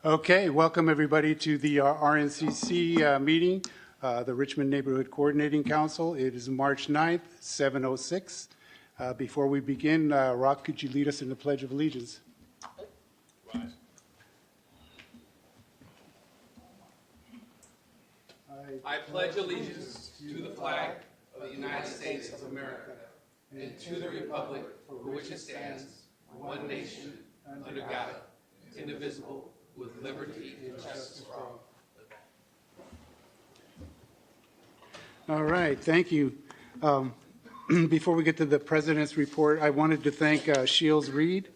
Okay, welcome everybody to the RNCC meeting, the Richmond Neighborhood Coordinating Council. It is March 9th, 7:06. Before we begin, Rock, could you lead us in the Pledge of Allegiance? I pledge allegiance to the flag of the United States of America and to the republic for which it stands, one nation, under God, indivisible, with liberty and justice for all. All right, thank you. Before we get to the President's report, I wanted to thank Shields Reed,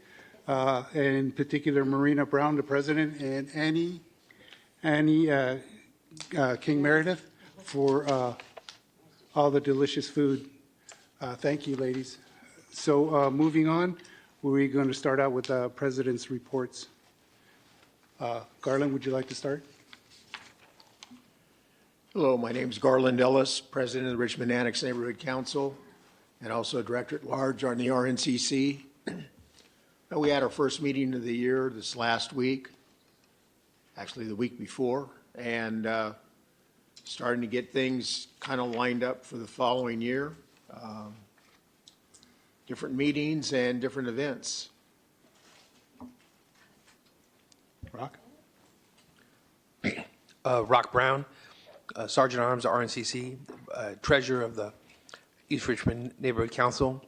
in particular Marina Brown, the President, and Annie King Meredith for all the delicious food. Thank you, ladies. So moving on, we're going to start out with the President's reports. Garland, would you like to start? Hello, my name is Garland Ellis, President of the Richmond Annex Neighborhood Council, and also Director at Large on the RNCC. We had our first meeting of the year this last week, actually the week before, and starting to get things kind of lined up for the following year. Different meetings and different events. Rock? Rock Brown, Sergeant Arms, RNCC, Treasurer of the East Richmond Neighborhood Council.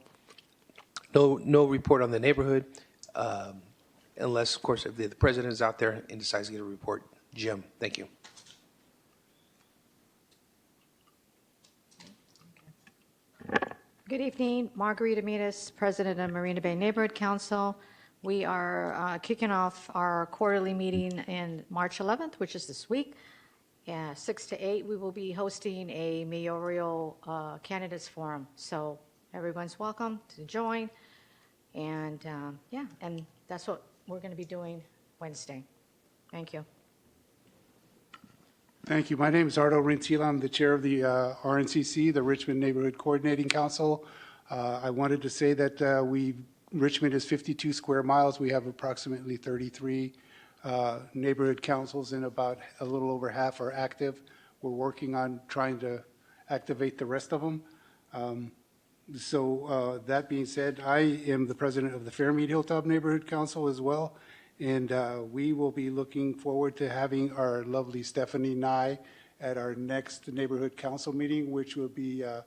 No report on the neighborhood, unless, of course, if the President is out there and decides to get a report. Jim, thank you. Good evening, Margarita Mitas, President of Marina Bay Neighborhood Council. We are kicking off our quarterly meeting in March 11th, which is this week. 6 to 8, we will be hosting a mayoral candidates forum. So everyone's welcome to join. And and that's what we're going to be doing Wednesday. Thank you. Thank you. My name is Ardo Rentila. I'm the chair of the RNCC, the Richmond Neighborhood Coordinating Council. I wanted to say that Richmond is 52 square miles. We have approximately 33 neighborhood councils, and about a little over half are active. We're working on trying to activate the rest of them. So that being said, I am the president of the Fairmead Hilltop Neighborhood Council as well. And we will be looking forward to having our lovely Stephanie Nye at our next neighborhood council meeting, which will be a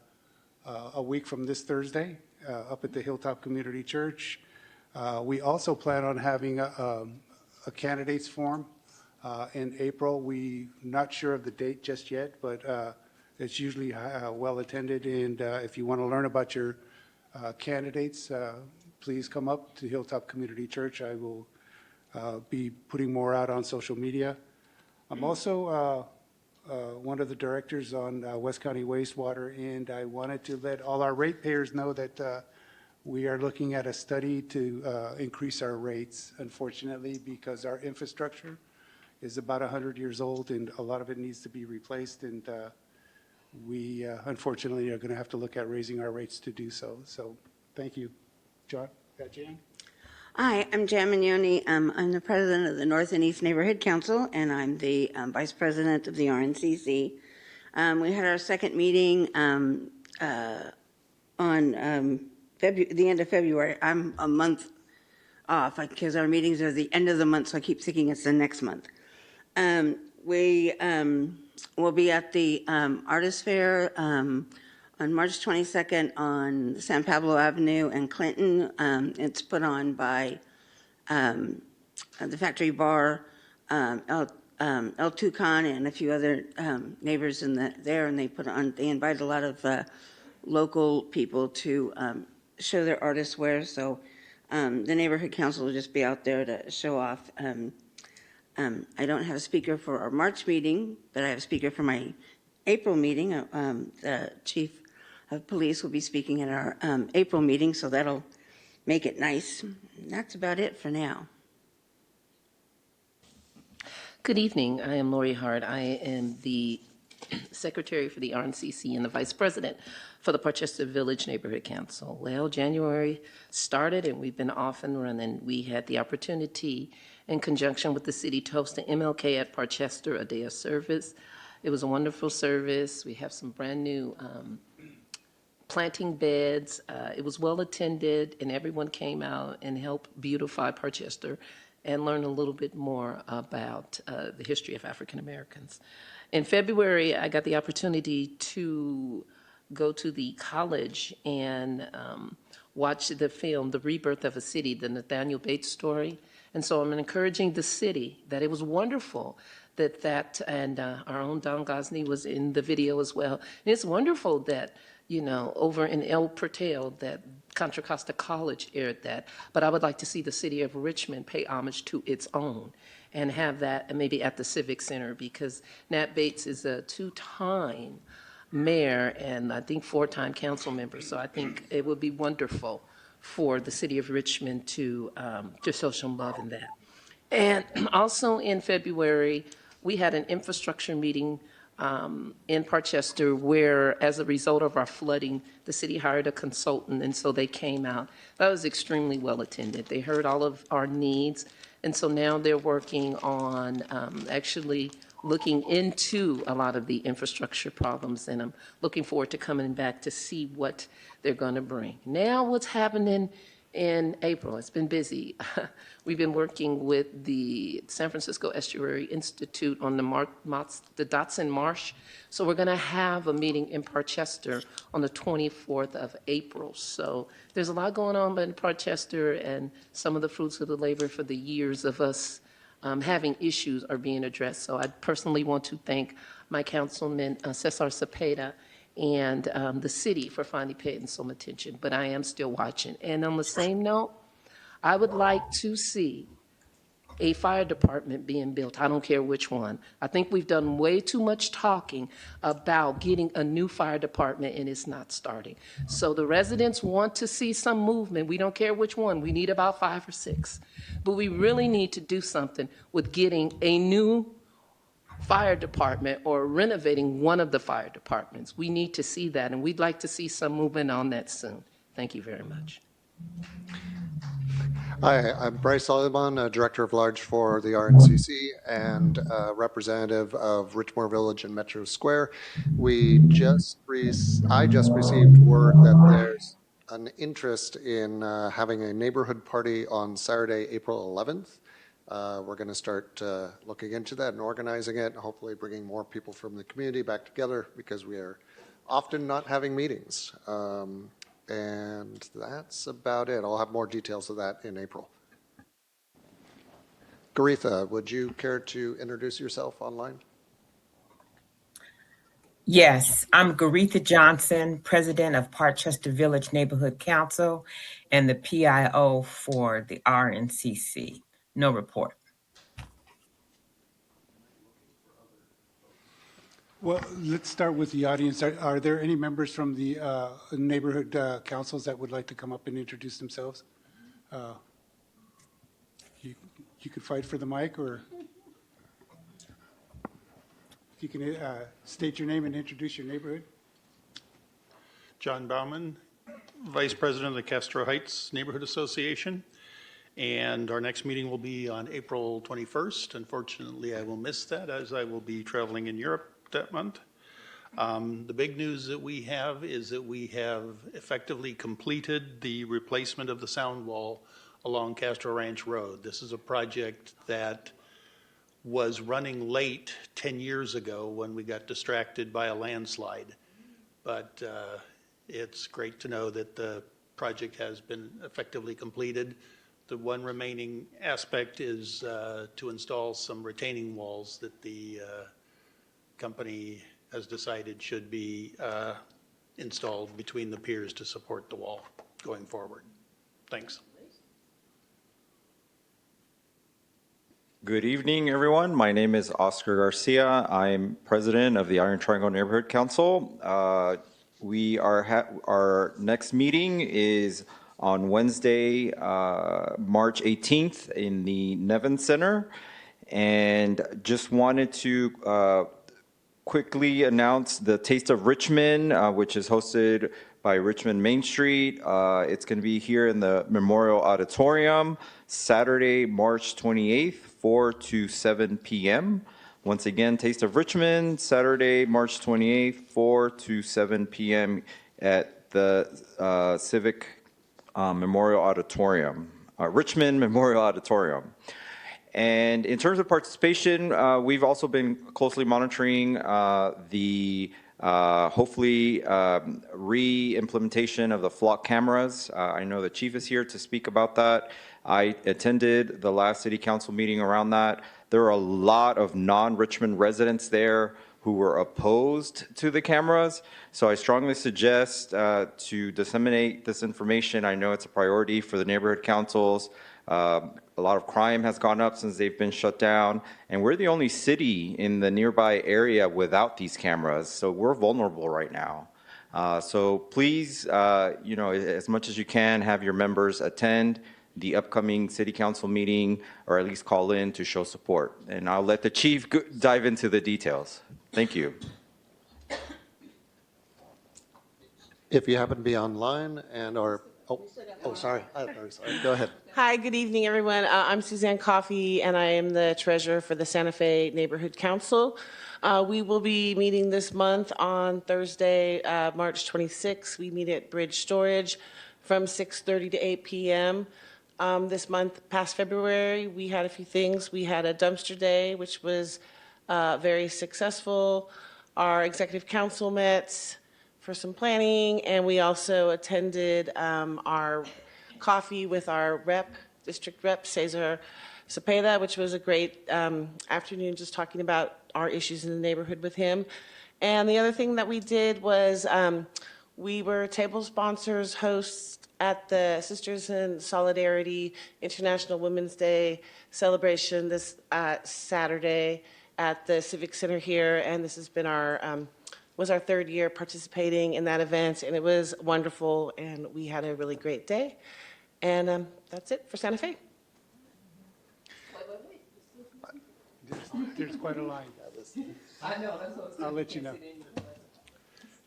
week from this Thursday up at the Hilltop Community Church. We also plan on having a candidates forum in April. We're not sure of the date just yet, but it's usually well attended. And if you want to learn about your candidates, please come up to Hilltop Community Church. I will be putting more out on social media. I'm also one of the directors on West County Wastewater, and I wanted to let all our ratepayers know that we are looking at a study to increase our rates, unfortunately, because our infrastructure is about 100 years old and a lot of it needs to be replaced, and we unfortunately are going to have to look at raising our rates to do so. So thank you. John, got Jan? Hi, I'm Jan Mignoni. I'm the president of the North and East Neighborhood Council, and I'm the vice president of the RNCC. We had our second meeting on the end of February. I'm a month off because our meetings are the end of the month, so I keep thinking it's the next month. We will be at the Artist Fair on March 22nd on San Pablo Avenue in Clinton. It's put on by the Factory Bar, El Tucan, and a few other neighbors there, and they invite a lot of local people to show their artist wear. So the neighborhood council will just be out there to show off. I don't have a speaker for our March meeting, but I have a speaker for my April meeting. The chief of police will be speaking at our April meeting, so that'll make it nice. And that's about it for now. Good evening. I am Lori Hart. I am the secretary for the RNCC and the vice president for the Portchester Village Neighborhood Council. Well, January started and we've been off and running. We had the opportunity in conjunction with the city to host an MLK at Parchester, a day of service. It was a wonderful service. We have some brand-new planting beds. It was well-attended, and everyone came out and helped beautify Parchester and learn a little bit more about the history of African Americans. In February, I got the opportunity to go to the college and watch the film, The Rebirth of a City, the Nathaniel Bates story. And so I'm encouraging the city that it was wonderful that and our own Don Gosney was in the video as well. And it's wonderful that, you know, over in El Portal, that Contra Costa College aired that. But I would like to see the city of Richmond pay homage to its own and have that maybe at the Civic Center, because Nat Bates is a two-time mayor and I think four-time council member. So I think it would be wonderful for the city of Richmond to show some love in that. And also in February, we had an infrastructure meeting in Parchester where, as a result of our flooding, the city hired a consultant, and so they came out. That was extremely well attended. They heard all of our needs, and so now they're working on actually looking into a lot of the infrastructure problems, and I'm looking forward to coming back to see what they're going to bring. Now, what's happening in April? It's been busy. We've been working with the San Francisco Estuary Institute on the Dotson Marsh. So we're going to have a meeting in Parchester on the 24th of April. So there's a lot going on in Parchester, and some of the fruits of the labor for the years of us having issues are being addressed. So I personally want to thank my councilman, Cesar Cepeda, and the city for finally paying some attention, but I am still watching. And on the same note, I would like to see a fire department being built. I don't care which one. I think we've done way too much talking about getting a new fire department, and it's not starting. So the residents want to see some movement. We don't care which one. We need about 5 or 6. But we really need to do something with getting a new fire department or renovating one of the fire departments. We need to see that, and we'd like to see some movement on that soon. Thank you very much. Hi, I'm Bryce Sullivan, Director of Large for the RNCC and representative of Richmore Village and Metro Square. I just received word that there's an interest in having a neighborhood party on Saturday, April 11th. We're going to start looking into that and organizing it, and hopefully bringing more people from the community back together, because we are often not having meetings. And that's about it. I'll have more details of that in April. Garetha, would you care to introduce yourself online? Yes, I'm Garetha Johnson, President of Parchester Village Neighborhood Council and the PIO for the RNCC. No report. Well, let's start with the audience. Are there any members from the neighborhood councils that would like to come up and introduce themselves? You could fight for the mic, or if you can state your name and introduce your neighborhood. John Bauman, Vice President of the Castro Heights Neighborhood Association. And our next meeting will be on April 21st. Unfortunately, I will miss that, as I will be traveling in Europe that month. The big news that we have is that we have effectively completed the replacement of the sound wall along Castro Ranch Road. This is a project that was running late 10 years ago when we got distracted by a landslide. But it's great to know that the project has been effectively completed. The one remaining aspect is to install some retaining walls that the company has decided should be installed between the piers to support the wall going forward. Thanks. Good evening, everyone. My name is Oscar Garcia. I'm president of the Iron Triangle Neighborhood Council. Our next meeting is on Wednesday, March 18th in the Nevin Center. And just wanted to quickly announce the Taste of Richmond, which is hosted by Richmond Main Street. It's going to be here in the Memorial Auditorium, Saturday, March 28th, 4 to 7 p.m. Once again, Taste of Richmond, Saturday, March 28th, 4 to 7 p.m. at the Civic Memorial Auditorium, Richmond Memorial Auditorium. And in terms of participation, we've also been closely monitoring the hopefully re-implementation of the flock cameras. I know the chief is here to speak about that. I attended the last city council meeting around that. There are a lot of non-Richmond residents there who were opposed to the cameras. So I strongly suggest to disseminate this information. I know it's a priority for the neighborhood councils. A lot of crime has gone up since they've been shut down, and we're the only city in the nearby area without these cameras, so we're vulnerable right now. So please, as much as you can, have your members attend the upcoming city council meeting, or at least call in to show support. And I'll let the chief dive into the details. Thank you. If you happen to be online sorry. Go ahead. Hi, good evening, everyone. I'm Suzanne Coffey, and I am the treasurer for the Santa Fe Neighborhood Council. We will be meeting this month on Thursday, March 26th. We meet at Bridge Storage from 6:30 to 8 p.m. This month, past February, we had a few things. We had a dumpster day, which was very successful. Our executive council met for some planning, and we also attended our coffee with our district rep, Cesar Cepeda, which was a great afternoon just talking about our issues in the neighborhood with him. And the other thing that we did was we were table sponsors, hosts at the Sisters in Solidarity International Women's Day celebration this Saturday at the Civic Center here, and this has been was our third year participating in that event, and it was wonderful, and we had a really great day. And that's it for Santa Fe. There's quite a line. I know, that's what I'll let you know.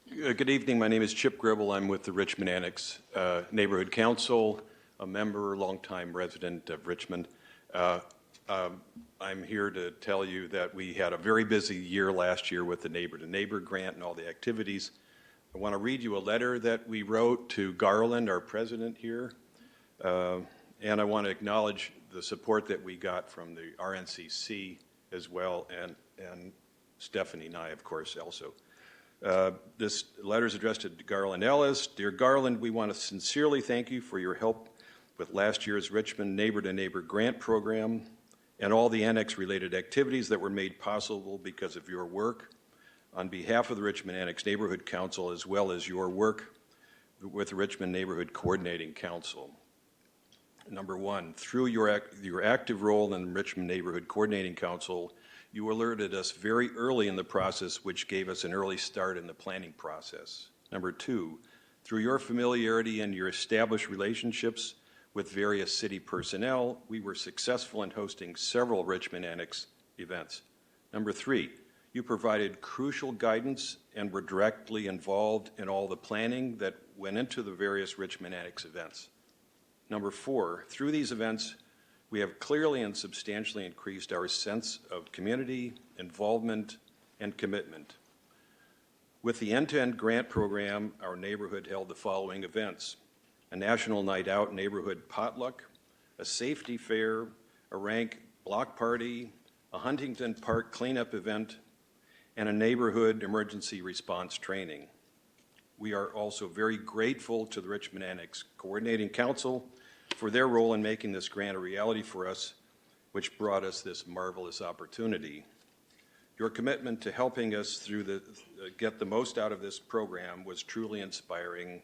Good evening. My name is Chip Gribble. I'm with the Richmond Annex Neighborhood Council, a member, longtime resident of Richmond. I'm here to tell you that we had a very busy year last year with the Neighbor to Neighbor grant and all the activities. I want to read you a letter that we wrote to Garland, our president here, and I want to acknowledge the support that we got from the RNCC as well, and Stephanie and I, of course, also. This letter is addressed to Garland Ellis. Dear Garland, we want to sincerely thank you for your help with last year's Richmond Neighbor to Neighbor grant program and all the annex-related activities that were made possible because of your work. On behalf of the Richmond Annex Neighborhood Council, as well as your work with the Richmond Neighborhood Coordinating Council. Number one, through your active role in the Richmond Neighborhood Coordinating Council, you alerted us very early in the process, which gave us an early start in the planning process. Number two, through your familiarity and your established relationships with various city personnel, we were successful in hosting several Richmond Annex events. Number three, you provided crucial guidance and were directly involved in all the planning that went into the various Richmond Annex events. Number four, through these events, we have clearly and substantially increased our sense of community, involvement, and commitment. With the end-to-end grant program, our neighborhood held the following events: a National Night Out neighborhood potluck, a safety fair, a rank block party, a Huntington Park cleanup event, and a neighborhood emergency response training. We are also very grateful to the Richmond Annex Coordinating Council for their role in making this grant a reality for us, which brought us this marvelous opportunity. Your commitment to helping us get the most out of this program was truly inspiring.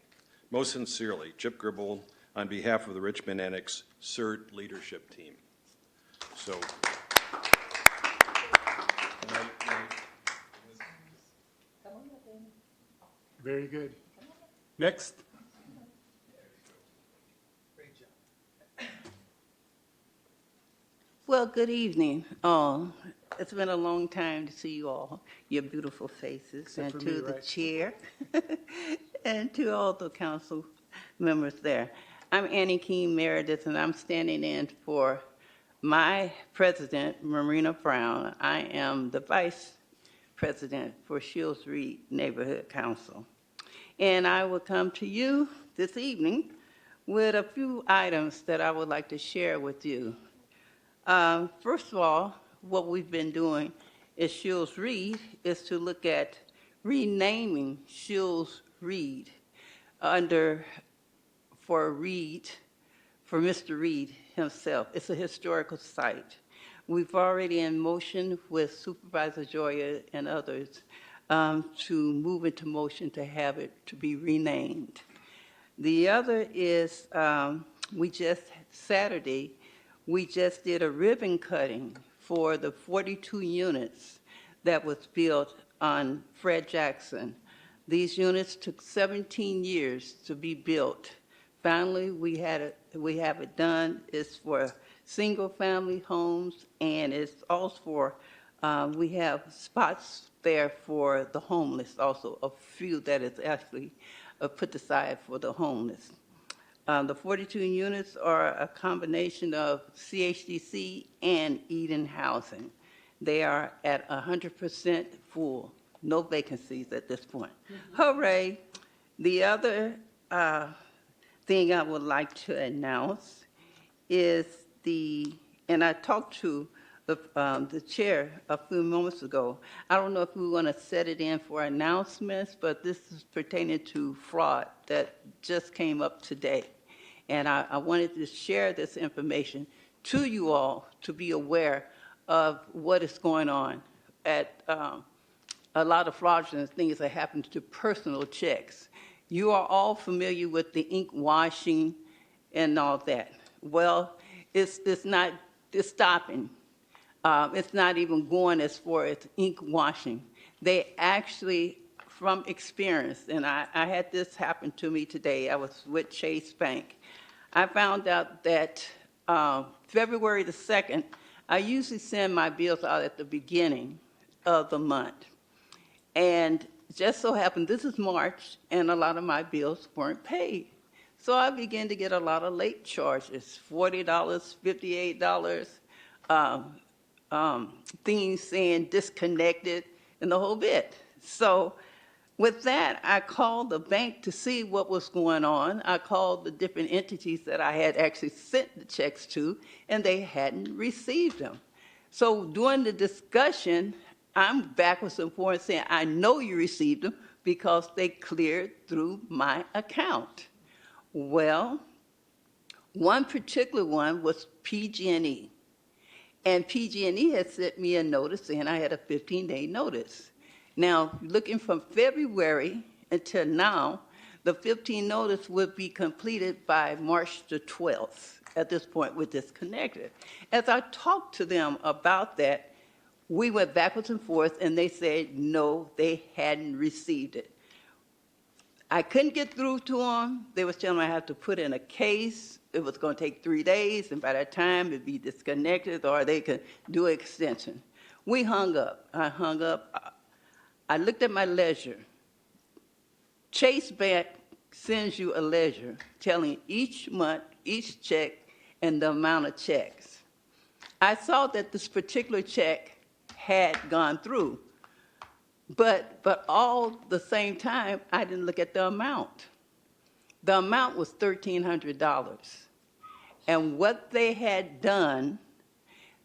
Most sincerely, Chip Gribble, on behalf of the Richmond Annex CERT leadership team. So, Very good. Next. Well, good evening, all. It's been a long time to see you all, your beautiful faces, Except and for me, to the right? chair. and to all the council members there. I'm Annie Keene Meredith, and I'm standing in for my president, Marina Brown. I am the vice president for Shields Reed Neighborhood Council. And I will come to you this evening with a few items that I would like to share with you. First of all, what we've been doing at Shields Reed is to look at renaming Shields Reed for Reed, for Mr. Reed himself. It's a historical site. We've already in motion with Supervisor Joya and others to move into motion to have it to be renamed. The other is Saturday, we just did a ribbon cutting for the 42 units that was built on Fred Jackson. These units took 17 years to be built. Finally, we have it done. It's for single-family homes, and it's also for, we have spots there for the homeless, also a few that is actually put aside for the homeless. The 42 units are a combination of CHDC and Eden Housing. They are at 100% full, no vacancies at this point. Hooray! The other thing I would like to announce is and I talked to the chair a few moments ago. I don't know if we want to set it in for announcements, but this is pertaining to fraud that just came up today. And I wanted to share this information to you all to be aware of what is going on at a lot of fraudulent things that happen to personal checks. You are all familiar with the ink washing and all that. Well, it's stopping. It's not even going as far as ink washing. They actually, from experience, and I had this happen to me today. I was with Chase Bank. I found out that February the 2nd, I usually send my bills out at the beginning of the month. And just so happened, this is March, and a lot of my bills weren't paid. So I began to get a lot of late charges, $40, $58, things saying disconnected, and the whole bit. So with that, I called the bank to see what was going on. I called the different entities that I had actually sent the checks to, and they hadn't received them. So during the discussion, I'm backwards and forwards saying, I know you received them because they cleared through my account. Well, one particular one was PG&E. And PG&E had sent me a notice saying I had a 15-day notice. Now, looking from February until now, the 15 notice would be completed by March the 12th. At this point, we're disconnected. As I talked to them about that, we went backwards and forth, and they said, no, they hadn't received it. I couldn't get through to them. They was telling me I had to put in a case. It was going to take 3 days, and by that time, it'd be disconnected, or they could do an extension. We hung up. I hung up. I looked at my ledger. Chase Bank sends you a ledger telling each month, each check, and the amount of checks. I saw that this particular check had gone through, but all the same time, I didn't look at the amount. The amount was $1,300. And what they had done,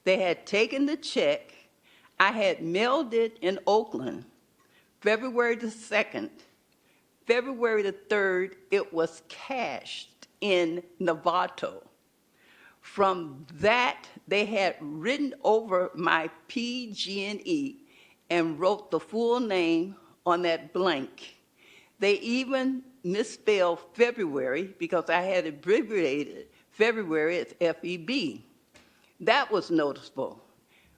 they had taken the check. I had mailed it in Oakland, February the 2nd. February the 3rd, it was cashed in Novato. From that, they had written over my PG&E and wrote the full name on that blank. They even misspelled February because I had abbreviated February as FEB. That was noticeable.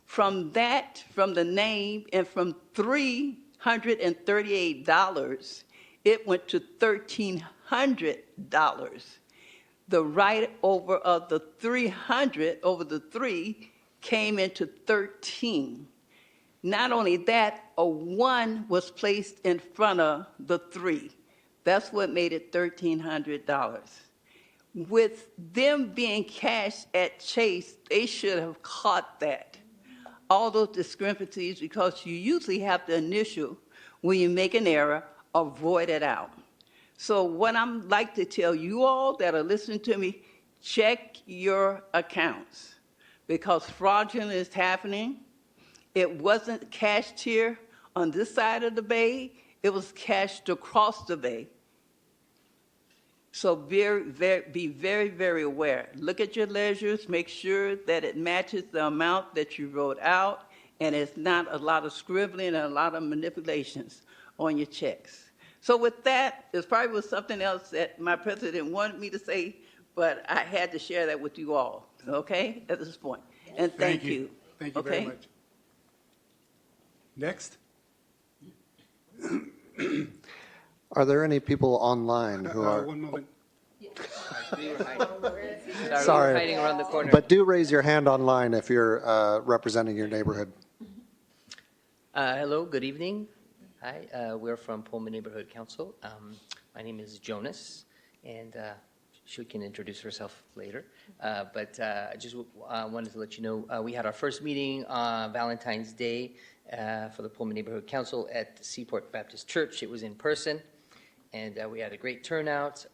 From that, from the name, and from $338, it went to $1,300. The write over of the 300 over the 3 came into 13. Not only that, a 1 was placed in front of the 3. That's what made it $1,300. With them being cashed at Chase, they should have caught that. All those discrepancies, because you usually have to initial when you make an error or void it out. So what I'm like to tell you all that are listening to me, check your accounts because fraudulent is happening. It wasn't cashed here on this side of the bay. It was cashed across the bay. So be very, very aware. Look at your ledgers, make sure that it matches the amount that you wrote out, and it's not a lot of scribbling and a lot of manipulations on your checks. So with that, it probably was something else that my president wanted me to say, but I had to share that with you all, okay, at this point. And thank you. Thank you very Okay? much. Next. Are there any people online who are? One moment. Sorry, hiding around the corner. but do raise your hand online if you're representing your neighborhood. Hello, good evening. Hi, we're from Pullman Neighborhood Council. My name is Jonas, and she can introduce herself later. But I just wanted to let you know, we had our first meeting on Valentine's Day for the Pullman Neighborhood Council at the Seaport Baptist Church. It was in person, and we had a great turnout.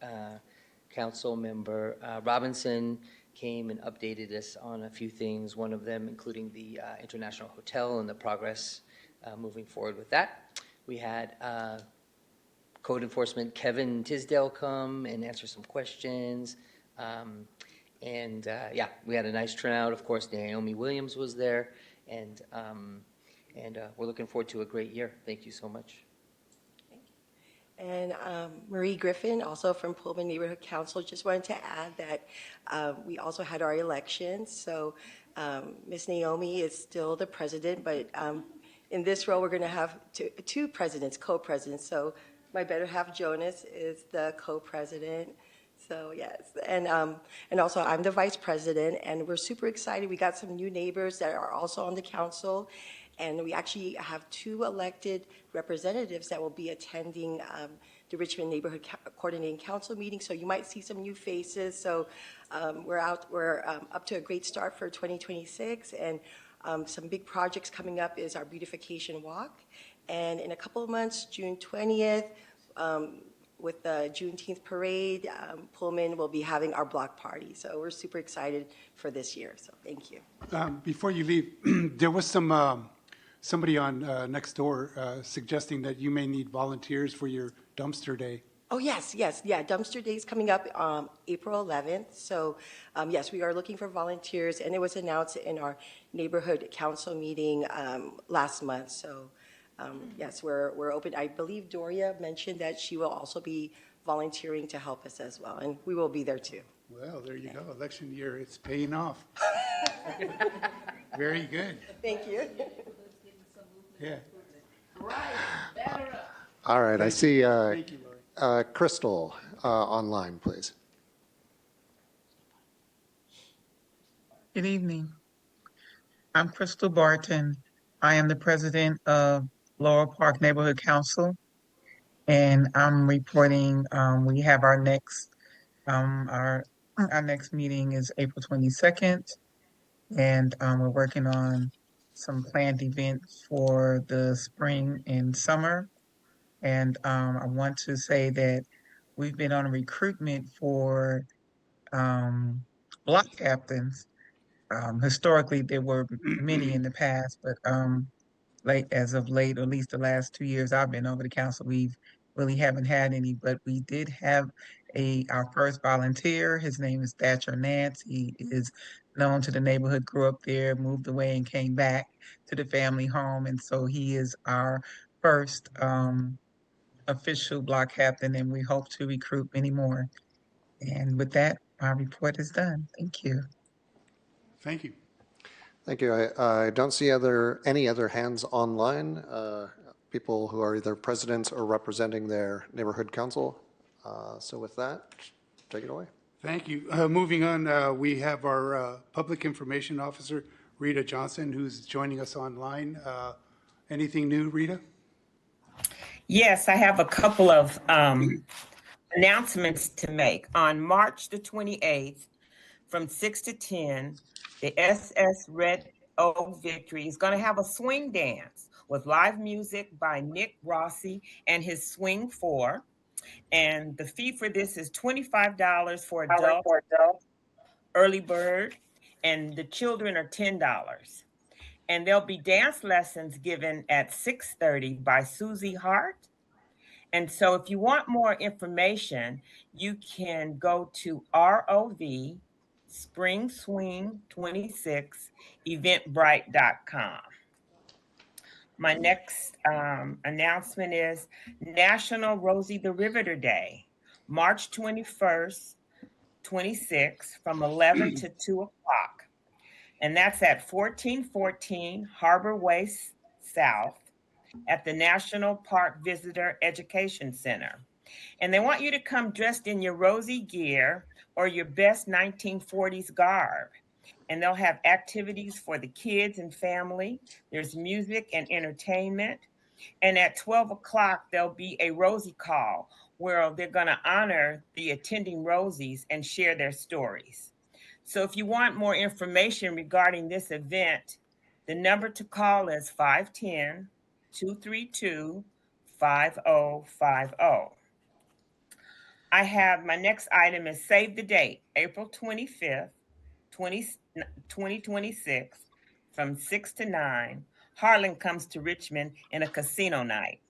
Council member Robinson came and updated us on a few things, one of them including the International Hotel and the progress moving forward with that. We had Code Enforcement Kevin Tisdale come and answer some questions. Yeah, we had a nice turnout. Of course, Naomi Williams was there, and we're looking forward to a great year. Thank you so much. And Marie Griffin, also from Pullman Neighborhood Council, just wanted to add that we also had our elections. So Ms. Naomi is still the president, but in this role, we're going to have two presidents, co-presidents. So my better half, Jonas, is the co-president. So yes, and also I'm the vice president, and we're super excited. We got some new neighbors that are also on the council, and we actually have 2 elected representatives that will be attending the Richmond Neighborhood Coordinating Council meeting. So you might see some new faces. So we're up to a great start for 2026, and some big projects coming up is our beautification walk, and in a couple of months, June 20th. With the Juneteenth parade, Pullman will be having our block party. So we're super excited for this year. So thank you. Before you leave, there was somebody on next door suggesting that you may need volunteers for your dumpster day. Oh, yes. Yeah, Dumpster Day is coming up April 11th. So yes, we are looking for volunteers, and it was announced in our neighborhood council meeting last month. So yes, we're open. I believe Doria mentioned that she will also be volunteering to help us as well, and we will be there too. Well, there you go. Election year, it's paying off. Very good. Thank you. Yeah. All right, I see Thank you, Lori. Crystal online, please. Good evening. I'm Crystal Barton. I am the president of Laurel Park Neighborhood Council, and I'm reporting. We have our next meeting is April 22nd, and we're working on some planned events for the spring and summer. And I want to say that we've been on a recruitment for block captains. Historically, there were many in the past, but as of late, or at least the last 2 years I've been over the council, we've really haven't had any. But we did have our first volunteer. His name is Thatcher Nance. He is known to the neighborhood, grew up there, moved away, and came back to the family home, and so he is our first official block captain, and we hope to recruit many more. And with that, my report is done. Thank you. Thank you. Thank you. I don't see any other hands online, people who are either presidents or representing their neighborhood council. So with that, take it away. Thank you. Moving on, we have our Public Information Officer, Rita Johnson, who's joining us online. Anything new, Rita? Yes, I have a couple of announcements to make. On March the 28th, from 6 to 10, the SS Red Oak Victory is going to have a swing dance with live music by Nick Rossi and his Swing Four. And the fee for this is $25 for adults, early bird, and the children are $10. And there'll be dance lessons given at 6:30 by Susie Hart. And so if you want more information, you can go to ROV Spring Swing 26 eventbrite.com. My next announcement is National Rosie the Riveter Day, March 21st, 26, from 11 to 2 o'clock. And that's at 1414 Harbor Way South at the National Park Visitor Education Center. And they want you to come dressed in your Rosie gear or your best 1940s garb. And they'll have activities for the kids and family. There's music and entertainment. And at 12 o'clock, there'll be a Rosie call where they're going to honor the attending Rosies and share their stories. So if you want more information regarding this event, the number to call is 510-232-5050. I have my next item is save the date, April 25th, 2026, from 6 to 9. Harlan comes to Richmond in a casino night,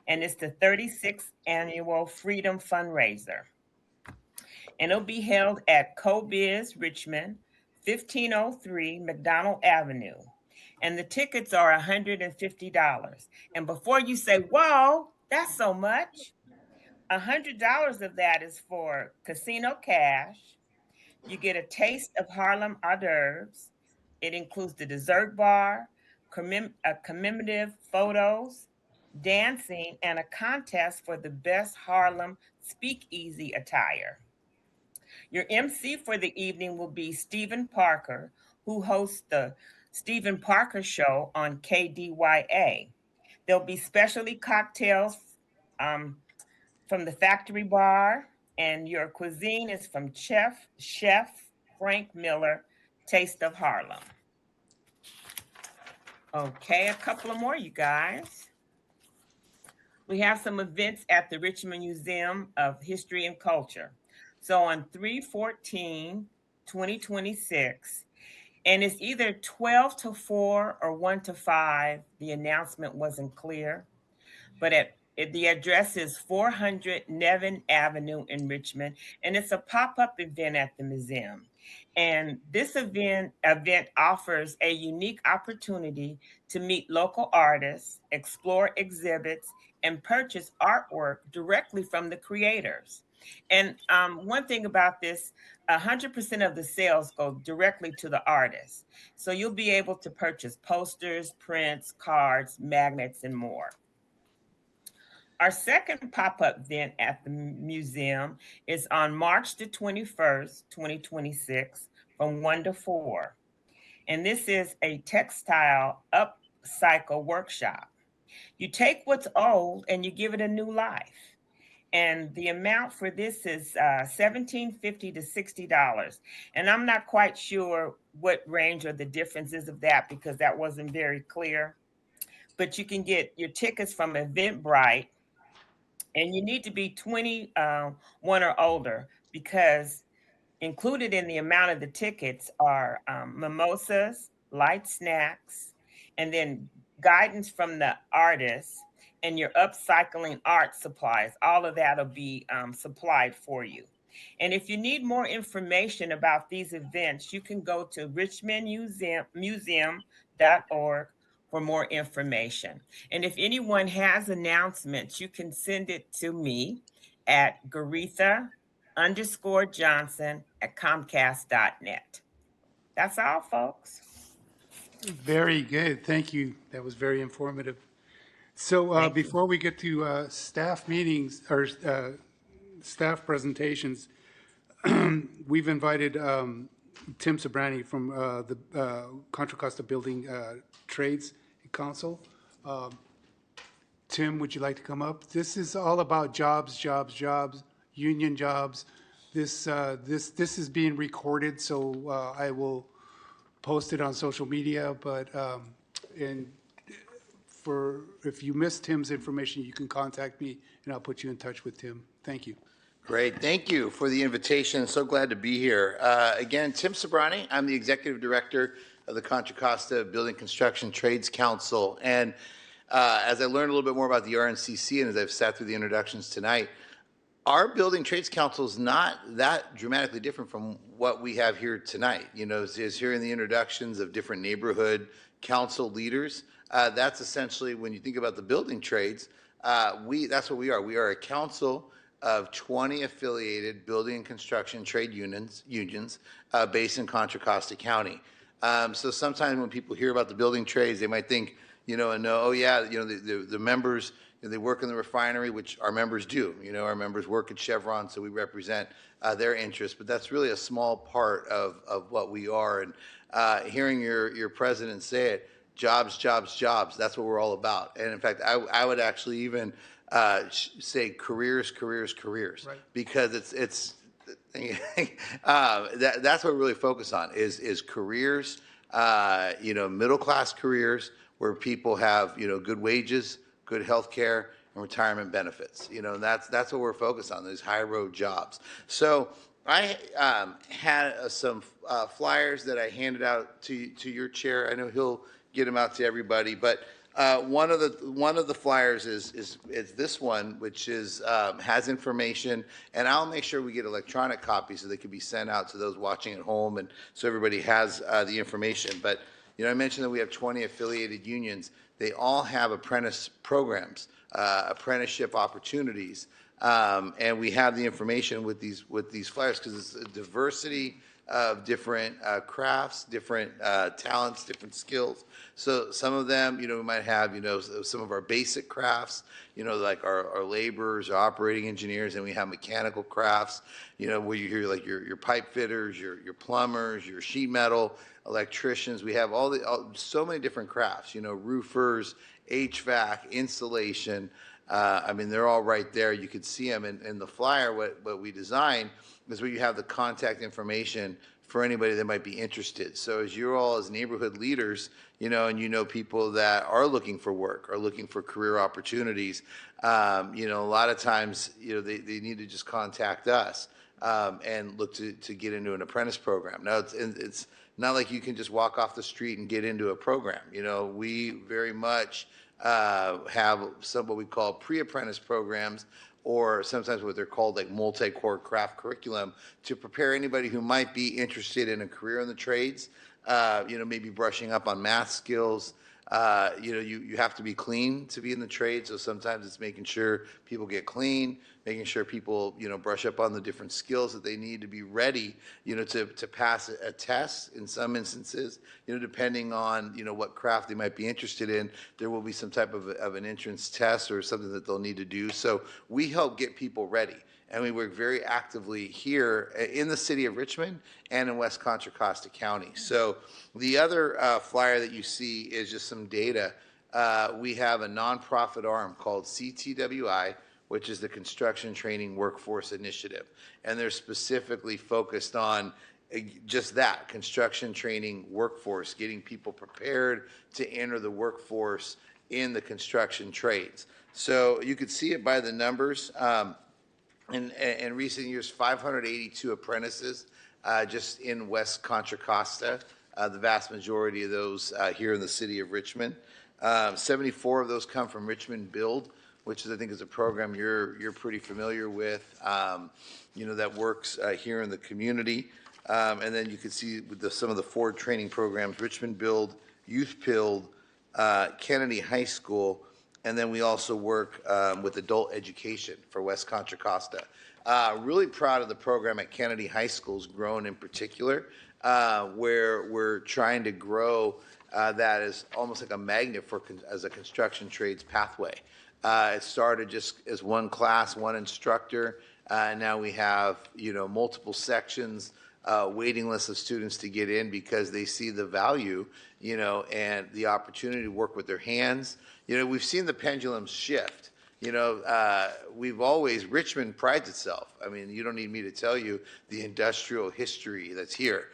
and it's the 36th annual Freedom Fundraiser. And it'll be held at CoBiz Richmond, 1503 McDonald Avenue. And the tickets are $150. And before you say, whoa, that's so much, $100 of that is for casino cash. You get a taste of Harlem hors d'oeuvres. It includes the dessert bar, commemorative photos, dancing, and a contest for the best Harlem speakeasy attire. Your MC for the evening will be Stephen Parker, who hosts the Stephen Parker Show on KDYA. There'll be specialty cocktails from the Factory Bar, and your cuisine is from Chef Frank Miller, Taste of Harlem. Okay, a couple of more, you guys. We have some events at the Richmond Museum of History and Culture. So on 3/14/2026, and it's either 12 to 4 or 1 to 5. The announcement wasn't clear, but the address is 400 Nevin Avenue in Richmond, and it's a pop-up event at the museum. And this event offers a unique opportunity to meet local artists, explore exhibits, and purchase artwork directly from the creators. And one thing about this, 100% of the sales go directly to the artists. So you'll be able to purchase posters, prints, cards, magnets, and more. Our second pop-up event at the museum is on March the 21st, 2026, from 1 to 4. And this is a textile upcycle workshop. You take what's old and you give it a new life. And the amount for this is $17.50 to $60. And I'm not quite sure what range or the differences of that because that wasn't very clear. But you can get your tickets from Eventbrite, and you need to be 21 or older because included in the amount of the tickets are mimosas, light snacks, and then guidance from the artists and your upcycling art supplies. All of that will be supplied for you. And if you need more information about these events, you can go to richmondmuseum.org for more information. And if anyone has announcements, you can send it to me at Garetha_Johnson@Comcast.net. That's all, folks. Very good. Thank you. That was very informative. So before we get to staff meetings or staff presentations, we've invited Tim Sobrani from the Contra Costa Building Trades Council. Tim, would you like to come up? This is all about jobs, jobs, jobs, union jobs. This is being recorded, so I will post it on social media, but, and if you missed Tim's information, you can contact me and I'll put you in touch with Tim. Thank you. Great, thank you for the invitation. So glad to be here. Again, Tim Sobrani, I'm the Executive Director of the Contra Costa Building Construction Trades Council. And as I learned a little bit more about the RNCC and as I've sat through the introductions tonight, our Building Trades Council is not that dramatically different from what we have here tonight. You know, as hearing the introductions of different neighborhood council leaders, that's essentially, when you think about the building trades, that's what we are. We are a council of 20 affiliated building and construction trade unions based in Contra Costa County. So sometimes when people hear about the building trades, they might think, oh yeah, the members, they work in the refinery, which our members do. Our members work at Chevron, so we represent their interests. But that's really a small part of what we are. And hearing your president say it, jobs, jobs, jobs, that's what we're all about. And in fact, I would actually even say careers, careers, careers, right. Because it's that's what we really focus on is careers, middle-class careers where people have, good wages, good health care, and retirement benefits. That's what we're focused on, those high-road jobs. So I had some flyers that I handed out to your chair. I know he'll get them out to everybody, but one of the flyers is this one, which is has information, and I'll make sure we get electronic copies so they can be sent out to those watching at home, and so everybody has the information. But I mentioned that we have 20 affiliated unions. They all have apprentice programs, apprenticeship opportunities, and we have the information with these flyers because it's a diversity of different crafts, different talents, different skills. So some of them, we might have, some of our basic crafts, like our laborers, our operating engineers, and we have mechanical crafts, where you hear like your pipe fitters, your plumbers, your sheet metal, electricians. We have so many different crafts, roofers, HVAC, insulation. They're all right there. You could see them in the flyer. What we designed is where you have the contact information for anybody that might be interested. So as you're all as neighborhood leaders, and people that are looking for work, are looking for career opportunities, a lot of times, they need to just contact us and look to get into an apprentice program. Now, it's not like you can just walk off the street and get into a program. We very much have some what we call pre-apprentice programs, or sometimes what they're called like multi-core craft curriculum, to prepare anybody who might be interested in a career in the trades, maybe brushing up on math skills. You have to be clean to be in the trade, so sometimes it's making sure people get clean, making sure people, brush up on the different skills that they need to be ready, to pass a test in some instances, depending on, what craft they might be interested in. There will be some type of an entrance test or something that they'll need to do. So we help get people ready. And we work very actively here in the city of Richmond and in West Contra Costa County. So the other flyer that you see is just some data. We have a nonprofit arm called CTWI, which is the Construction Training Workforce Initiative. And they're specifically focused on just that, construction training workforce, getting people prepared to enter the workforce in the construction trades. So you could see it by the numbers. In recent years, 582 apprentices just in West Contra Costa, the vast majority of those here in the city of Richmond. 74 of those come from Richmond Build, which I think is a program you're pretty familiar with, that works here in the community. And then you can see with some of the Ford training programs, Richmond Build, Youth Build, Kennedy High School, and then we also work with adult education for West Contra Costa. Really proud of the program at Kennedy High School's grown in particular, where we're trying to grow that as almost like a magnet as a construction trades pathway. It started just as one class, one instructor, and now we have multiple sections waiting lists of students to get in because they see the value, and the opportunity to work with their hands. We've seen the pendulum shift. Richmond prides itself. I mean, you don't need me to tell you the industrial history that's here.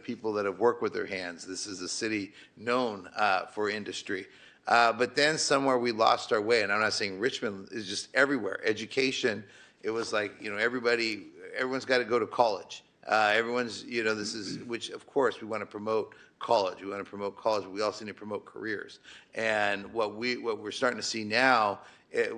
People that have worked with their hands. This is a city known for industry. But then somewhere we lost our way, and I'm not saying Richmond is just everywhere. Education, it was like, everyone's got to go to college. Which of course we want to promote college. We want to promote college, but we also need to promote careers. And what we're starting to see now,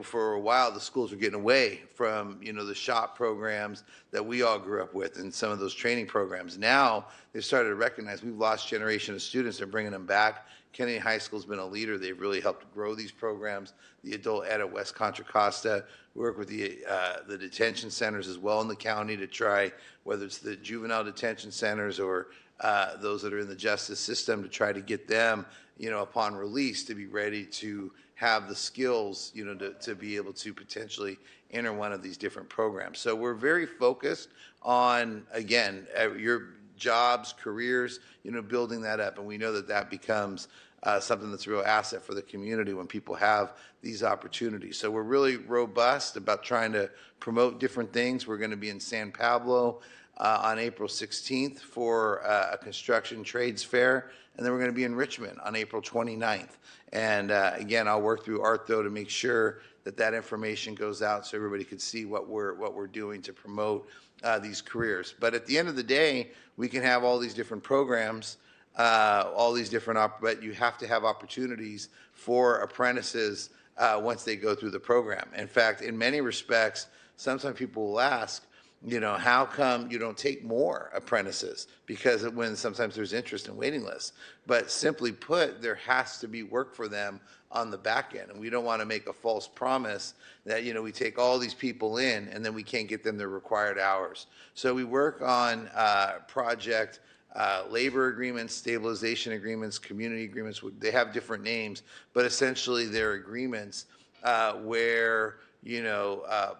for a while, the schools are getting away from, the shop programs that we all grew up with and some of those training programs. Now they've started to recognize we've lost a generation of students. They're bringing them back. Kennedy High School's been a leader. They've really helped grow these programs. The adult ed at West Contra Costa. We work with the detention centers as well in the county to try, whether it's the juvenile detention centers or those that are in the justice system, to try to get them, upon release, to be ready to have the skills, to be able to potentially enter one of these different programs. So we're very focused on, again, your jobs, careers, building that up. And we know that that becomes something that's a real asset for the community when people have these opportunities. So we're really robust about trying to promote different things. We're going to be in San Pablo on April 16th for a construction trades fair. And then we're going to be in Richmond on April 29th. And again, I'll work through Artho to make sure that that information goes out so everybody can see what we're doing to promote these careers. But at the end of the day, we can have all these different programs, but you have to have opportunities for apprentices once they go through the program. In fact, in many respects, sometimes people will ask, how come you don't take more apprentices? Because when sometimes there's interest in waiting lists. But simply put, there has to be work for them on the back end. And we don't want to make a false promise that, we take all these people in and then we can't get them their required hours. So we work on project labor agreements, stabilization agreements, community agreements. They have different names, but essentially they're agreements where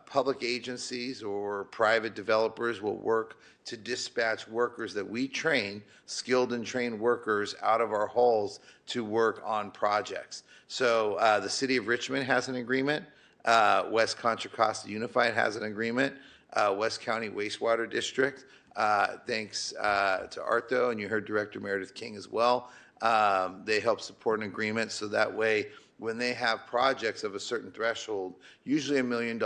public agencies or private developers will work to dispatch workers that we train, skilled and trained workers, out of our halls to work on projects. So the City of Richmond has an agreement. West Contra Costa Unified has an agreement. West County Wastewater District, thanks to Artho, and you heard Director Meredith King as well. They help support an agreement so that way when they have projects of a certain threshold, usually $1 million,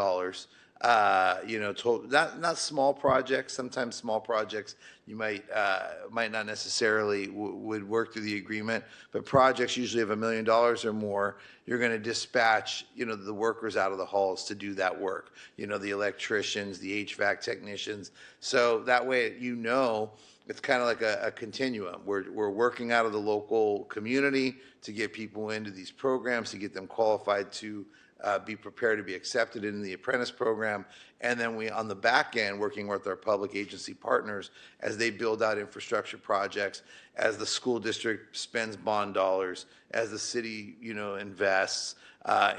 not small projects. Sometimes small projects you might not necessarily would work through the agreement, but projects usually of $1 million or more, you're going to dispatch the workers out of the halls to do that work. The electricians, the HVAC technicians. So that way it's kind of like a continuum. We're working out of the local community to get people into these programs, to get them qualified to be prepared to be accepted in the apprentice program. And then we, on the back end, working with our public agency partners as they build out infrastructure projects, as the school district spends bond dollars, as the city, invests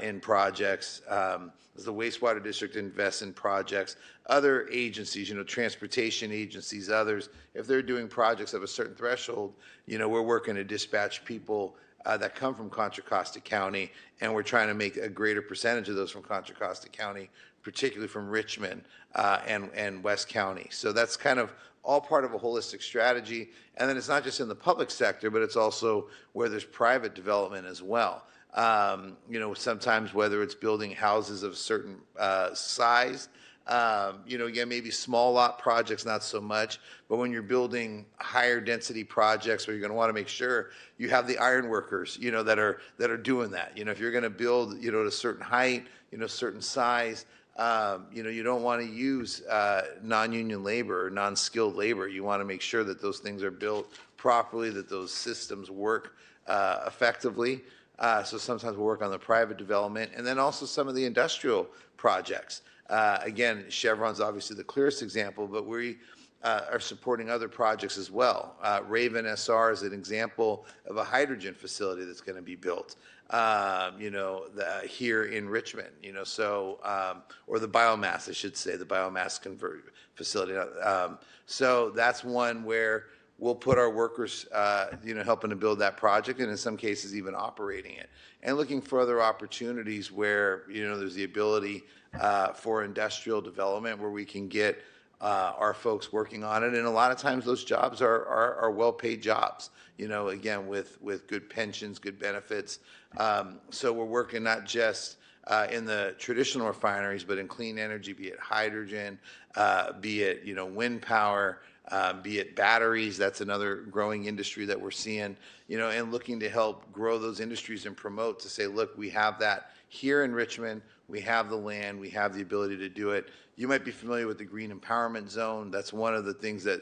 in projects, as the wastewater district invests in projects, other agencies, transportation agencies, others, if they're doing projects of a certain threshold, we're working to dispatch people that come from Contra Costa County, and we're trying to make a greater percentage of those from Contra Costa County, particularly from Richmond and West County. So that's kind of all part of a holistic strategy. And then it's not just in the public sector, but it's also where there's private development as well. Sometimes whether it's building houses of a certain size, again, maybe small lot projects, not so much, but when you're building higher density projects where you're going to want to make sure you have the iron workers, that are doing that. If you're going to build, at a certain height, certain size, you don't want to use non-union labor or non-skilled labor. You want to make sure that those things are built properly, that those systems work effectively. So sometimes we'll work on the private development and then also some of the industrial projects. Again, Chevron's obviously the clearest example, but we are supporting other projects as well. Raven SR is an example of a hydrogen facility that's going to be built, here in Richmond, or the biomass, I should say, the biomass facility. So that's one where we'll put our workers, helping to build that project, and in some cases even operating it, and looking for other opportunities where, there's the ability for industrial development where we can get our folks working on it. And a lot of times those jobs are well-paid jobs, again, with good pensions, good benefits. So we're working not just in the traditional refineries, but in clean energy, be it hydrogen, be it, wind power, be it batteries. That's another growing industry that we're seeing, and looking to help grow those industries and promote to say, look, we have that here in Richmond. We have the land. We have the ability to do it. You might be familiar with the Green Empowerment Zone. That's one of the things that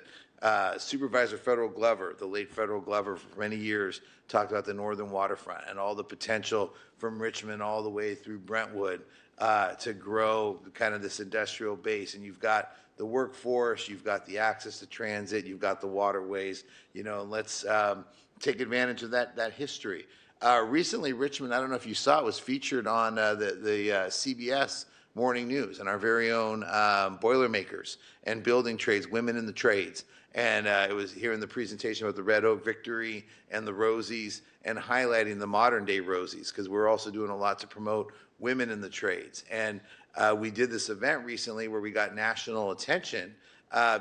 Supervisor Federal Glover, the late Federal Glover, for many years talked about the northern waterfront and all the potential from Richmond all the way through Brentwood to grow kind of this industrial base. And you've got the workforce, you've got the access to transit, you've got the waterways, and let's take advantage of that history. Recently, Richmond, I don't know if you saw it, was featured on the CBS Morning News and our very own Boilermakers and building trades, women in the trades. And it was here in the presentation about the Red Oak Victory and the Rosies, and highlighting the modern day Rosies, because we're also doing a lot to promote women in the trades. And we did this event recently where we got national attention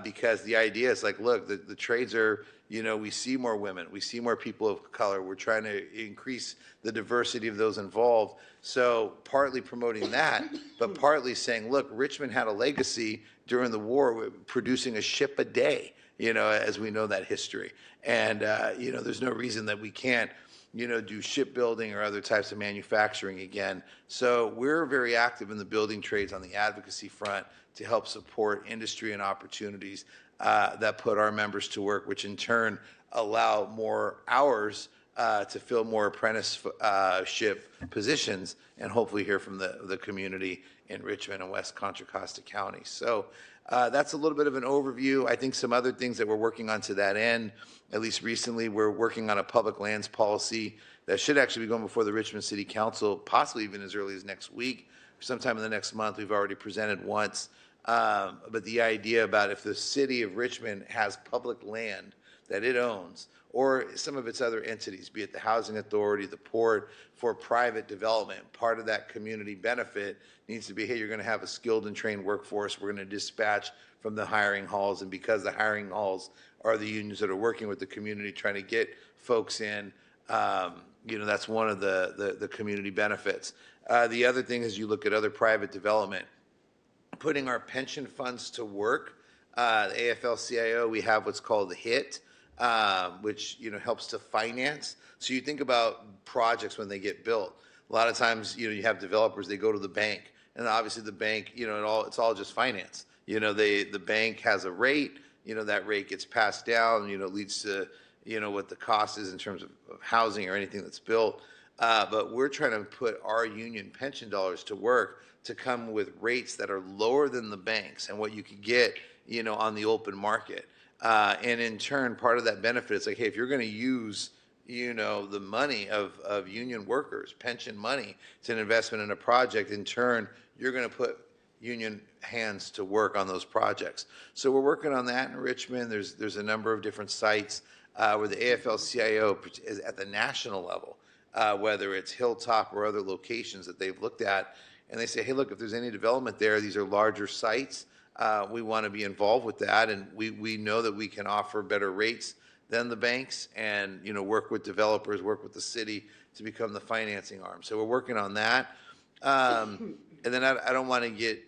because the idea is like, look, the trades are, we see more women, we see more people of color. We're trying to increase the diversity of those involved. So partly promoting that, but partly saying, look, Richmond had a legacy during the war producing a ship a day, as we know that history. And, there's no reason that we can't, do shipbuilding or other types of manufacturing again. So we're very active in the building trades on the advocacy front to help support industry and opportunities that put our members to work, which in turn allow more hours to fill more apprenticeship positions and hopefully hear from the community in Richmond and West Contra Costa County. So that's a little bit of an overview. I think some other things that we're working on to that end, at least recently, we're working on a public lands policy that should actually be going before the Richmond City Council, possibly even as early as next week, sometime in the next month. We've already presented once. But the idea about if the city of Richmond has public land that it owns, or some of its other entities, be it the housing authority, the port, for private development, part of that community benefit needs to be, hey, you're going to have a skilled and trained workforce. We're going to dispatch from the hiring halls. And because the hiring halls are the unions that are working with the community trying to get folks in, that's one of the community benefits. The other thing is you look at other private development, putting our pension funds to work. The AFL-CIO, we have what's called the HIT, which helps to finance. So you think about projects when they get built. A lot of times, you have developers, they go to the bank, and obviously the bank, it's all just finance. The bank has a rate, that rate gets passed down, leads to, what the cost is in terms of housing or anything that's built. But we're trying to put our union pension dollars to work to come with rates that are lower than the banks and what you could get, on the open market. And in turn, part of that benefit is like, hey, if you're going to use, the money of union workers, pension money, to an investment in a project, in turn, you're going to put union hands to work on those projects. So we're working on that in Richmond. There's a number of different sites where the AFL-CIO is at the national level, whether it's Hilltop or other locations that they've looked at, and they say, hey, look, if there's any development there, these are larger sites. We want to be involved with that, and we know that we can offer better rates than the banks, and work with developers, work with the city to become the financing arm. So we're working on that. And then I don't want to get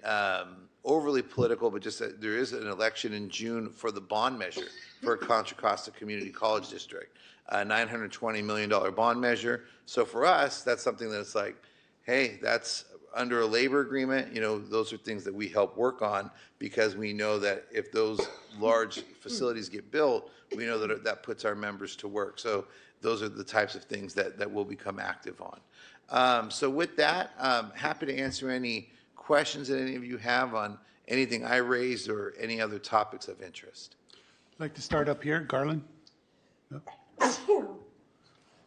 overly political, but just that there is an election in June for the bond measure for Contra Costa Community College District, a $920 million bond measure. So for us, that's something that's like, hey, that's under a labor agreement. Those are things that we help work on because we know that if those large facilities get built, we know that that puts our members to work. So those are the types of things that we'll become active on. So with that, I'm happy to answer any questions that any of you have on anything I raised or any other topics of interest. I'd like to start up here. Garland? No?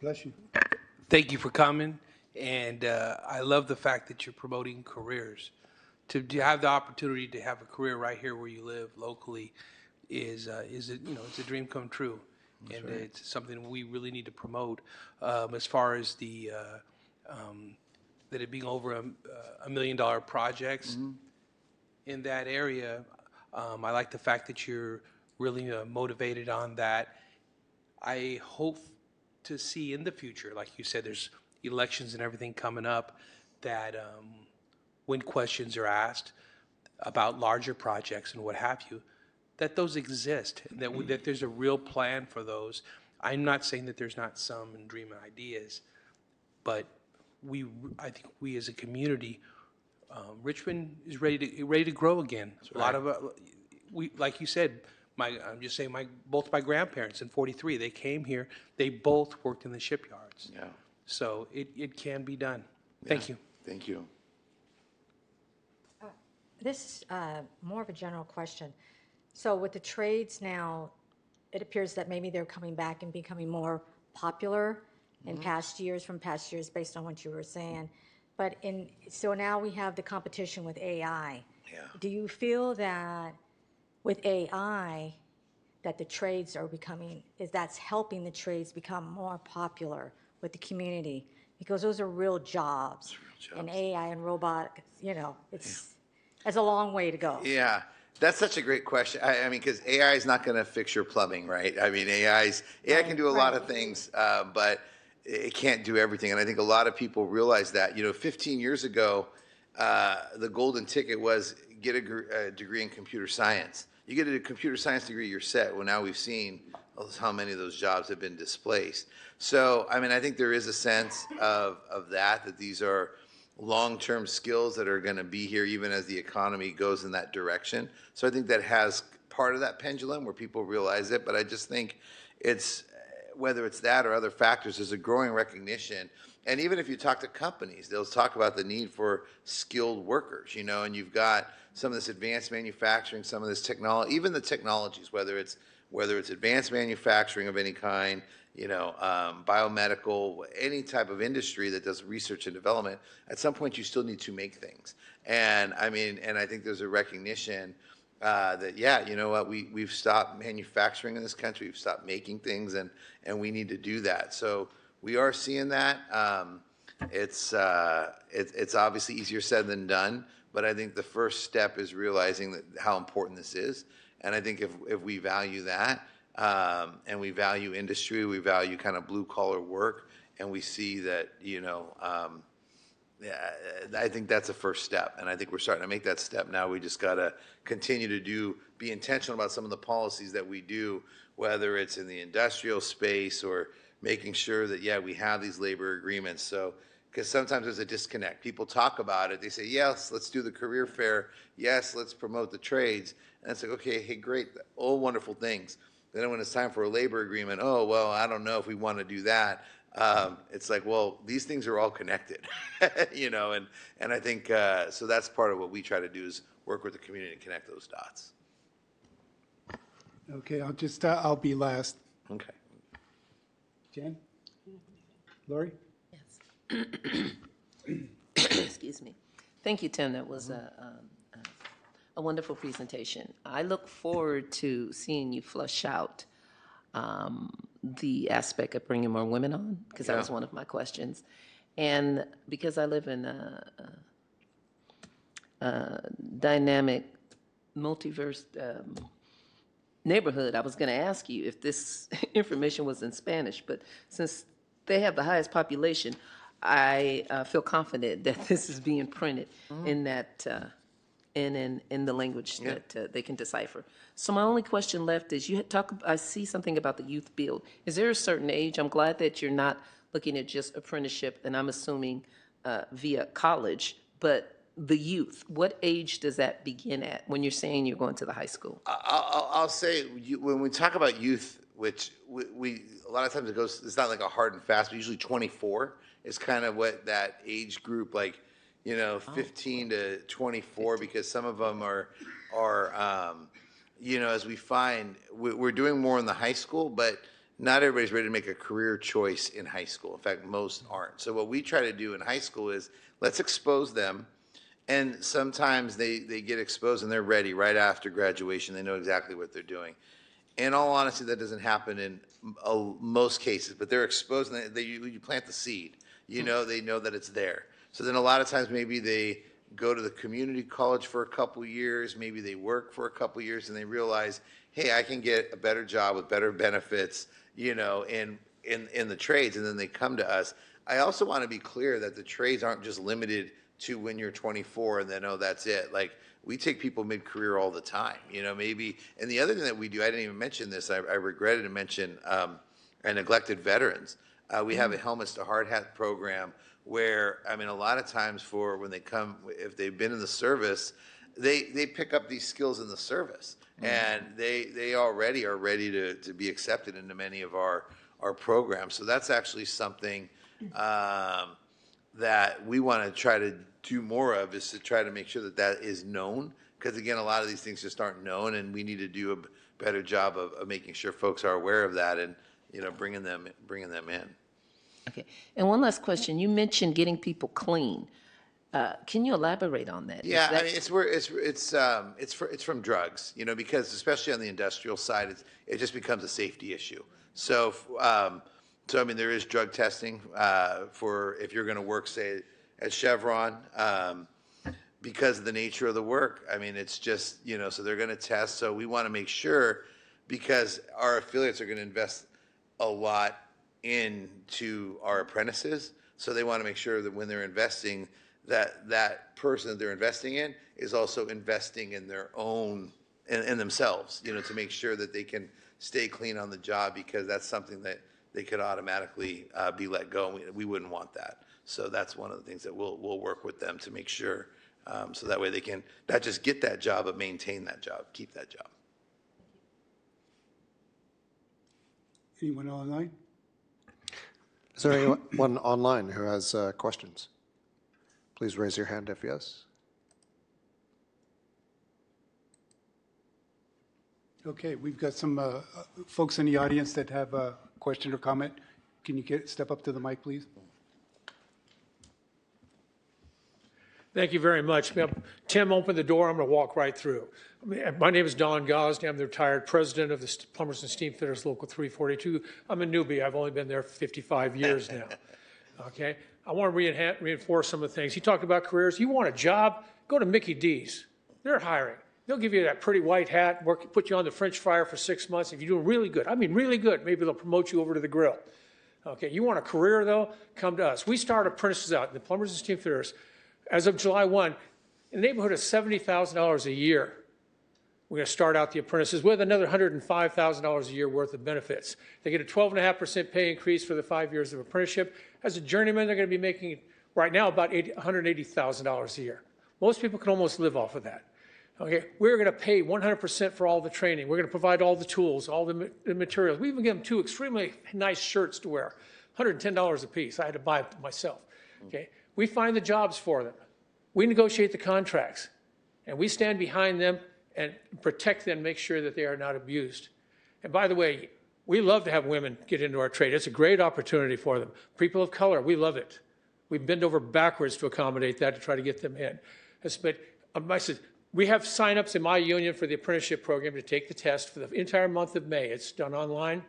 Bless you. Thank you for coming, and I love the fact that you're promoting careers. To have the opportunity to have a career right here where you live locally is it's a dream come true, and it's something we really need to promote. As far as the that it being over $1 million projects in that area, I like the fact that you're really motivated on that. I hope to see in the future, like you said, there's elections and everything coming up, that when questions are asked about larger projects and what have you, that those exist, that there's a real plan for those. I'm not saying that there's not some and dream ideas, but I think we as a community, Richmond is ready to grow again. A lot of we, like you said, I'm just saying, both my grandparents in '43, they came here. They both worked in the shipyards. Yeah. So it can be done. Thank you. Thank you. This is more of a general question. So with the trades now, it appears that maybe they're coming back and becoming more popular in past years, based on what you were saying. But so now we have the competition with AI. Yeah. Do you feel that with AI, that the trades are that's helping the trades become more popular with the community? Because those are real jobs. And AI and robotics, it's a long way to go. Yeah, that's such a great question. I mean, because AI is not going to fix your plumbing, right? I mean, AI can do a lot of things, but it can't do everything. And I think a lot of people realize that. 15 years ago, the golden ticket was get a degree in computer science. You get a computer science degree, you're set. Well, now we've seen how many of those jobs have been displaced. So, I mean, I think there is a sense of that these are long-term skills that are going to be here even as the economy goes in that direction. So I think that has part of that pendulum where people realize it, but I just think it's, whether it's that or other factors, there's a growing recognition. And even if you talk to companies, they'll talk about the need for skilled workers, and you've got some of this advanced manufacturing, some of this technology, even the technologies, whether it's advanced manufacturing of any kind, biomedical, any type of industry that does research and development, at some point you still need to make things. And I mean, and I think there's a recognition that, we've stopped manufacturing in this country, we've stopped making things, and we need to do that. So we are seeing that. It's obviously easier said than done, but I think the first step is realizing how important this is. And I think if we value that, and we value industry, we value kind of blue collar work, and we see that, I think that's a first step. And I think we're starting to make that step now. We just got to continue to be intentional about some of the policies that we do, whether it's in the industrial space or making sure that, we have these labor agreements. So, because sometimes there's a disconnect. People talk about it. They say, yes, let's do the career fair. Yes, let's promote the trades. And it's like, okay, hey, great, all wonderful things. Then when it's time for a labor agreement, oh, well, I don't know if we want to do that. It's like, well, these things are all connected, and I think, so that's part of what we try to do is work with the community and connect those dots. Okay, I'll be last. Okay. Jen? Lori? Excuse me. Thank you, Tim. That was a wonderful presentation. I look forward to seeing you flush out the aspect of bringing more women on, because that was one of my questions. And because I live in a dynamic, multiverse neighborhood, I was going to ask you if this information was in Spanish, but since they have the highest population, I feel confident that this is being printed in that in the language that they can decipher. So my only question left is, I see something about the youth build. Is there a certain age? I'm glad that you're not looking at just apprenticeship, and I'm assuming via college, but the youth, what age does that begin at when you're saying you're going to the high school? I'll say, when we talk about youth, which we a lot of times it's not like a hard and fast, but usually 24 is kind of what that age group, like, 15 to 24, because some of them are, as we find, we're doing more in the high school, but not everybody's ready to make a career choice in high school. In fact, most aren't. So what we try to do in high school is let's expose them. And sometimes they get exposed and they're ready right after graduation. They know exactly what they're doing. In all honesty, that doesn't happen in most cases, but they're exposed and you plant the seed. They know that it's there. So then a lot of times maybe they go to the community college for a couple years, maybe they work for a couple years, and they realize, hey, I can get a better job with better benefits, in the trades, and then they come to us. I also want to be clear that the trades aren't just limited to when you're 24 and then, oh, that's it. Like, we take people mid-career all the time, maybe. And the other thing that we do, I didn't even mention this, I regretted to mention neglected veterans. We have a Helmets to Hard Hat program where, a lot of times for when they come, if they've been in the service, they pick up these skills in the service. And they already are ready to be accepted into many of our programs. So that's actually something that we want to try to do more of, is to try to make sure that is known. Because again, a lot of these things just aren't known, and we need to do a better job of making sure folks are aware of that and bringing them in. Okay. And one last question. You mentioned getting people clean. Can you elaborate on that? Yeah, it's from drugs, because especially on the industrial side, it just becomes a safety issue. So, there is drug testing for if you're going to work, say, at Chevron, because of the nature of the work. It's just, so they're going to test. So we want to make sure, because our affiliates are going to invest a lot into our apprentices. So they want to make sure that when they're investing, that person that they're investing in is also investing in their own, in themselves, to make sure that they can stay clean on the job, because that's something that they could automatically be let go. We wouldn't want that. So that's one of the things that we'll work with them to make sure, so that way they can not just get that job, but maintain that job, keep that job. Anyone online? Is there anyone online who has questions? Please raise your hand if yes. Okay, we've got some folks in the audience that have a question or comment. Can you step up to the mic, please? Thank you very much. Tim opened the door. I'm going to walk right through. My name is Don Gosney. I'm the retired president of the Plumbers and Steam Fitters Local 342. I'm a newbie. I've only been there for 55 years now. Okay? I want to reinforce some of the things. He talked about careers. You want a job? Go to Mickey D's. They're hiring. They'll give you that pretty white hat, put you on the French fryer for 6 months. If you're doing really good, really good, maybe they'll promote you over to the grill. Okay? You want a career, though? Come to us. We start apprentices out in the Plumbers and Steam Fitters. As of July 1, in the neighborhood of $70,000 a year, we're going to start out the apprentices with another $105,000 a year worth of benefits. They get a 12.5% pay increase for the 5 years of apprenticeship. As a journeyman, they're going to be making, right now, about $180,000 a year. Most people can almost live off of that. Okay, we're going to pay 100% for all the training. We're going to provide all the tools, all the materials. We even give them 2 extremely nice shirts to wear, $110 a piece. I had to buy it myself. Okay, we find the jobs for them. We negotiate the contracts, and we stand behind them and protect them, make sure that they are not abused. And by the way, we love to have women get into our trade. It's a great opportunity for them. People of color, we love it. We bend over backwards to accommodate that, to try to get them in. But I said, we have sign-ups in my union for the apprenticeship program to take the test for the entire month of May. It's done online.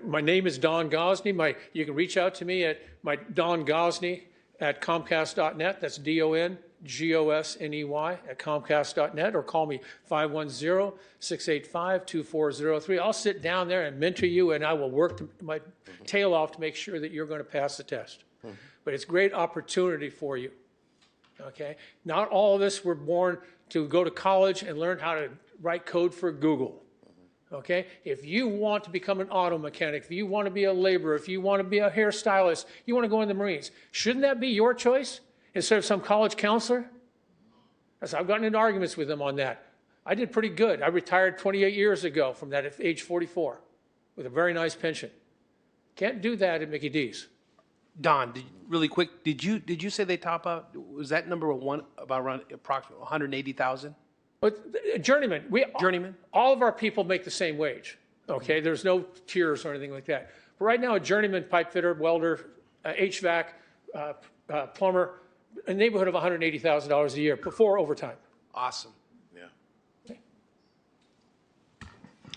My name is Don Gosney. You can reach out to me at my Don Gosney at Comcast.net. That's DONGOSNEY at Comcast.net, or call me 510-685-2403. I'll sit down there and mentor you, and I will work my tail off to make sure that you're going to pass the test. But it's a great opportunity for you. Okay? Not all of us were born to go to college and learn how to write code for Google. Okay? If you want to become an auto mechanic, if you want to be a laborer, if you want to be a hairstylist, you want to go in the Marines, shouldn't that be your choice instead of some college counselor? I've gotten into arguments with them on that. I did pretty good. I retired 28 years ago from that at age 44 with a very nice pension. Can't do that at Mickey D's. Don, really quick, did you say they top out, was that number one, about around approximately 180,000? But journeyman, Journeyman? all of our people make the same wage, okay? There's no tiers or anything like that. But right now, a journeyman, pipe fitter, welder, HVAC, plumber, a neighborhood of $180,000 a year before overtime. Awesome. Yeah.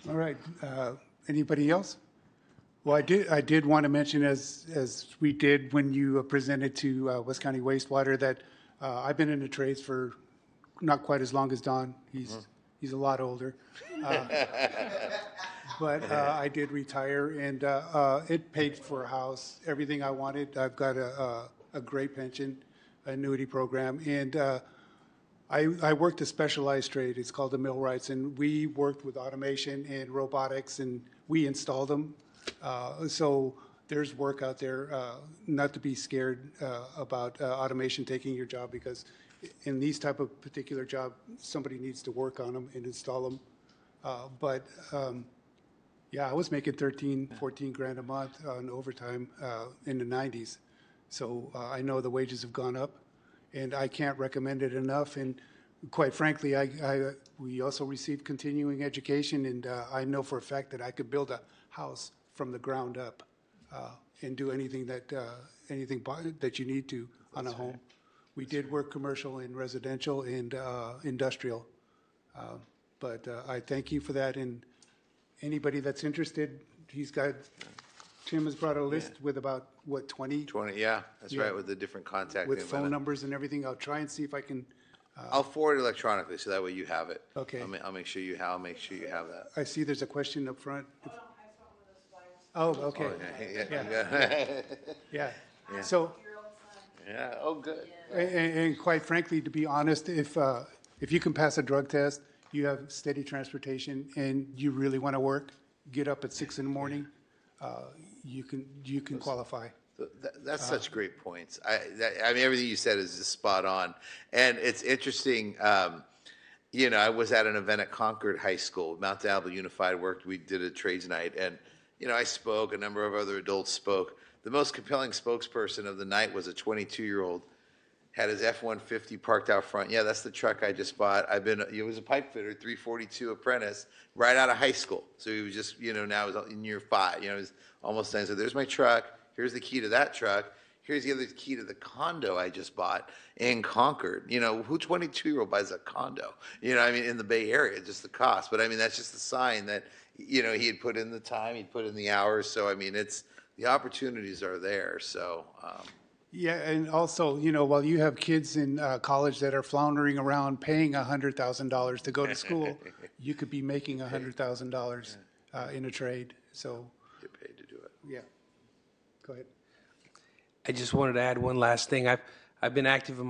All right. Anybody else? Well, I did want to mention, as we did when you presented to West County Wastewater, that I've been in the trades for not quite as long as Don. He's a lot older. But I did retire, and it paid for a house, everything I wanted. I've got a great pension annuity program, and I worked a specialized trade. It's called the millwrights, and we worked with automation and robotics, and we installed them. So there's work out there, not to be scared about automation taking your job, because in these type of particular job, somebody needs to work on them and install them. Yeah, I was making 13, 14 grand a month on overtime in the 90s. So I know the wages have gone up, and I can't recommend it enough. And quite frankly, we also received continuing education, and I know for a fact that I could build a house from the ground up and do anything that you need to on a home. We did work commercial and residential and industrial, but I thank you for that. And anybody that's interested, Tim has brought a list with about, what, 20? 20, yeah, that's right, with the different contact. With phone numbers and everything. I'll try and see if I can. I'll forward it electronically, so that way you have it. Okay. I'll make sure you have that. I see there's a question up front. Oh, okay. Yeah. So. Yeah, oh, good. And quite frankly, to be honest, if you can pass a drug test, you have steady transportation, and you really want to work, get up at 6 in the morning, you can qualify. That's such great points. I mean, everything you said is just spot on. And it's interesting, I was at an event at Concord High School, Mount Diablo Unified we did a trades night, and, I spoke, a number of other adults spoke. The most compelling spokesperson of the night was a 22-year-old, had his F-150 parked out front. Yeah, that's the truck I just bought. He was a pipe fitter, 342 apprentice, right out of high school. So he was just, now he's in year 5. He's almost done. So there's my truck. Here's the key to that truck. Here's the other key to the condo I just bought in Concord. Who 22-year-old buys a condo? In the Bay Area, just the cost. But that's just a sign that, he had put in the time, he'd put in the hours. So, the opportunities are there. So, Yeah, and also, while you have kids in college that are floundering around paying $100,000 to go to school, you could be making $100,000 in a trade. So get paid to do it. Yeah. Go ahead. I just wanted to add one last thing. I've been active in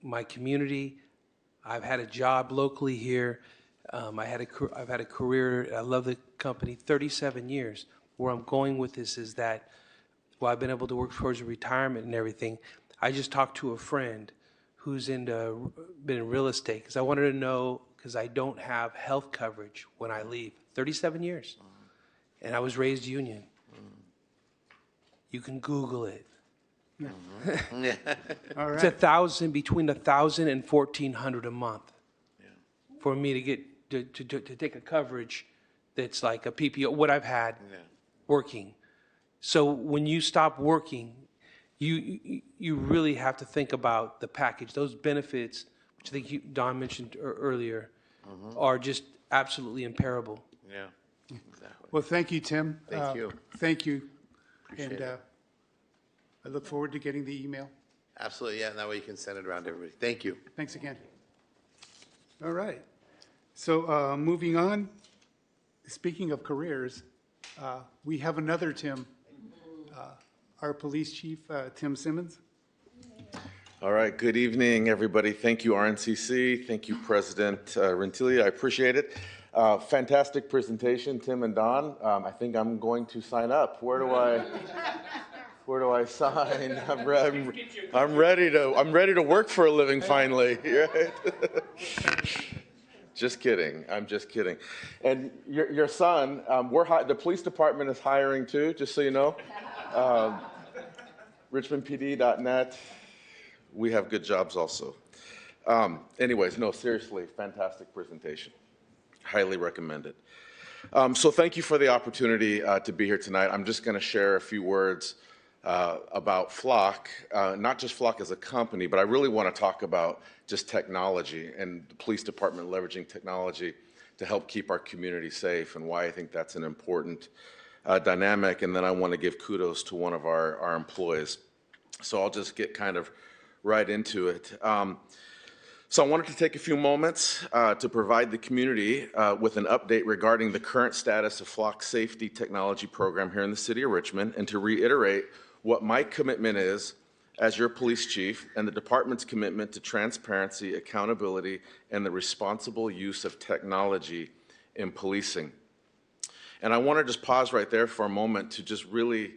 my community. I've had a job locally here. I've had a career. I love the company. 37 years. Where I'm going with this is that while I've been able to work towards retirement and everything, I just talked to a friend who's been in real estate, because I wanted to know, because I don't have health coverage when I leave. 37 years. And I was raised union. You can Google it. All right. It's between $1,000 and $1,400 a month for me to get to take a coverage that's like a PPO, what I've had working. So when you stop working, you really have to think about the package. Those benefits, which I think Don mentioned earlier, are just absolutely imperable. Yeah, exactly. Well, thank you, Tim. Thank you. Thank you. Appreciate And it. I look forward to getting the email. Absolutely, yeah, and that way you can send it around to everybody. Thank you. Thanks again. All right. So moving on, speaking of careers, we have another Tim, our police chief, Tim Simmons. All right, good evening, everybody. Thank you, RNCC. Thank you, President Renteria. I appreciate it. Fantastic presentation, Tim and Don. I think I'm going to sign up. Where do I sign? I'm ready to work for a living finally. Right? Just kidding. I'm just kidding. And your son, the police department is hiring too, just so you know. richmondpd.net. We have good jobs also. Anyways, no, seriously, fantastic presentation. Highly recommend it. So thank you for the opportunity to be here tonight. I'm just going to share a few words about Flock, not just Flock as a company, but I really want to talk about just technology and the police department leveraging technology to help keep our community safe and why I think that's an important dynamic. And then I want to give kudos to one of our employees. So I'll just get kind of right into it. So I wanted to take a few moments to provide the community with an update regarding the current status of Flock's safety technology program here in the city of Richmond, and to reiterate what my commitment is as your police chief and the department's commitment to transparency, accountability, and the responsible use of technology in policing. And I want to just pause right there for a moment to just really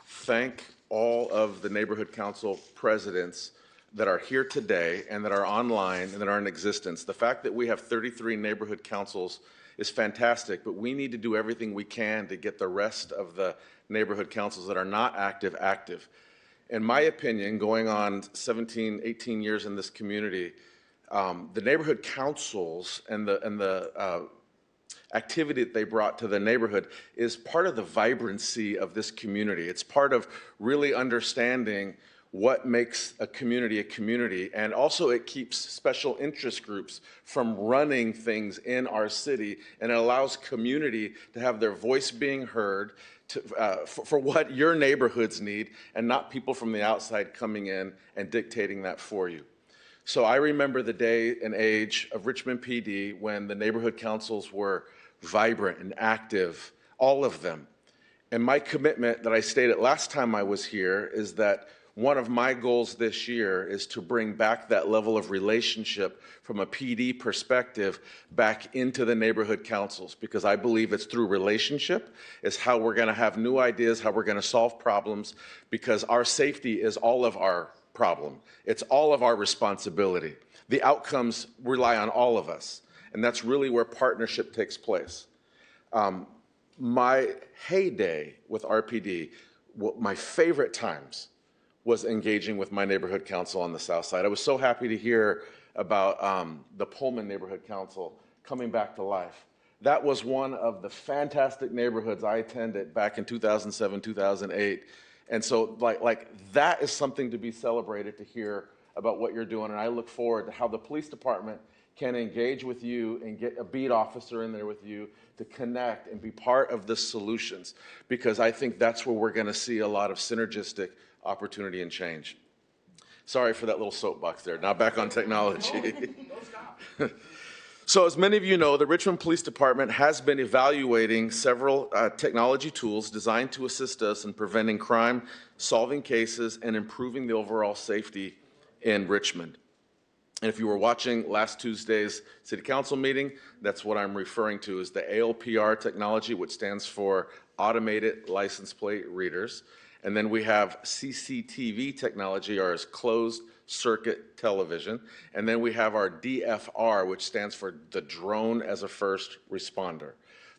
thank all of the neighborhood council presidents that are here today and that are online and that are in existence. The fact that we have 33 neighborhood councils is fantastic, but we need to do everything we can to get the rest of the neighborhood councils that are not active. In my opinion, going on 17, 18 years in this community, the neighborhood councils and the activity that they brought to the neighborhood is part of the vibrancy of this community. It's part of really understanding what makes a community, and also it keeps special interest groups from running things in our city, and it allows community to have their voice being heard for what your neighborhoods need, and not people from the outside coming in and dictating that for you. So I remember the day and age of Richmond PD when the neighborhood councils were vibrant and active, all of them. And my commitment that I stated last time I was here is that one of my goals this year is to bring back that level of relationship from a PD perspective back into the neighborhood councils, because I believe it's through relationship is how we're going to have new ideas, how we're going to solve problems, because our safety is all of our problem. It's all of our responsibility. The outcomes rely on all of us, and that's really where partnership takes place. My heyday with RPD, my favorite times was engaging with my neighborhood council on the south side. I was so happy to hear about the Pullman Neighborhood Council coming back to life. That was one of the fantastic neighborhoods I attended back in 2007, 2008. And so like that is something to be celebrated, to hear about what you're doing. And I look forward to how the police department can engage with you and get a beat officer in there with you to connect and be part of the solutions, because I think that's where we're going to see a lot of synergistic opportunity and change. Sorry for that little soapbox there. Now back on technology. So as many of you know, the Richmond Police Department has been evaluating several technology tools designed to assist us in preventing crime, solving cases, and improving the overall safety in Richmond. And if you were watching last Tuesday's City Council meeting, that's what I'm referring to as the ALPR technology, which stands for Automated License Plate Readers. And then we have CCTV technology, or as closed circuit television. And then we have our DFR, which stands for the Drone as a First Responder.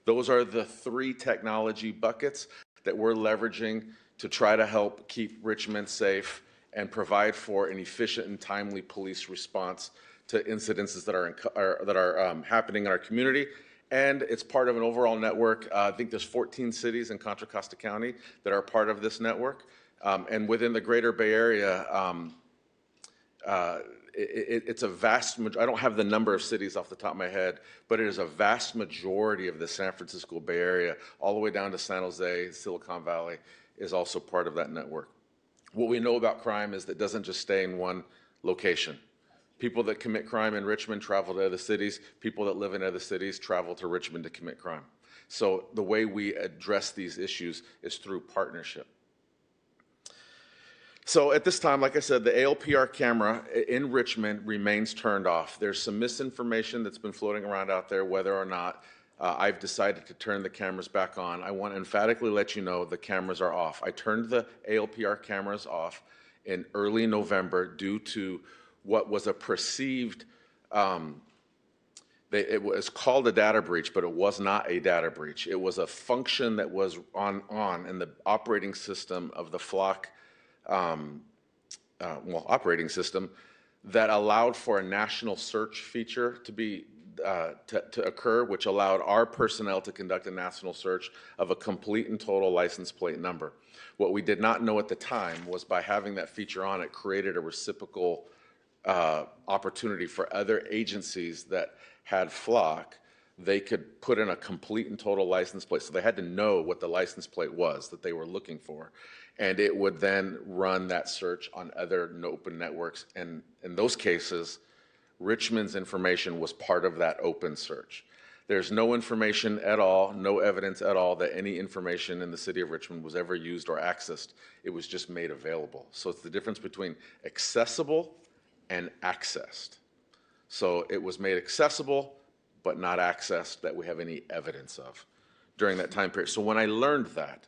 Those are the three technology buckets that we're leveraging to try to help keep Richmond safe and provide for an efficient and timely police response to incidences that are happening in our community. And it's part of an overall network. I think there's 14 cities in Contra Costa County that are part of this network. And within the greater Bay Area, it's a vast, I don't have the number of cities off the top of my head, but it is a vast majority of the San Francisco Bay Area, all the way down to San Jose, Silicon Valley, is also part of that network. What we know about crime is that it doesn't just stay in one location. People that commit crime in Richmond travel to other cities. People that live in other cities travel to Richmond to commit crime. So the way we address these issues is through partnership. So at this time, like I said, the ALPR camera in Richmond remains turned off. There's some misinformation that's been floating around out there whether or not I've decided to turn the cameras back on. I want to emphatically let you know the cameras are off. I turned the ALPR cameras off in early November due to what was a perceived, it was called a data breach, but it was not a data breach. It was a function that was on in the operating system of the Flock operating system that allowed for a national search feature to be to occur, which allowed our personnel to conduct a national search of a complete and total license plate number. What we did not know at the time was by having that feature on, it created a reciprocal opportunity for other agencies that had flock. They could put in a complete and total license plate. So they had to know what the license plate was that they were looking for. And it would then run that search on other open networks. And in those cases, Richmond's information was part of that open search. There's no information at all, no evidence at all that any information in the city of Richmond was ever used or accessed. It was just made available. So it's the difference between accessible and accessed. So it was made accessible, but not accessed that we have any evidence of during that time period. So when I learned that,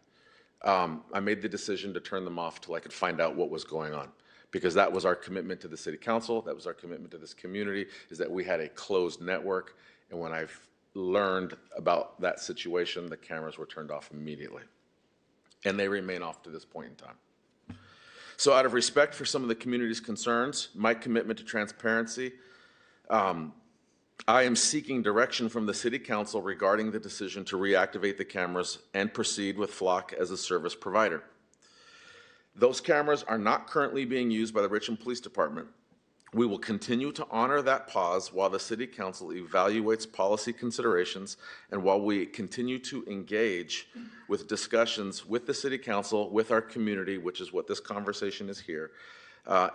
I made the decision to turn them off till I could find out what was going on, because that was our commitment to the city council, that was our commitment to this community, is that we had a closed network. And when I've learned about that situation, the cameras were turned off immediately. And they remain off to this point in time. So out of respect for some of the community's concerns, my commitment to transparency, I am seeking direction from the City Council regarding the decision to reactivate the cameras and proceed with Flock as a service provider. Those cameras are not currently being used by the Richmond Police Department. We will continue to honor that pause while the City Council evaluates policy considerations and while we continue to engage with discussions with the City Council, with our community, which is what this conversation is here,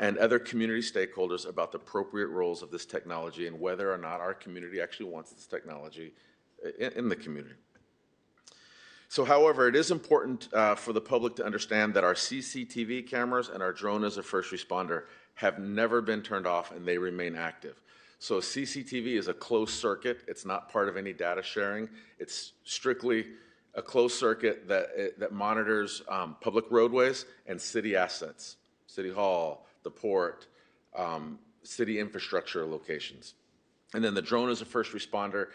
and other community stakeholders about the appropriate roles of this technology and whether or not our community actually wants this technology in the community. So, however, it is important for the public to understand that our CCTV cameras and our drone as a first responder have never been turned off and they remain active. So CCTV is a closed circuit. It's not part of any data sharing. It's strictly a closed circuit that monitors public roadways and city assets, City Hall, the port, city infrastructure locations. And then the drone as a first responder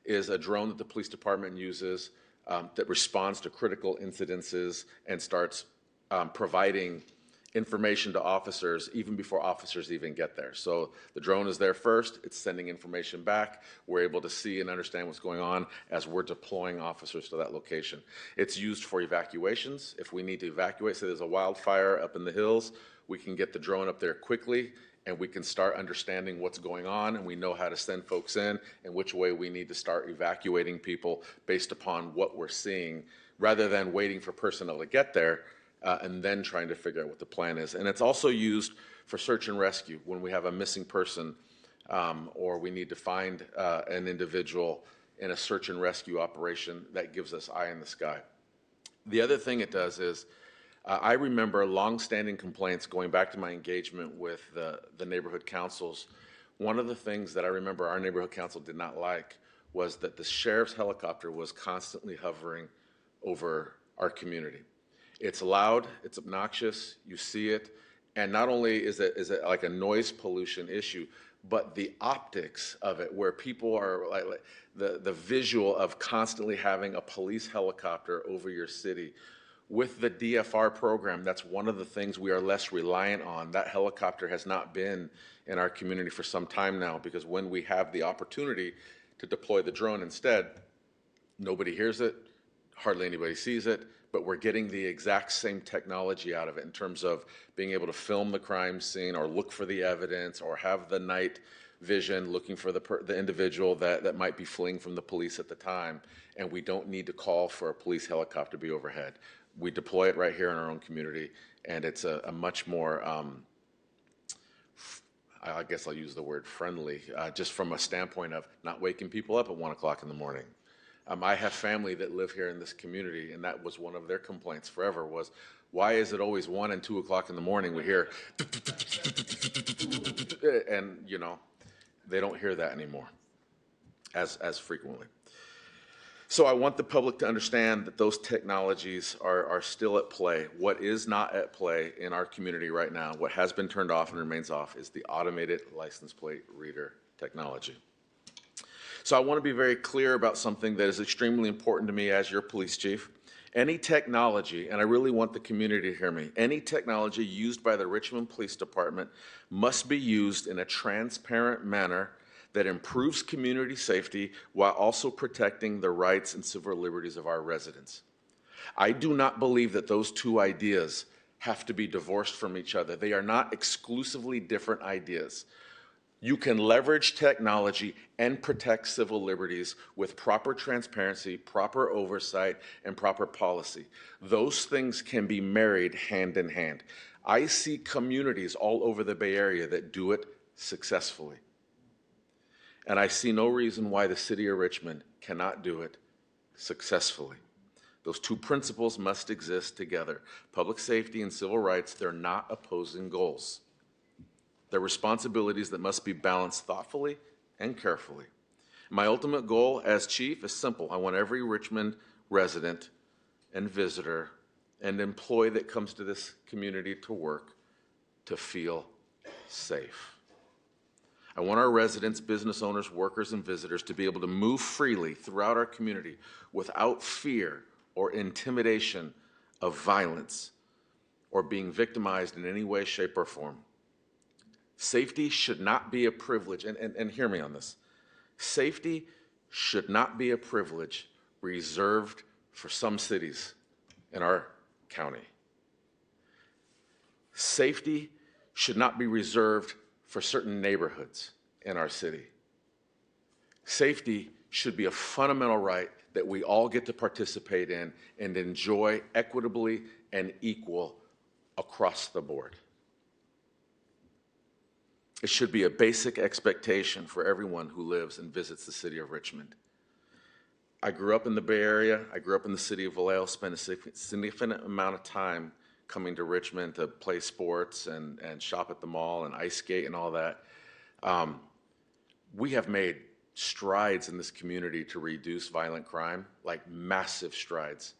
is a drone that the police department uses that responds to critical incidences and starts providing information to officers even before officers even get there. So the drone is there first, it's sending information back, we're able to see and understand what's going on as we're deploying officers to that location. It's used for evacuations. If we need to evacuate, say there's a wildfire up in the hills, we can get the drone up there quickly and we can start understanding what's going on, and we know how to send folks in and which way we need to start evacuating people based upon what we're seeing, rather than waiting for personnel to get there and then trying to figure out what the plan is. And it's also used for search and rescue when we have a missing person or we need to find an individual in a search and rescue operation. That gives us eye in the sky. The other thing it does is I remember long-standing complaints going back to my engagement with the neighborhood councils. One of the things that I remember our neighborhood council did not like was that the sheriff's helicopter was constantly hovering over our community. It's loud, it's obnoxious, you see it, and not only is it like a noise pollution issue, but the optics of it, where people are like the visual of constantly having a police helicopter over your city. With the DFR program, that's one of the things we are less reliant on. That helicopter has not been in our community for some time now, because when we have the opportunity to deploy the drone instead, nobody hears it, hardly anybody sees it, but we're getting the exact same technology out of it in terms of being able to film the crime scene or look for the evidence or have the night vision looking for the individual that might be fleeing from the police at the time, and we don't need to call for a police helicopter to be overhead. We deploy it right here in our own community, and it's a much more, I guess I'll use the word friendly, just from a standpoint of not waking people up at 1 o'clock in the morning. I have family that live here in this community, and that was one of their complaints forever was, why is it always 1 and 2 o'clock in the morning we hear, and you know, they don't hear that anymore as frequently. So I want the public to understand that those technologies are still at play. What is not at play in our community right now, what has been turned off and remains off, is the automated license plate reader technology. So I want to be very clear about something that is extremely important to me as your police chief, Any technology, and I really want the community to hear me, any technology used by the Richmond Police Department must be used in a transparent manner that improves community safety while also protecting the rights and civil liberties of our residents. I do not believe that those two ideas have to be divorced from each other. They are not exclusively different ideas. You can leverage technology and protect civil liberties with proper transparency, proper oversight, and proper policy. Those things can be married hand in hand. I see communities all over the Bay Area that do it successfully. And I see no reason why the city of Richmond cannot do it successfully. Those two principles must exist together. Public safety and civil rights, they're not opposing goals. They're responsibilities that must be balanced thoughtfully and carefully. My ultimate goal as chief is simple. I want every Richmond resident and visitor and employee that comes to this community to work to feel safe. I want our residents, business owners, workers, and visitors to be able to move freely throughout our community without fear or intimidation of violence or being victimized in any way, shape, or form. Safety should not be a privilege, and hear me on this. Safety should not be a privilege reserved for some cities in our county. Safety should not be reserved for certain neighborhoods in our city. Safety should be a fundamental right that we all get to participate in and enjoy equitably and equal across the board. It should be a basic expectation for everyone who lives and visits the city of Richmond. I grew up in the Bay Area. I grew up in the city of Vallejo, spent a significant amount of time coming to Richmond to play sports and shop at the mall and ice skate and all that. We have made strides in this community to reduce violent crime, like massive strides.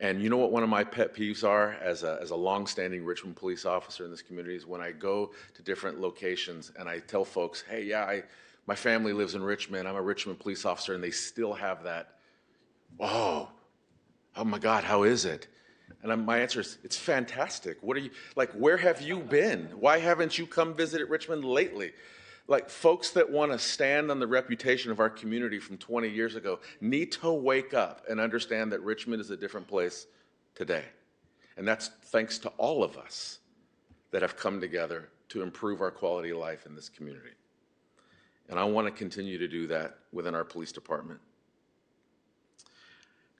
And you know what one of my pet peeves are as a longstanding Richmond police officer in this community is when I go to different locations and I tell folks, hey, yeah, my family lives in Richmond, I'm a Richmond police officer, and they still have that, whoa, oh my God, how is it? And my answer is, it's fantastic. What are you, like, where have you been? Why haven't you come visit Richmond lately? Like, folks that want to stand on the reputation of our community from 20 years ago need to wake up and understand that Richmond is a different place today. And that's thanks to all of us that have come together to improve our quality of life in this community. And I want to continue to do that within our police department.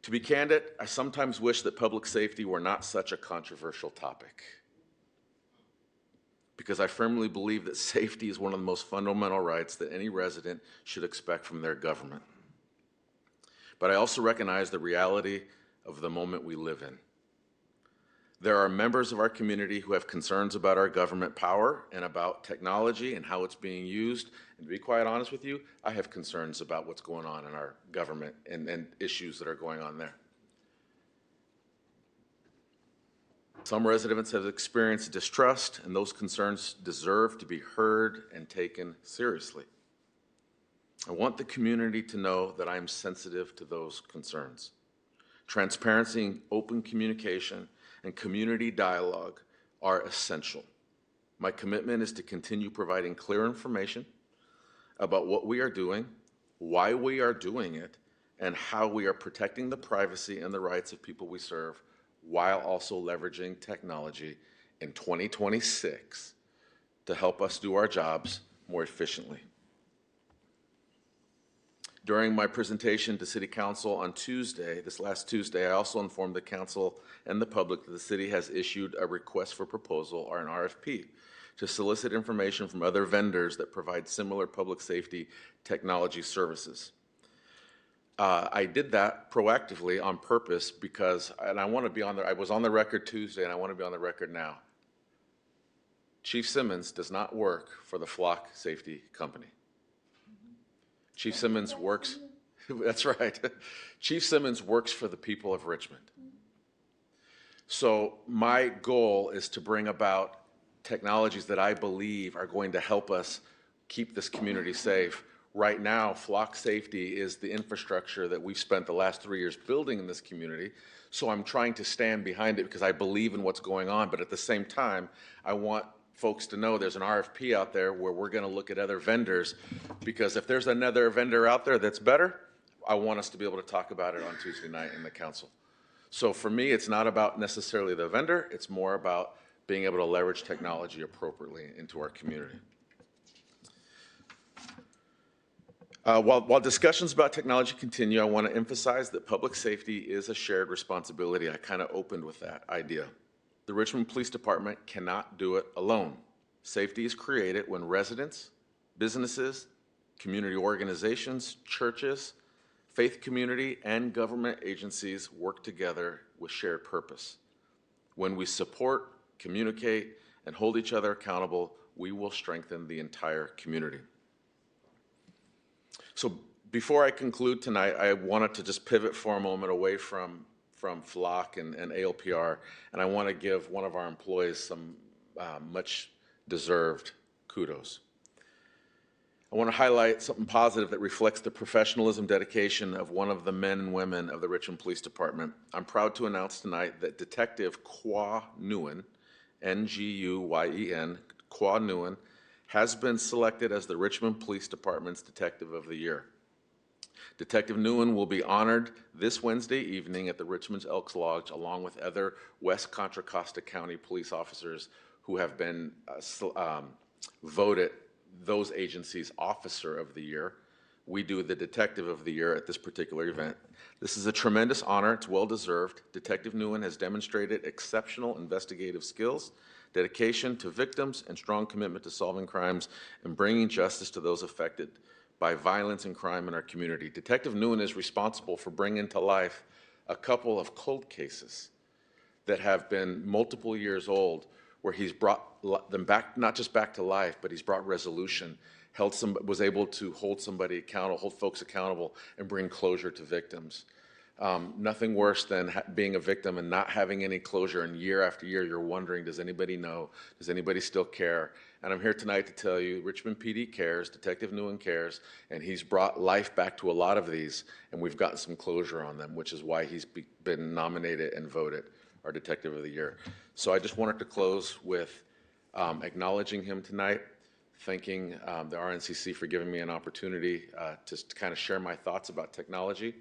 To be candid, I sometimes wish that public safety were not such a controversial topic, because I firmly believe that safety is one of the most fundamental rights that any resident should expect from their government. But I also recognize the reality of the moment we live in. There are members of our community who have concerns about our government power and about technology and how it's being used. And to be quite honest with you, I have concerns about what's going on in our government and issues that are going on there. Some residents have experienced distrust, and those concerns deserve to be heard and taken seriously. I want the community to know that I am sensitive to those concerns. Transparency and open communication and community dialogue are essential. My commitment is to continue providing clear information about what we are doing, why we are doing it, and how we are protecting the privacy and the rights of people we serve, while also leveraging technology in 2026 to help us do our jobs more efficiently. During my presentation to City Council on Tuesday, this last Tuesday, I also informed the Council and the public that the City has issued a request for proposal, or an RFP, to solicit information from other vendors that provide similar public safety technology services. I did that proactively on purpose because, and I want to be on the, I was on the record Tuesday and I want to be on the record now. Chief Simmons does not work for the Flock Safety Company. Chief Simmons works, that's right. Chief Simmons works for the people of Richmond. So my goal is to bring about technologies that I believe are going to help us keep this community safe Right now, flock safety is the infrastructure that we've spent the last 3 years building in this community. So I'm trying to stand behind it because I believe in what's going on. But at the same time, I want folks to know there's an RFP out there where we're going to look at other vendors, because if there's another vendor out there that's better, I want us to be able to talk about it on Tuesday night in the council. So for me, it's not about necessarily the vendor. It's more about being able to leverage technology appropriately into our community. While discussions about technology continue, I want to emphasize that public safety is a shared responsibility. I kind of opened with that idea. The Richmond Police Department cannot do it alone. Safety is created when residents, businesses, community organizations, churches, faith community, and government agencies work together with shared purpose. When we support, communicate, and hold each other accountable, we will strengthen the entire community. So before I conclude tonight, I wanted to just pivot for a moment away from FLOC and ALPR, and I want to give one of our employees some much deserved kudos. I want to highlight something positive that reflects the professionalism, dedication of one of the men and women of the Richmond Police Department. I'm proud to announce tonight that Detective Kwa Nguyen, Nguyen, Kwa Nguyen, has been selected as the Richmond Police Department's Detective of the Year. Detective Nguyen will be honored this Wednesday evening at the Richmond's Elks Lodge, along with other West Contra Costa County police officers who have been voted those agencies' Officer of the Year. We do the Detective of the Year at this particular event. This is a tremendous honor. It's well-deserved. Detective Nguyen has demonstrated exceptional investigative skills, dedication to victims, and strong commitment to solving crimes and bringing justice to those affected by violence and crime in our community. Detective Nguyen is responsible for bringing to life a couple of cold cases that have been multiple years old, where he's brought them back, not just back to life, but he's brought resolution, was able to hold somebody accountable, hold folks accountable, and bring closure to victims. Nothing worse than being a victim and not having any closure, and year after year you're wondering, does anybody know? Does anybody still care? And I'm here tonight to tell you, Richmond PD cares, Detective Nguyen cares, and he's brought life back to a lot of these, and we've gotten some closure on them, which is why he's been nominated and voted our Detective of the Year. So I just wanted to close with acknowledging him tonight, thanking the RNCC for giving me an opportunity to kind of share my thoughts about technology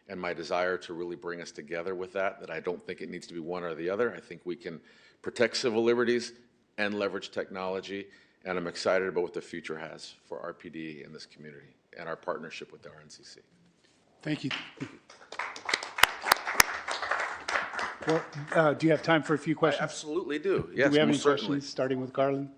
and my desire to really bring us together with that I don't think it needs to be one or the other. I think we can protect civil liberties and leverage technology, and I'm excited about what the future has for RPD in this community and our partnership with the RNCC. Thank you. Well, do you have time for a few questions? I absolutely do. Yes, Do we have any most certainly. questions, starting with Garland?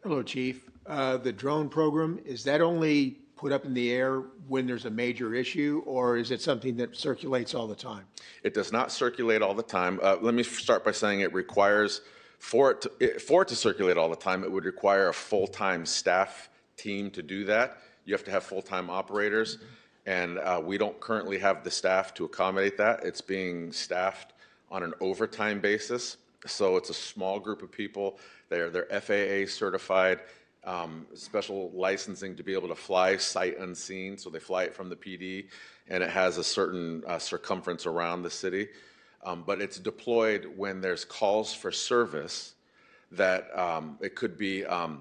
Hello, Chief. The drone program, is that only put up in the air when there's a major issue, or is it something that circulates all the time? It does not circulate all the time. Let me start by saying it requires, for it to circulate all the time, it would require a full-time staff team to do that. You have to have full-time operators, and we don't currently have the staff to accommodate that. It's being staffed on an overtime basis, so it's a small group of people. They're FAA certified, special licensing to be able to fly sight unseen, so they fly it from the PD, and it has a certain circumference around the city. But it's deployed when there's calls for service that it could be a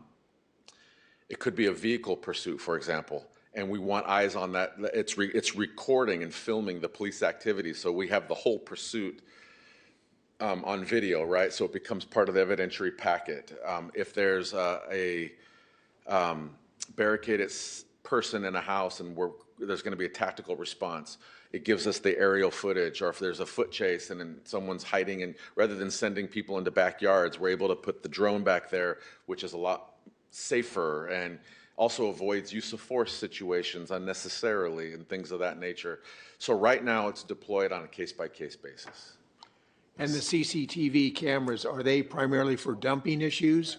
vehicle pursuit, for example, and we want eyes on that. It's recording and filming the police activity, so we have the whole pursuit on video, right? So it becomes part of the evidentiary packet. If there's a barricaded person in a house and there's going to be a tactical response, it gives us the aerial footage. Or if there's a foot chase and then someone's hiding, and rather than sending people into backyards, we're able to put the drone back there, which is a lot safer and also avoids use of force situations unnecessarily and things of that nature. So right now it's deployed on a case-by-case basis. And the CCTV cameras, are they primarily for dumping issues,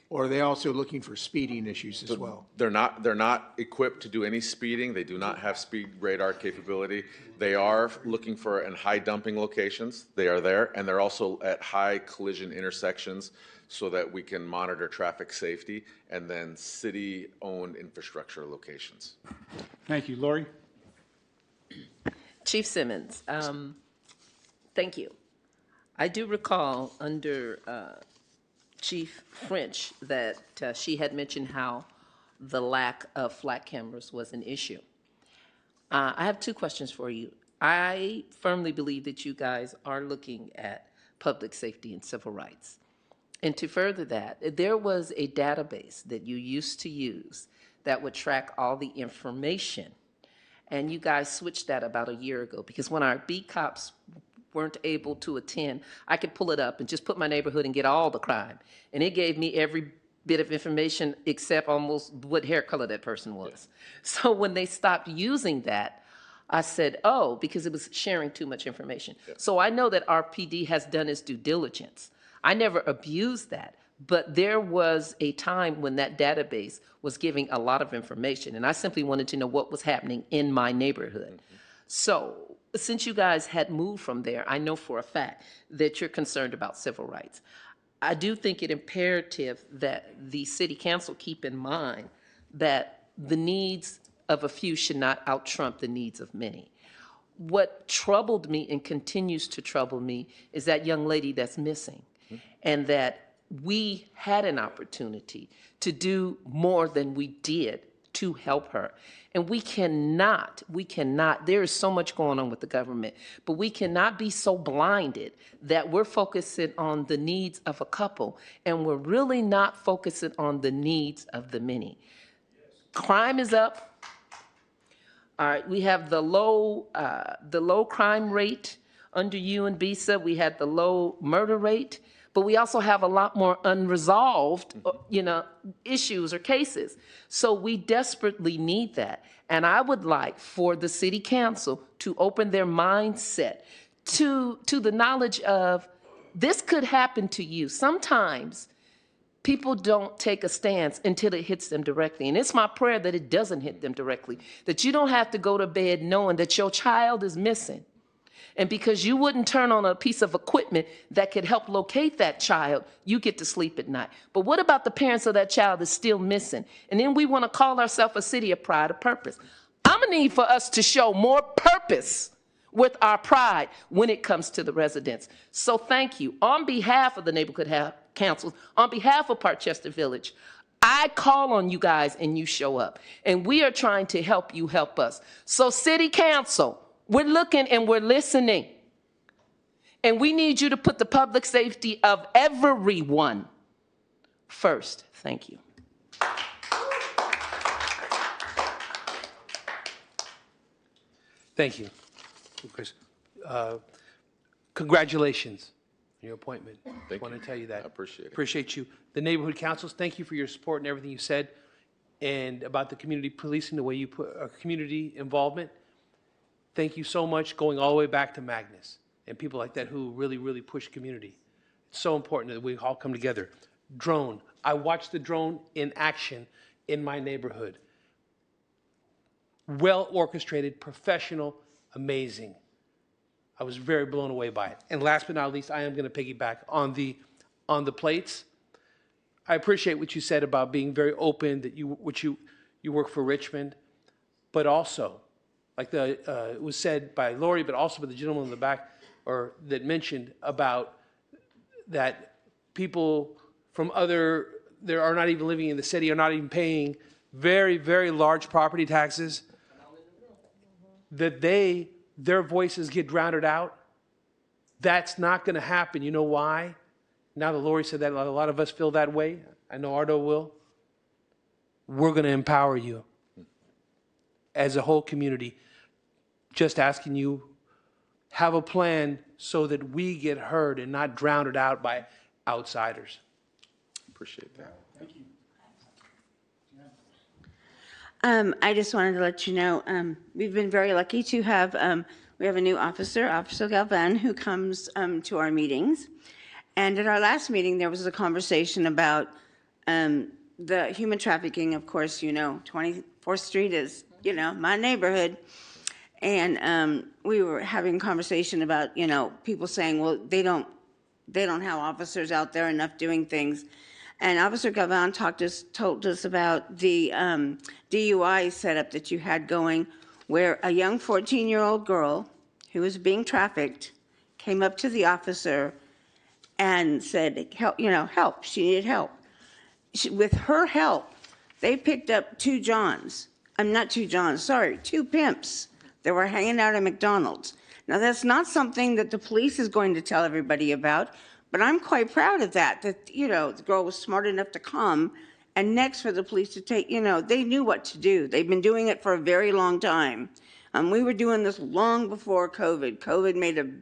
or are they also looking for speeding issues as well? They're not equipped to do any speeding. They do not have speed radar capability. They are looking for in high dumping locations. They are there, and they're also at high collision intersections. so that we can monitor traffic safety, and then city-owned infrastructure locations. Thank you. Lori? Chief Simmons, thank you. I do recall under Chief French that she had mentioned how the lack of flat cameras was an issue. I have two questions for you. I firmly believe that you guys are looking at public safety and civil rights. And to further that, there was a database that you used to use that would track all the information. And you guys switched that about a year ago, because when our beat cops weren't able to attend, I could pull it up and just put my neighborhood and get all the crime. And it gave me every bit of information except almost what hair color that person was. So when they stopped using that, I said, oh, because it was sharing too much information. So I know that RPD has done its due diligence. I never abused that, but there was a time when that database was giving a lot of information, and I simply wanted to know what was happening in my neighborhood. So since you guys had moved from there, I know for a fact that you're concerned about civil rights. I do think it imperative that the city council keep in mind that the needs of a few should not out-trump the needs of many. What troubled me and continues to trouble me is that young lady that's missing, and that we had an opportunity to do more than we did to help her. And we cannot, there is so much going on with the government, but we cannot be so blinded that we're focusing on the needs of a couple and we're really not focusing on the needs of the many. Crime is up. All right, we have the low crime rate under you and BISA. We had the low murder rate, but we also have a lot more unresolved, issues or cases. So we desperately need that. And I would like for the city council to open their mindset to the knowledge of this could happen to you. Sometimes people don't take a stance until it hits them directly. And it's my prayer that it doesn't hit them directly, that you don't have to go to bed knowing that your child is missing. And because you wouldn't turn on a piece of equipment that could help locate that child, you get to sleep at night. But what about the parents of that child that's still missing? And then we want to call ourselves a city of pride of purpose. I'm going to need for us to show more purpose with our pride when it comes to the residents. So thank you. On behalf of the neighborhood councils, on behalf of Parkchester Village, I call on you guys and you show up. And we are trying to help you help us. So city council, we're looking and we're listening. And we need you to put the public safety of everyone first. Thank you. Thank you, Chris. Congratulations on your appointment. Thank I want to tell you that. I appreciate it. Appreciate you. The neighborhood councils, thank you for your support and everything you said, and about the community policing, the way you put community involvement. Thank you so much, going all the way back to Magnus and people like that who really, really push community. It's so important that we all come together. Drone. I watched the drone in action in my neighborhood. Well orchestrated, professional, amazing. I was very blown away by it. And last but not least, I am going to piggyback on the plates. I appreciate what you said about being very open, that you work for Richmond, but also, like it was said by Lori, but also by the gentleman in the back, or that mentioned about that people from there are not even living in the city, are not even paying very, very large property taxes, that their voices get drowned out. That's not going to happen. You know why? Now that Lori said that, a lot of us feel that way. I know Ardo will. We're going to empower you as a whole community. Just asking you, have a plan so that we get heard and not drowned out by outsiders. Appreciate that. Thank you. I just wanted to let you know, we've been very lucky to have, we have a new officer, Officer Galvan, who comes to our meetings. And at our last meeting, there was a conversation about the human trafficking. Of course, 24th Street is, my neighborhood. And we were having a conversation about, people saying, well, they don't they don't have officers out there enough doing things. And Officer Gavan told us about the DUI setup that you had going, where a young 14-year-old girl who was being trafficked came up to the officer and said, help, help, she needed help. With her help, they picked up two pimps that were hanging out at McDonald's. Now, that's not something that the police is going to tell everybody about, but I'm quite proud of that, the girl was smart enough to come, and next for the police to take, they knew what to do. They've been doing it for a very long time. We were doing this long before COVID. COVID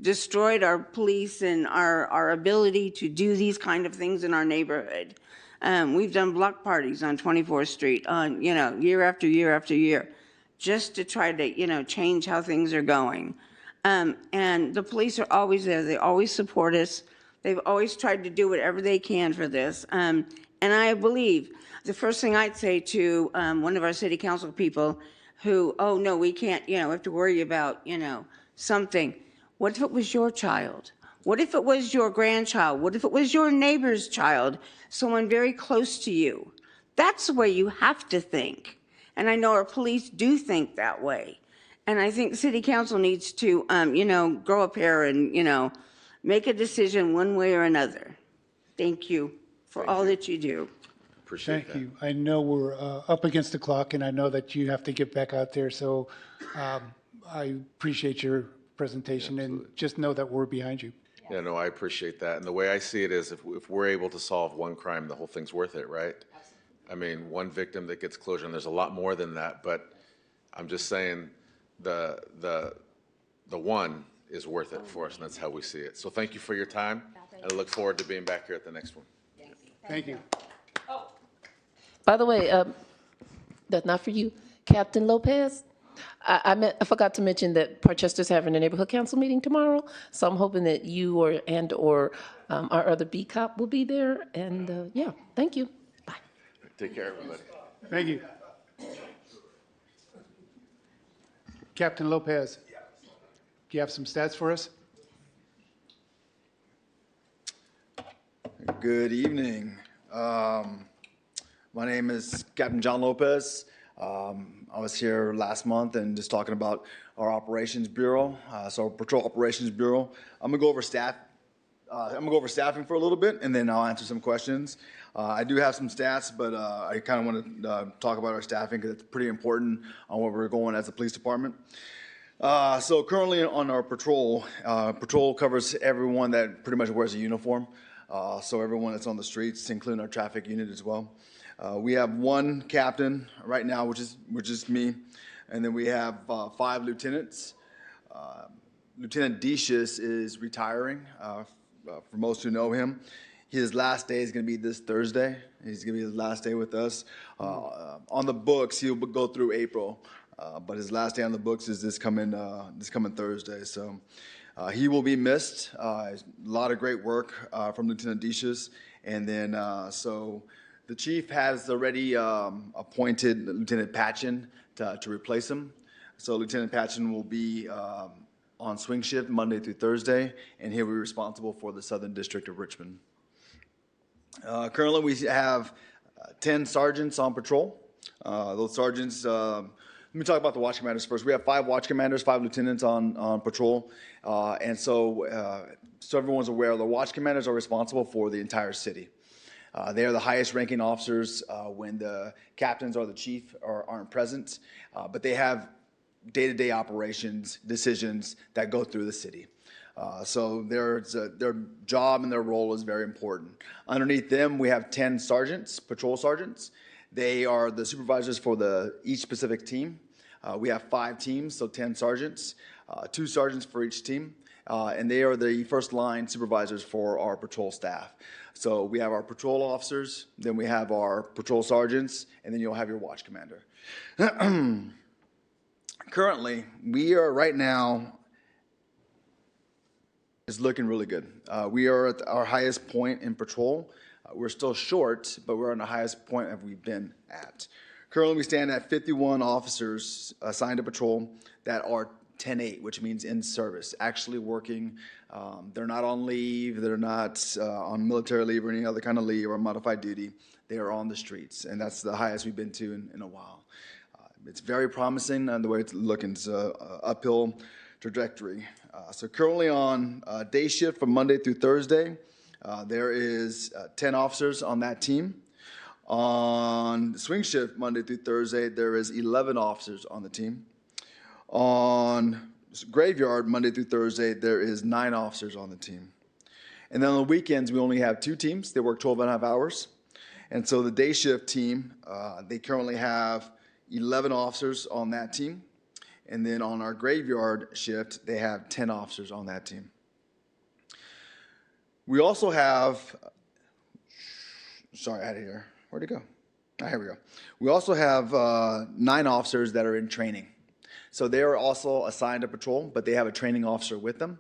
destroyed our police and our ability to do these kind of things in our neighborhood. We've done block parties on 24th Street on, year after year after year, just to try to, change how things are going. And the police are always there. They always support us. They've always tried to do whatever they can for this. And I believe the first thing I'd say to one of our city council people who, oh, no, we can't, we have to worry about, something. What if it was your child? What if it was your grandchild? What if it was your neighbor's child? Someone very close to you. That's the way you have to think. And I know our police do think that way. And I think the city council needs to, grow a pair and, make a decision one way or another. Thank you for all that you do. Appreciate Thank you. I know we're up against the clock, and I know that you have to get back out there, so I appreciate your presentation, and just know that we're behind you. Yeah, no, I appreciate that. And the way I see it is if we're able to solve one crime, the whole thing's worth it, right? I mean, one victim that gets closure, and there's a lot more than that, but I'm just saying the one is worth it for us, and that's how we see it. So thank you for your time. I look forward to being back here at the next one. Thank you. By the way, that's not for you, Captain Lopez. I forgot to mention that Parchester's having a neighborhood council meeting tomorrow, so I'm hoping that you or our other B cop will be there. And yeah, thank you. Bye. Take care, everybody. Thank you. Captain Lopez, do you have some stats for us? Good evening. My name is Captain John Lopez. I was here last month and just talking about our operations bureau, so our patrol operations bureau. I'm gonna go over staffing for a little bit, and then I'll answer some questions. I do have some stats, but I kind of want to talk about our staffing because it's pretty important on where we're going as a police department. So currently on our patrol, patrol covers everyone that pretty much wears a uniform. So everyone that's on the streets, including our traffic unit as well. We have one captain right now, which is me, and then we have 5 lieutenants. Lieutenant Decius is retiring. For most who know him, his last day is going to be this Thursday. He's going to be his last day with us. On the books, he'll go through April, but his last day on the books is this coming Thursday. So he will be missed. A lot of great work from Lieutenant Decius, and then so. The chief has already appointed Lieutenant Patchen to replace him. So Lieutenant Patchen will be on swing shift Monday through Thursday, and he'll be responsible for the Southern District of Richmond. Currently, we have 10 sergeants on patrol. Those sergeants, let me talk about the watch commanders first. We have 5 watch commanders, 5 lieutenants on patrol. And so everyone's aware, the watch commanders are responsible for the entire city. They are the highest ranking officers when the captains or the chief aren't present, but they have day-to-day operations decisions that go through the city. So their job and their role is very important. Underneath them, we have 10 sergeants, patrol sergeants. They are the supervisors for each specific team. We have 5 teams, so 10 sergeants, 2 sergeants for each team. And they are the first line supervisors for our patrol staff. So we have our patrol officers, then we have our patrol sergeants, and then you'll have your watch commander. Currently, we are right now is looking really good. We are at our highest point in patrol. We're still short, but we're on the highest point that we've been at. Currently, we stand at 51 officers assigned to patrol that are 10/8, which means in service, actually working. They're not on leave, they're not on military leave or any other kind of leave or modified duty. They are on the streets, and that's the highest we've been to in a while. It's very promising the way it's looking. It's an uphill trajectory. So currently on day shift from Monday through Thursday, there is 10 officers on that team. On swing shift Monday through Thursday, there is 11 officers on the team. On graveyard Monday through Thursday, there is 9 officers on the team. And then on the weekends, we only have 2 teams. They work 12.5 hours. And so the day shift team, they currently have 11 officers on that team. And then on our graveyard shift, they have 10 officers on that team. We also have, sorry, I had it here. Where'd it go? Ah, here we go. We also have 9 officers that are in training. So they are also assigned to patrol, but they have a training officer with them.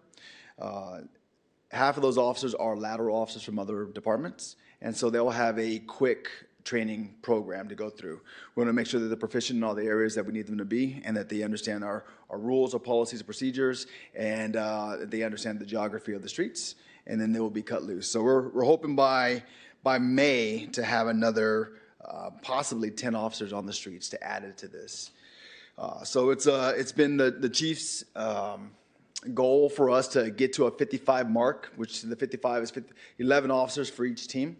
Half of those officers are lateral officers from other departments, and so they'll have a quick training program to go through. We want to make sure that they're proficient in all the areas that we need them to be, and that they understand our rules, our policies, and procedures, and they understand the geography of the streets, and then they will be cut loose. So we're hoping by May to have another possibly 10 officers on the streets to add it to this. So it's been the chief's goal for us to get to a 55 mark, which the 55 is 11 officers for each team.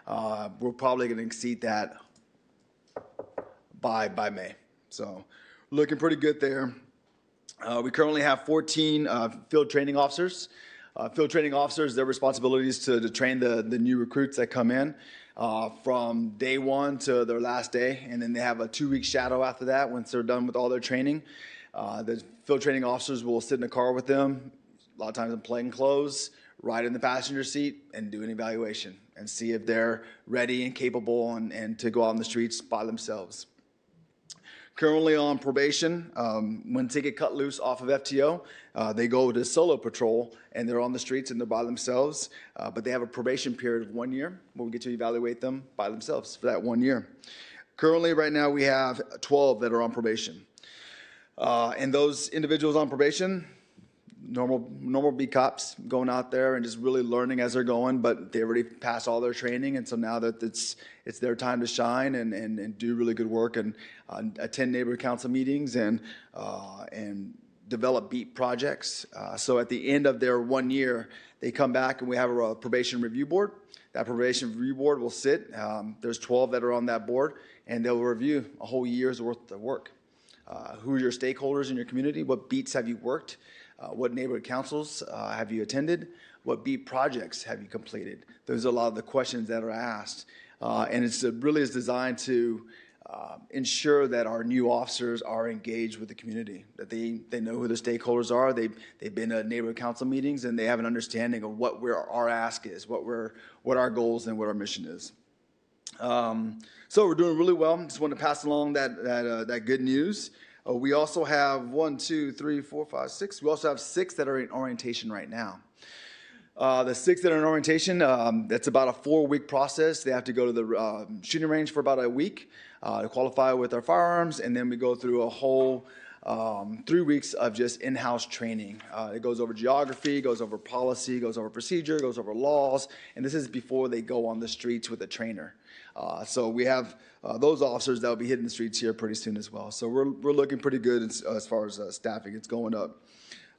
We're probably going to exceed that by May. So looking pretty good there. We currently have 14 field training officers. Field training officers, their responsibility is to train the new recruits that come in from day one to their last day, and then they have a 2-week shadow after that once they're done with all their training. The field training officers will sit in the car with them, a lot of times in plain clothes, ride in the passenger seat, and do an evaluation and see if they're ready and capable and to go out on the streets by themselves. Currently on probation, when they get cut loose off of FTO, they go to solo patrol and they're on the streets and they're by themselves, but they have a probation period of 1 year where we get to evaluate them by themselves for that 1 year. Currently, right now, we have 12 that are on probation. And those individuals on probation, normal B cops going out there and just really learning as they're going, but they already passed all their training, and so now that it's their time to shine and do really good work and attend neighborhood council meetings and develop beat projects. So at the end of their 1 year, they come back and we have a probation review board. That probation review board will sit. There's 12 that are on that board, and they'll review a whole year's worth of work. Who are your stakeholders in your community? What beats have you worked? What neighborhood councils have you attended? What beat projects have you completed? Those are a lot of the questions that are asked. And it really is designed to ensure that our new officers are engaged with the community, that they know who the stakeholders are. They've been at neighborhood council meetings, and they have an understanding of what our ask is, what our goals and what our mission is. So we're doing really well. Just want to pass along that good news. We also have 1, 2, 3, 4, 5, 6. We also have 6 that are in orientation right now. The 6 that are in orientation, that's about a 4-week process. They have to go to the shooting range for about a week to qualify with our firearms, and then we go through a whole 3 weeks of just in-house training. It goes over geography, goes over policy, goes over procedure, goes over laws, and this is before they go on the streets with a trainer. So we have those officers that will be hitting the streets here pretty soon as well. So we're looking pretty good as far as staffing. It's going up.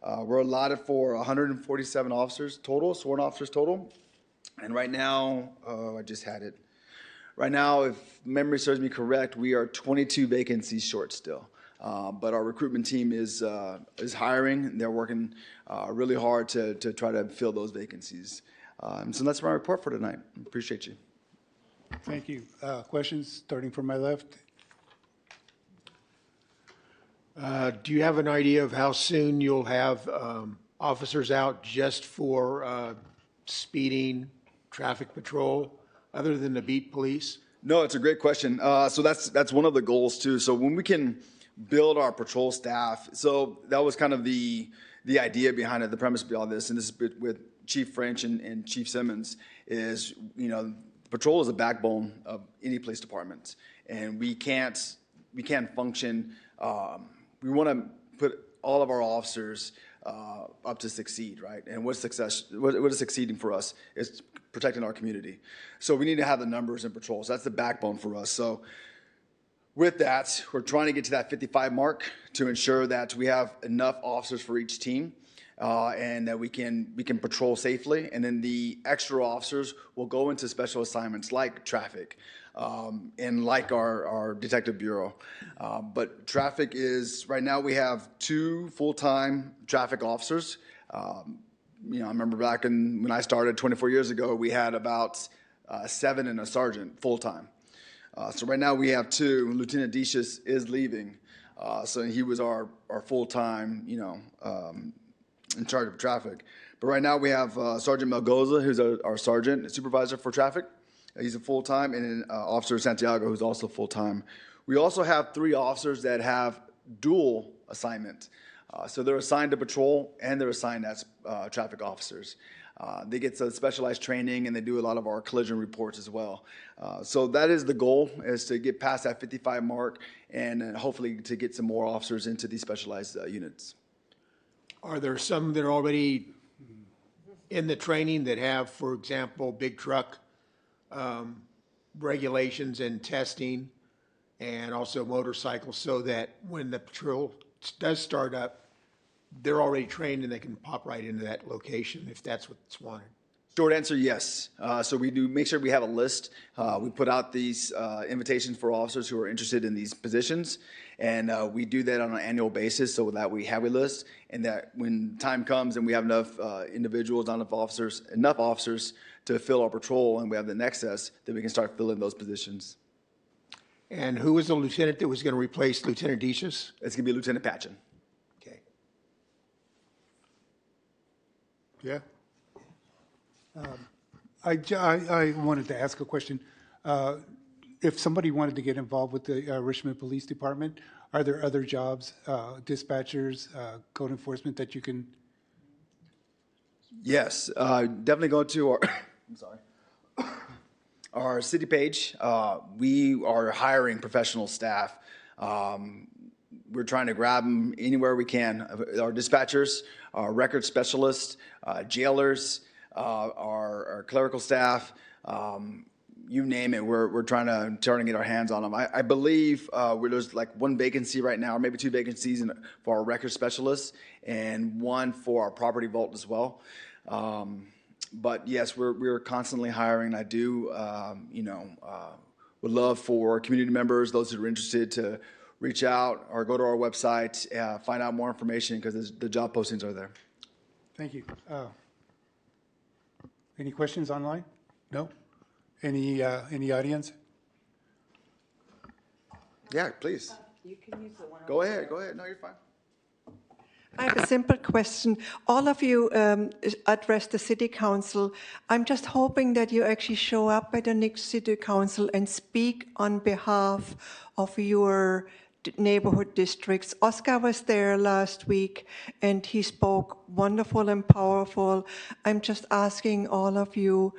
We're allotted for 147 officers total, sworn officers total. And right now, I just had it. Right now, if memory serves me correct, we are 22 vacancies short still. But our recruitment team is hiring. They're working really hard to try to fill those vacancies. So that's my report for tonight. Appreciate you. Thank you. Questions, starting from my left? Do you have an idea of how soon you'll have officers out just for speeding, traffic patrol, other than the beat police? No, it's a great question. So that's one of the goals too. So when we can build our patrol staff, so that was kind of the idea behind it, the premise behind this, and this is with Chief French and Chief Simmons, is, patrol is the backbone of any police department, and we can't function. We want to put all of our officers up to succeed, right? And what's success? What is succeeding for us is protecting our community. So we need to have the numbers in patrol. So that's the backbone for us. So with that, we're trying to get to that 55 mark to ensure that we have enough officers for each team. And that we can patrol safely, and then the extra officers will go into special assignments like traffic, and like our detective bureau. But traffic is right now we have 2 full-time traffic officers. I remember back when I started 24 years ago, we had about 7 and a sergeant full-time. So right now we have 2. Lieutenant Decius is leaving, so he was our full-time, in charge of traffic. But right now we have Sergeant Melgoza, who's our sergeant supervisor for traffic. He's a full-time, and then Officer Santiago, who's also full-time. We also have 3 officers that have dual assignment. So they're assigned to patrol and they're assigned as traffic officers. They get some specialized training and they do a lot of our collision reports as well. So that is the goal, is to get past that 55 mark and hopefully to get some more officers into these specialized units. Are there some that are already in the training that have, for example, big truck regulations and testing, and also motorcycles, so that when the patrol does start up, they're already trained and they can pop right into that location if that's what's wanted? Short answer, yes. So we do make sure we have a list. We put out these invitations for officers who are interested in these positions, and we do that on an annual basis so that we have a list, and that when time comes and we have enough individuals, not enough officers to fill our patrol, and we have the excess, then we can start filling those positions. And who was the lieutenant that was going to replace Lieutenant Decius? It's going to be Lieutenant Patchen. Okay. Yeah. I wanted to ask a question. If somebody wanted to get involved with the Richmond Police Department, are there other jobs, dispatchers, code enforcement that you can? Yes, definitely go to our, I'm sorry, our city page. We are hiring professional staff. We're trying to grab them anywhere we can. Our dispatchers, our record specialists, jailers, our clerical staff, you name it, we're trying to get our hands on them. I believe there's like 1 vacancy right now, or maybe 2 vacancies for our record specialists, and 1 for our property vault as well. But yes, we're constantly hiring. I do, would love for community members, those who are interested, to reach out or go to our website, find out more information, because the job postings are there. Thank you. Any questions online? No? Any audience? Yeah, please. You can use the one. Go ahead. No, you're fine. I have a simple question. All of you addressed the city council. I'm just hoping that you actually show up at the next city council and speak on behalf of your neighborhood districts. Oscar was there last week and he spoke wonderful and powerful. I'm just asking all of you,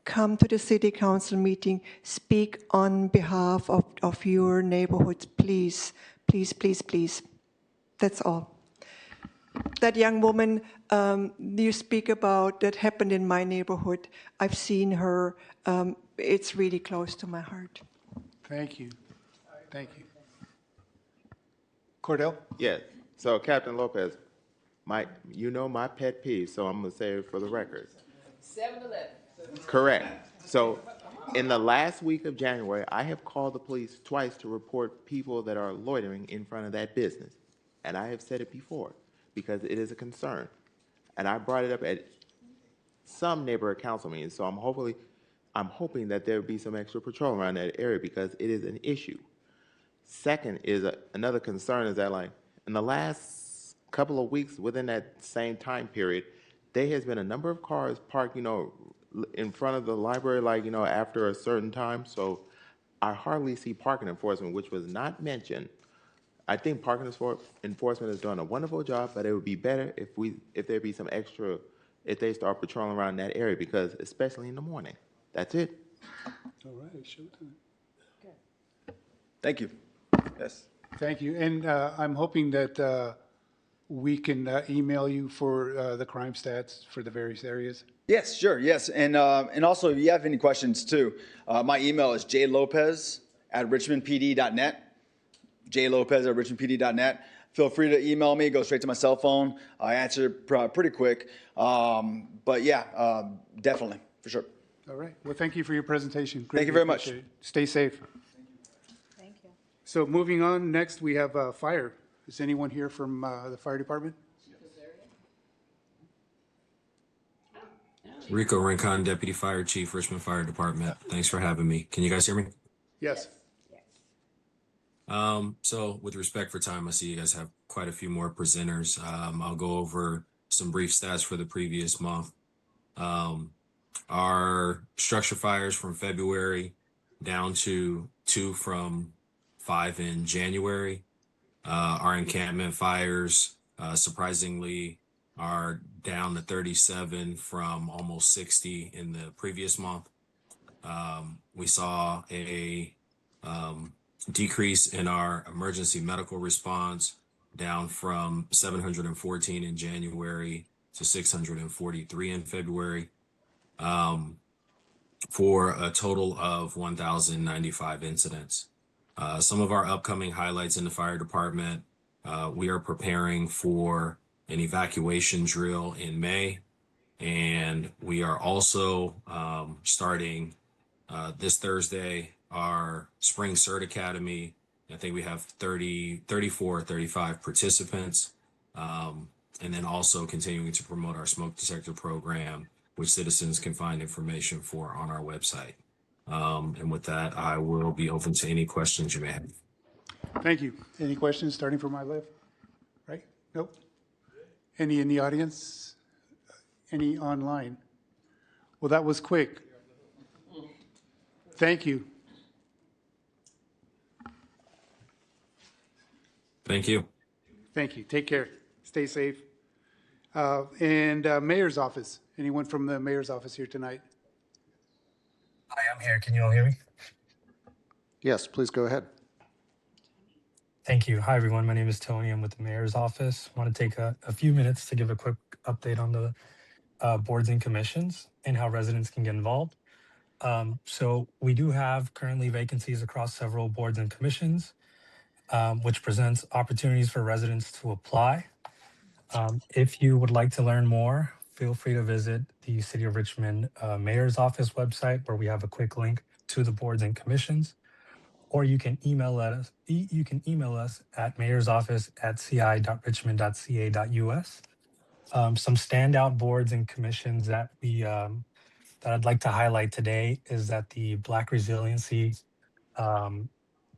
come to the city council meeting, speak on behalf of your neighborhoods, please, please, please, please. That's all. That young woman you speak about, that happened in my neighborhood, I've seen her. It's really close to my heart. Thank you. Thank you. Cordell? Yes. So Captain Lopez, my pet peeve, so I'm going to say it for the record. 7-Eleven. Correct. So in the last week of January, I have called the police twice to report people that are loitering in front of that business. And I have said it before because it is a concern. And I brought it up at some neighborhood council meetings. So I'm hoping that there will be some extra patrol around that area because it is an issue. Second is another concern is that, like, in the last couple of weeks within that same time period, there has been a number of cars parked, in front of the library, like, after a certain time. So I hardly see parking enforcement, which was not mentioned. I think parking enforcement has done a wonderful job, but it would be better if there be some extra, if they start patrolling around that area, because especially in the morning. That's it. All right, showtime. Thank you. Yes. Thank you. And I'm hoping that we can email you for the crime stats for the various areas? Yes, sure, yes. And also, if you have any questions too, my email is jlopez@richmondpd.net, jlopez@richmondpd.net. Feel free to email me, go straight to my cell phone. I answer pretty quick. But yeah, definitely, for sure. All right. Well, thank you for your presentation. Thank you very much. Appreciate it. Stay safe. Thank you. So moving on, next we have fire. Is anyone here from the fire department? Rico Rincon, Deputy Fire Chief, Richmond Fire Department. Thanks for having me. Can you guys hear me? Yes. So with respect for time, I see you guys have quite a few more presenters. I'll go over some brief stats for the previous month. Our structure fires from February down to 2 from 5 in January. Our encampment fires, surprisingly, are down to 37 from almost 60 in the previous month. We saw a decrease in our emergency medical response, down from 714 in January to 643 in February, for a total of 1,095 incidents. Some of our upcoming highlights in the fire department, we are preparing for an evacuation drill in May, and we are also starting this Thursday our Spring CERT Academy. I think we have 34 or 35 participants, and then also continuing to promote our smoke detector program, which citizens can find information for on our website. And with that, I will be open to any questions you may have. Thank you. Any questions starting from my left? Right? Nope. Any in the audience? Any online? Well, that was quick. Thank you. Thank you. Thank you. Take care. Stay safe. And mayor's office. Anyone from the mayor's office here tonight? Hi, I'm here. Can you all hear me? Yes, please go ahead. Thank you. Hi, everyone. My name is Tony. I'm with the mayor's office. I want to take a few minutes to give a quick update on the boards and commissions and how residents can get involved. So we do have currently vacancies across several boards and commissions, which presents opportunities for residents to apply. If you would like to learn more, feel free to visit the City of Richmond Mayor's Office website, where we have a quick link to the boards and commissions. Or you can email us. You can email us at mayorsoffice@ci.richmond.ca.us. Some standout boards and commissions that that I'd like to highlight today is that the Black Resiliency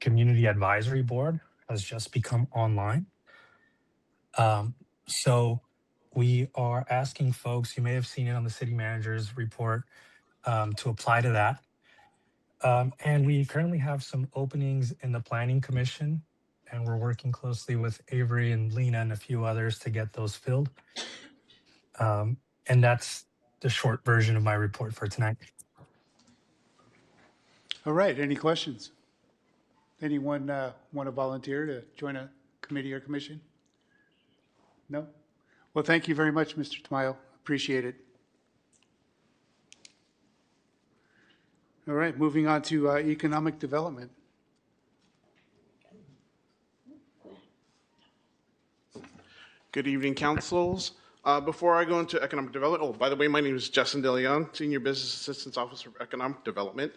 Community Advisory Board has just become online. So we are asking folks, you may have seen it on the city manager's report, to apply to that. And we currently have some openings in the Planning Commission, and we're working closely with Avery and Lena and a few others to get those filled. And that's the short version of my report for tonight. All right. Any questions? Anyone want to volunteer to join a committee or commission? No? Well, thank you very much, Mr. Tamayo. Appreciate it. All right, moving on to economic development. Good evening, councils. Before I go into economic development, oh, by the way, my name is Justin DeLeon, Senior Business Assistant Officer for Economic Development.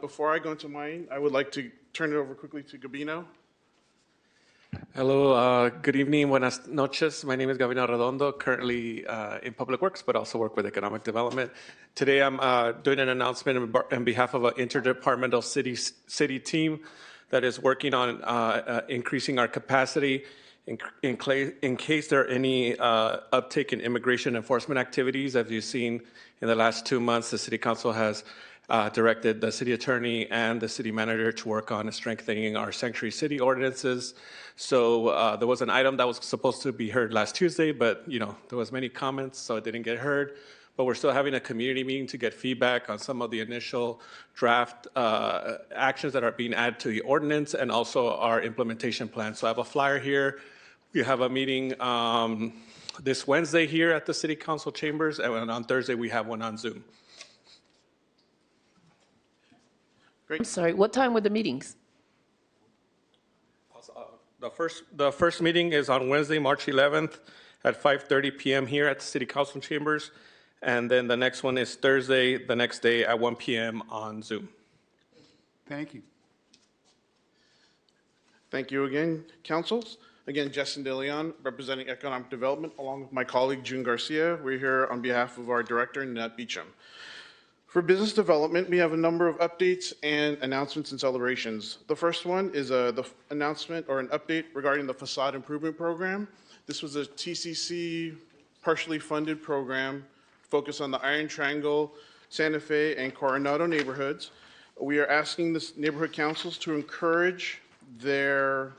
Before I go into mine, I would like to turn it over quickly to Gabino. Hello, good evening, buenas noches. My name is Gabino Redondo, currently in Public Works, but also work with Economic Development. Today, I'm doing an announcement on behalf of an interdepartmental city team that is working on increasing our capacity in case there are any uptick in immigration enforcement activities. As you've seen in the last 2 months, the City Council has directed the city attorney and the city manager to work on strengthening our sanctuary city ordinances. So there was an item that was supposed to be heard last Tuesday, but there was many comments, so it didn't get heard. But we're still having a community meeting to get feedback on some of the initial draft actions that are being added to the ordinance and also our implementation plan. So I have a flyer here. We have a meeting this Wednesday here at the City Council chambers, and on Thursday we have one on Zoom. I'm sorry, what time were the meetings? The first meeting is on Wednesday, March 11th at 5:30 p.m. here at the City Council chambers, and then the next one is Thursday, the next day at 1 p.m. on Zoom. Thank you. Thank you again, councils. Again, Justin DeLeon, representing Economic Development, along with my colleague June Garcia. We're here on behalf of our director, Nat Beecham. For business development, we have a number of updates and announcements and celebrations. The first one is the announcement or an update regarding the facade improvement program. This was a TCC partially funded program focused on the Iron Triangle, Santa Fe, and Coronado neighborhoods. We are asking the neighborhood councils to encourage their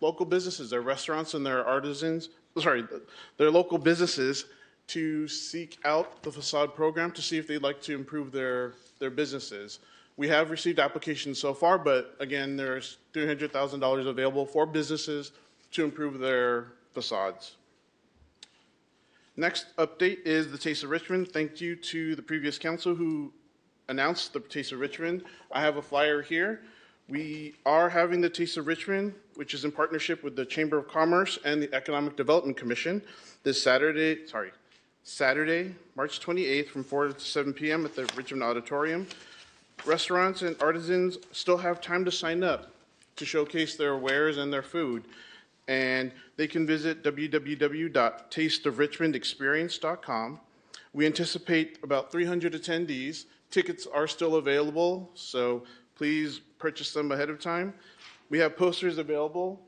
local businesses, their restaurants and their artisans, their local businesses to seek out the facade program to see if they'd like to improve their businesses. We have received applications so far, but again, there's $300,000 available for businesses to improve their facades. Next update is the Taste of Richmond. Thank you to the previous council who announced the Taste of Richmond. I have a flyer here. We are having the Taste of Richmond, which is in partnership with the Chamber of Commerce and the Economic Development Commission, this Saturday, March 28th from 4 to 7 p.m. at the Richmond Auditorium. Restaurants and artisans still have time to sign up to showcase their wares and their food. And they can visit www.tasteofrichmondexperience.com. We anticipate about 300 attendees. Tickets are still available, so please purchase them ahead of time. We have posters available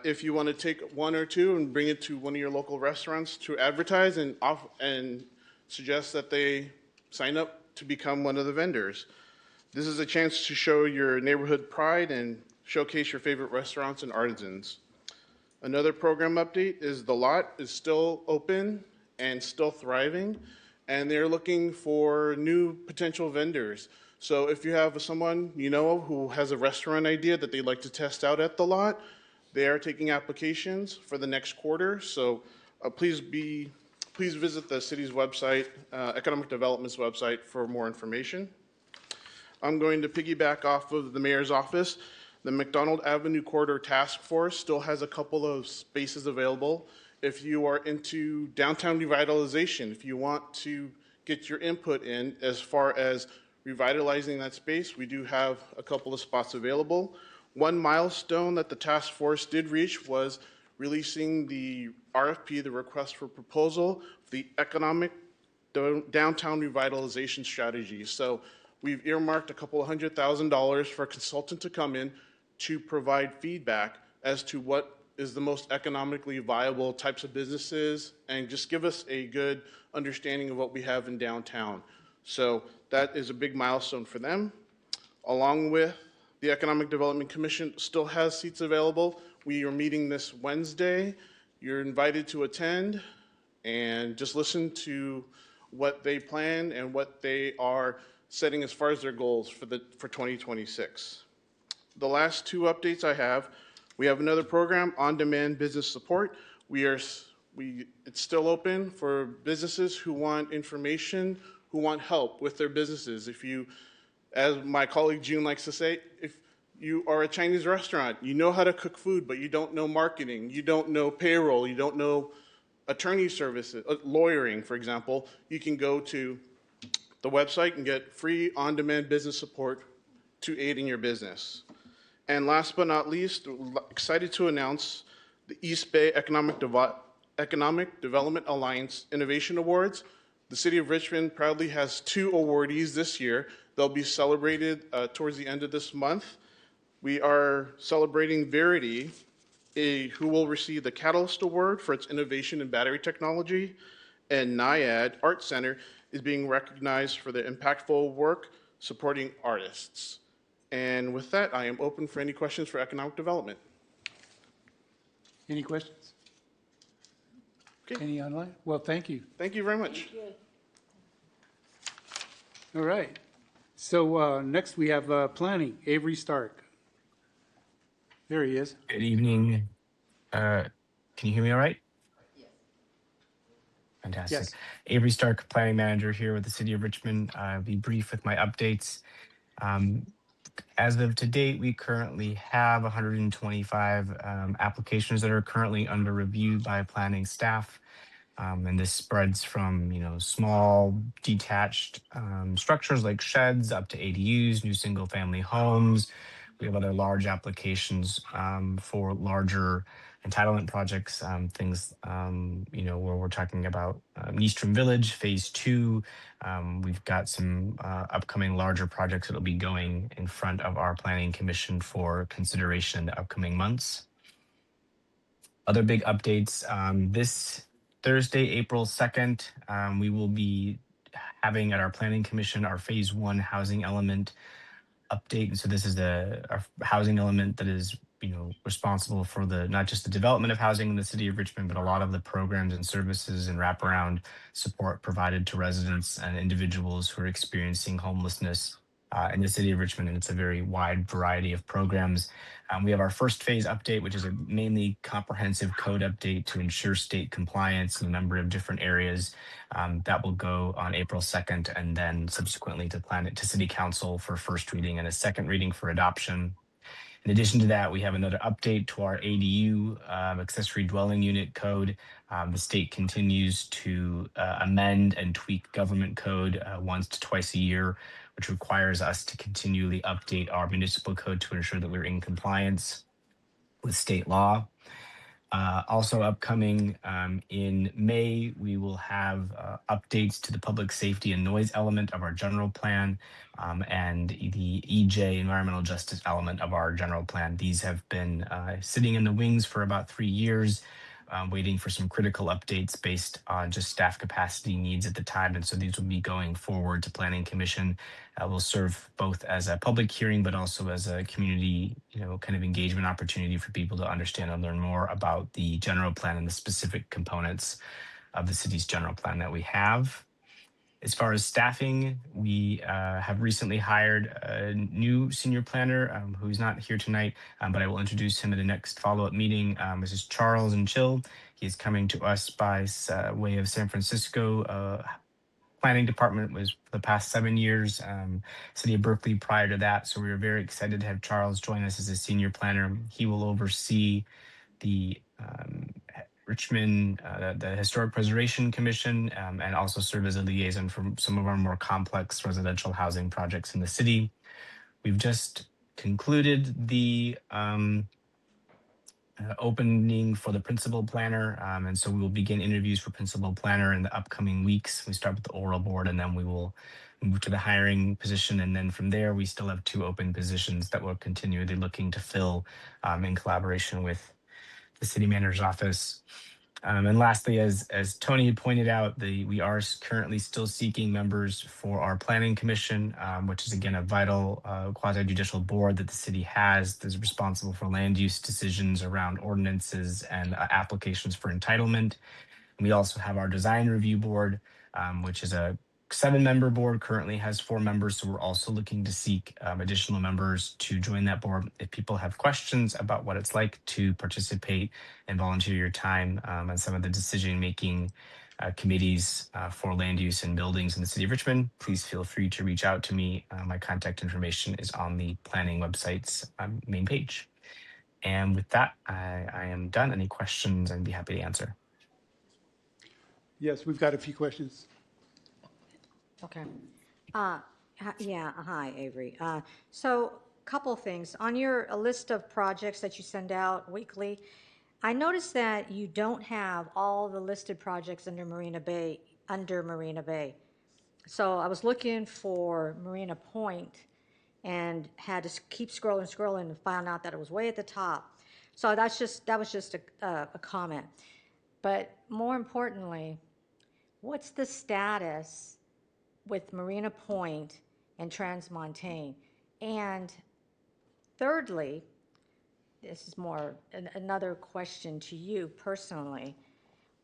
if you want to take one or two and bring it to one of your local restaurants to advertise and suggest that they sign up to become one of the vendors. This is a chance to show your neighborhood pride and showcase your favorite restaurants and artisans. Another program update is The Lot is still open and still thriving, and they're looking for new potential vendors. So if you have someone you know who has a restaurant idea that they'd like to test out at The Lot, they are taking applications for the next quarter. So please visit the city's website, Economic Development's website, for more information. I'm going to piggyback off of the mayor's office. The McDonald Avenue Corridor Task Force still has a couple of spaces available. If you are into downtown revitalization, if you want to get your input in as far as revitalizing that space, we do have a couple of spots available. One milestone that the task force did reach was releasing the RFP, the request for proposal, the economic downtown revitalization strategy. So we've earmarked a couple of $100,000 for a consultant to come in to provide feedback as to what is the most economically viable types of businesses and just give us a good understanding of what we have in downtown. So that is a big milestone for them. Along with the Economic Development Commission still has seats available. We are meeting this Wednesday. You're invited to attend and just listen to what they plan and what they are setting as far as their goals for 2026. The last two updates I have, we have another program, On-Demand Business Support. It's still open for businesses who want information, who want help with their businesses. If you, as my colleague June likes to say, if you are a Chinese restaurant, you know how to cook food, but you don't know marketing, you don't know payroll, you don't know attorney services, lawyering, for example, you can go to the website and get free on-demand business support to aid in your business. And last but not least, excited to announce the East Bay Economic Development Alliance Innovation Awards. The City of Richmond proudly has 2 awardees this year. They'll be celebrated towards the end of this month. We are celebrating Verity, who will receive the Catalyst Award for its innovation in battery technology, and NIAD Art Center is being recognized for their impactful work supporting artists. And with that, I am open for any questions for economic development. Any questions? Okay. Any online? Well, thank you. Thank you very much. Thank you. All right. So next we have planning, Avery Stark. There he is. Good evening, Can you hear me all right? Fantastic. Yes. Avery Stark, Planning Manager here with the City of Richmond. I'll be brief with my updates. As of to date, we currently have 125 applications that are currently under review by planning staff. And this spreads from, small detached structures like sheds up to ADUs, new single family homes. We have other large applications for larger entitlement projects, things, where we're talking about Eastern Village, Phase 2. We've got some upcoming larger projects that will be going in front of our Planning Commission for consideration in the upcoming months. Other big updates, this Thursday, April 2nd, we will be having at our Planning Commission our Phase 1 housing element update. And so this is our housing element that is, responsible for not just the development of housing in the city of Richmond, but a lot of the programs and services and wraparound support provided to residents and individuals who are experiencing homelessness in the city of Richmond. And it's a very wide variety of programs. We have our first phase update, which is a mainly comprehensive code update to ensure state compliance in a number of different areas. That will go on April 2nd and then subsequently to City Council for first reading and a second reading for adoption. In addition to that, we have another update to our ADU, accessory dwelling unit code. The state continues to amend and tweak government code once to twice a year, which requires us to continually update our municipal code to ensure that we're in compliance with state law. Also upcoming in May, we will have updates to the public safety and noise element of our general plan and the EJ, environmental justice element of our general plan. These have been sitting in the wings for about 3 years, waiting for some critical updates based on just staff capacity needs at the time. And so these will be going forward to Planning Commission. Will serve both as a public hearing, but also as a community, kind of engagement opportunity for people to understand and learn more about the general plan and the specific components of the city's general plan that we have. As far as staffing, we have recently hired a new senior planner who's not here tonight, but I will introduce him at the next follow-up meeting. This is Charles Chill. He's coming to us by way of San Francisco. Planning department was for the past 7 years, City of Berkeley prior to that. So we were very excited to have Charles join us as a senior planner. He will oversee the Richmond, the Historic Preservation Commission, and also serve as a liaison for some of our more complex residential housing projects in the city. We've just concluded the opening for the principal planner, and so we will begin interviews for principal planner in the upcoming weeks. We start with the oral board, and then we will move to the hiring position, and then from there, we still have 2 open positions that we're continually looking to fill in collaboration with the city manager's office. And lastly, as Tony had pointed out, we are currently still seeking members for our planning commission, which is again a vital quasi-judicial board that the city has that is responsible for land use decisions around ordinances and applications for entitlement. And we also have our design review board, which is a 7-member board, currently has 4 members. So we're also looking to seek additional members to join that board. If people have questions about what it's like to participate and volunteer your time on some of the decision-making committees for land use and buildings in the city of Richmond, please feel free to reach out to me. My contact information is on the planning website's main page. And with that, I am done. Any questions, I'd be happy to answer. Yes, we've got a few questions. Okay. Yeah, hi, Avery. So couple things. On your list of projects that you send out weekly, I noticed that you don't have all the listed projects under Marina Bay. So I was looking for Marina Point and had to keep scrolling and found out that it was way at the top. So that was just a comment. But more importantly, what's the status with Marina Point and Transmontane? And thirdly, this is more another question to you personally.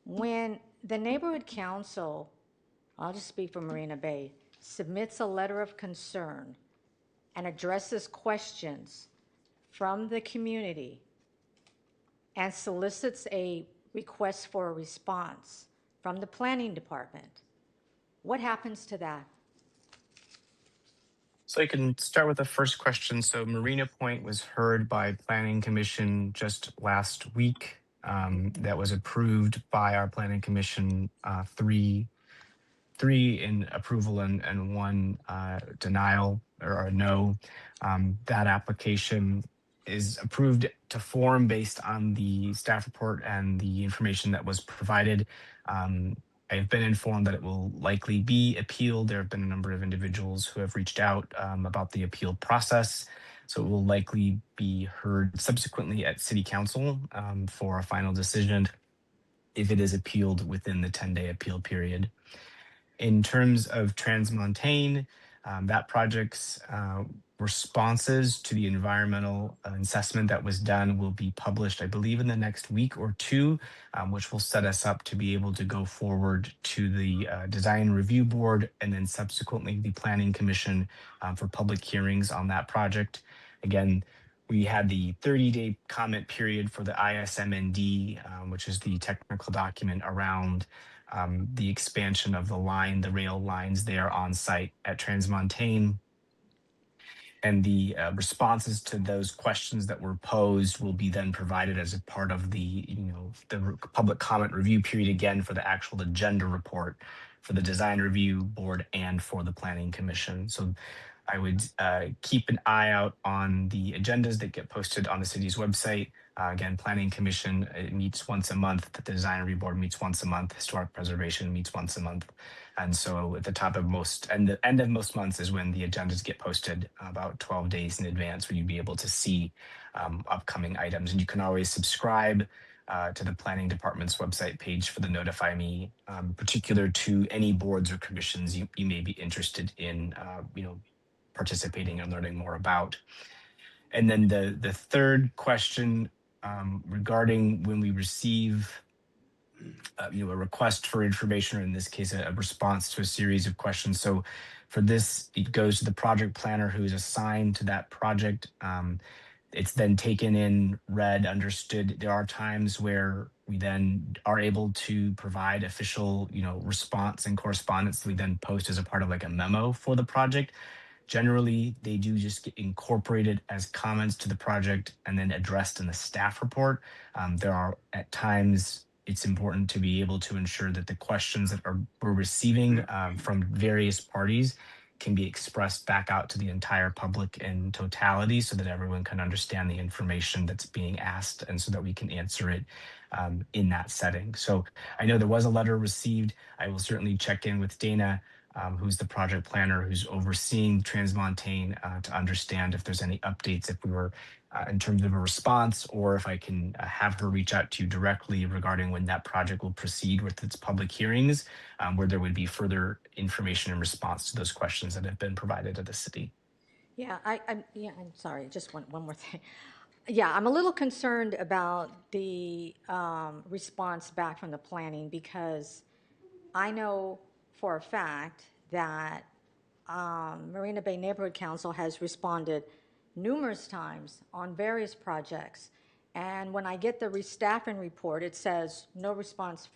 When the neighborhood council, I'll just speak for Marina Bay, submits a letter of concern and addresses questions from the community and solicits a request for a response from the planning department. What happens to that? So I can start with the first question. So Marina Point was heard by Planning Commission just last week. That was approved by our Planning Commission, three in approval and one denial or a no. That application is approved to form based on the staff report and the information that was provided. I have been informed that it will likely be appealed. There have been a number of individuals who have reached out about the appeal process. So it will likely be heard subsequently at City Council for a final decision if it is appealed within the 10-day appeal period. In terms of Transmontane, that project's responses to the environmental assessment that was done will be published, I believe, in the next week or two, which will set us up to be able to go forward to the Design Review Board and then subsequently the Planning Commission for public hearings on that project. Again, we had the 30-day comment period for the ISMND, which is the technical document around the expansion of the rail lines there on site at Transmontane. And the responses to those questions that were posed will be then provided as a part of the public comment review period, again, for the actual agenda report for the Design Review Board and for the Planning Commission. So I would keep an eye out on the agendas that get posted on the city's website. Again, Planning Commission meets once a month. The Design Review Board meets once a month. Historic Preservation meets once a month. And so at the top of the end of most months is when the agendas get posted about 12 days in advance, when you'd be able to see upcoming items. And you can always subscribe to the Planning Department's website page for the Notify Me, particular to any boards or commissions you may be interested in, participating and learning more about. And then the third question regarding when we receive a request for information, or in this case, a response to a series of questions. So for this, it goes to the project planner who is assigned to that project. It's then taken in, read, understood. There are times where we then are able to provide official, response and correspondence that we then post as a part of like a memo for the project. Generally, they do just get incorporated as comments to the project and then addressed in the staff report. There are at times it's important to be able to ensure that the questions that we're receiving from various parties can be expressed back out to the entire public in totality so that everyone can understand the information that's being asked and so that we can answer it in that setting. So I know there was a letter received. I will certainly check in with Dana, who's the project planner who's overseeing Transmontane, to understand if there's any updates, if we were in terms of a response, or if I can have her reach out to you directly regarding when that project will proceed with its public hearings, where there would be further information in response to those questions that have been provided to the city. Yeah, I'm sorry, just one more thing. Yeah, I'm a little concerned about the response back from the planning, because I know for a fact that Marina Bay Neighborhood Council has responded numerous times on various projects. And when I get the restaffing report, it says no response.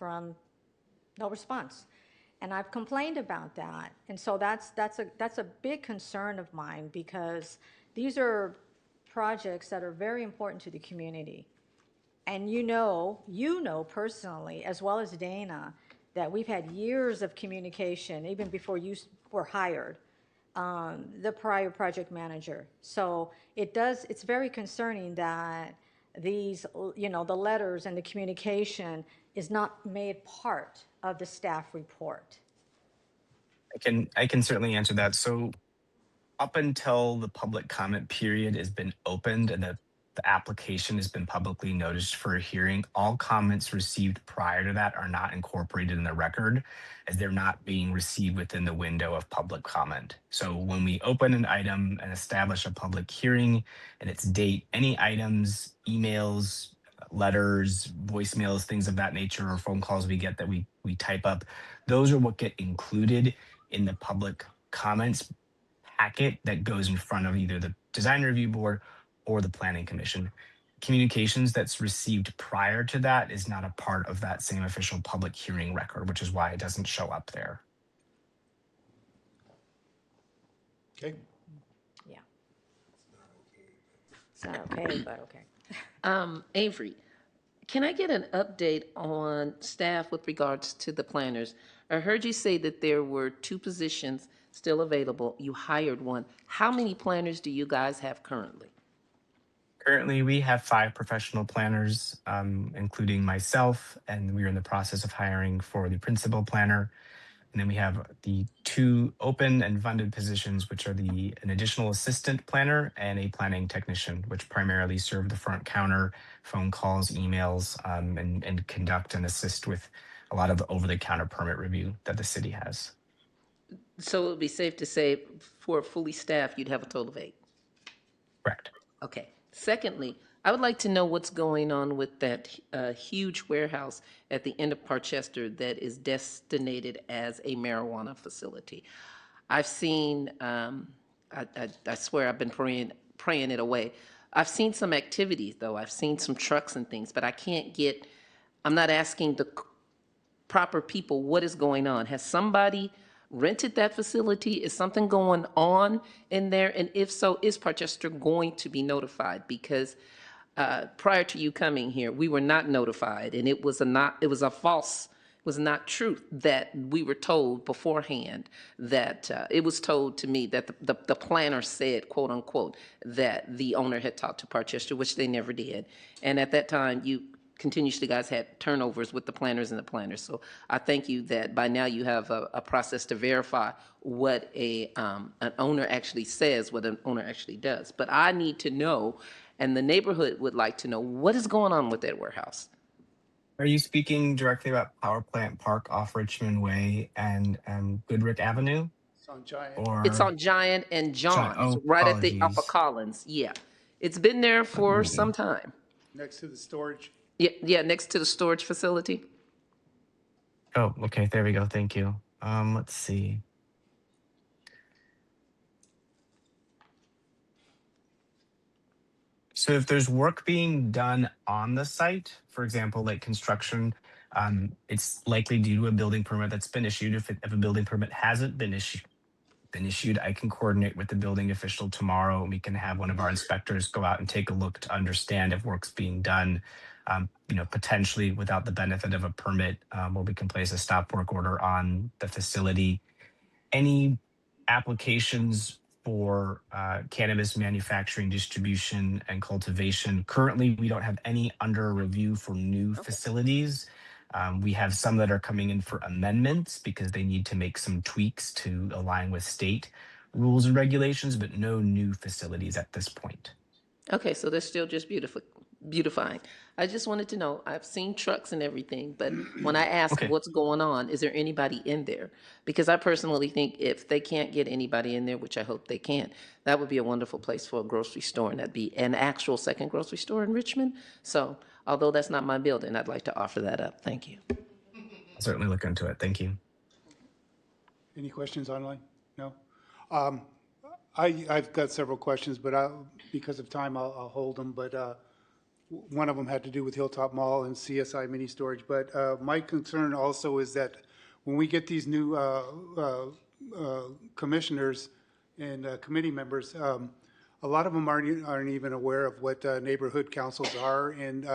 And I've complained about that. And so that's a big concern of mine, because these are projects that are very important to the community. And you know personally, as well as Dana, that we've had years of communication, even before you were hired, the prior project manager. So it's very concerning that these, the letters and the communication is not made part of the staff report. I can certainly answer that. So up until the public comment period has been opened and the application has been publicly noticed for a hearing, all comments received prior to that are not incorporated in the record, as they're not being received within the window of public comment. So when we open an item and establish a public hearing and its date, any items, emails, letters, voicemails, things of that nature, or phone calls we get that we type up, those are what get included in the public comments packet that goes in front of either the Design Review Board or the Planning Commission. communications that's received prior to that is not a part of that same official public hearing record, which is why it doesn't show up there. Okay. Yeah. It's not okay, but okay. Avery, can I get an update on staff with regards to the planners? I heard you say that there were 2 positions still available. You hired one. How many planners do you guys have currently? Currently, we have 5 professional planners, including myself, and we are in the process of hiring for the principal planner. And then we have the 2 open and funded positions, which are an additional assistant planner and a planning technician, which primarily serve the front counter, phone calls, emails, and conduct and assist with a lot of the over-the-counter permit review that the city has. So it would be safe to say for fully staffed, you'd have a total of 8? Correct. Okay. Secondly, I would like to know what's going on with that huge warehouse at the end of Parchester that is designated as a marijuana facility. I've seen, I swear I've been praying it away. I've seen some activities, though. I've seen some trucks and things, but I'm not asking the proper people what is going on. Has somebody rented that facility? Is something going on in there? And if so, is Parchester going to be notified? Because prior to you coming here, we were not notified, and it was not truth that we were told beforehand that it was told to me that the planner said, quote unquote, that the owner had talked to Parchester, which they never did. And at that time, you continuously guys had turnovers with the planners and the planners. So I thank you that by now you have a process to verify what an owner actually says, what an owner actually does. But I need to know, and the neighborhood would like to know, what is going on with that warehouse? Are you speaking directly about Power Plant Park off Richmond Way and Goodrick Avenue? It's on Giant. It's Or on Giant and John, Oh, right at the Upper apologies. Collins. Yeah. It's been there for some time. Next to the storage. Yeah, next to the storage facility. Oh, okay. There we go. Thank you. Let's see. So if there's work being done on the site, for example, like construction, it's likely due to a building permit that's been issued. If a building permit hasn't been issued, I can coordinate with the building official tomorrow, and we can have one of our inspectors go out and take a look to understand if work's being done, potentially without the benefit of a permit, where we can place a stop work order on the facility. Any applications for cannabis manufacturing, distribution, and cultivation, currently, we don't have any under review for new facilities. We have some that are coming in for amendments because they need to make some tweaks to align with state rules and regulations, but no new facilities at this point. Okay, so they're still just beautifying. I just wanted to know, I've seen trucks and everything, but when I ask what's going on, is there anybody in there? Because I personally think if they can't get anybody in there, which I hope they can, that would be a wonderful place for a grocery store, and that'd be an actual second grocery store in Richmond. So although that's not my building, I'd like to offer that up. Thank you. I'll certainly look into it. Thank you. Any questions online? No? I've got several questions, but because of time, I'll hold them. But one of them had to do with Hilltop Mall and CSI mini storage. But my concern also is that when we get these new commissioners and committee members, a lot of them aren't even aware of what neighborhood councils are. And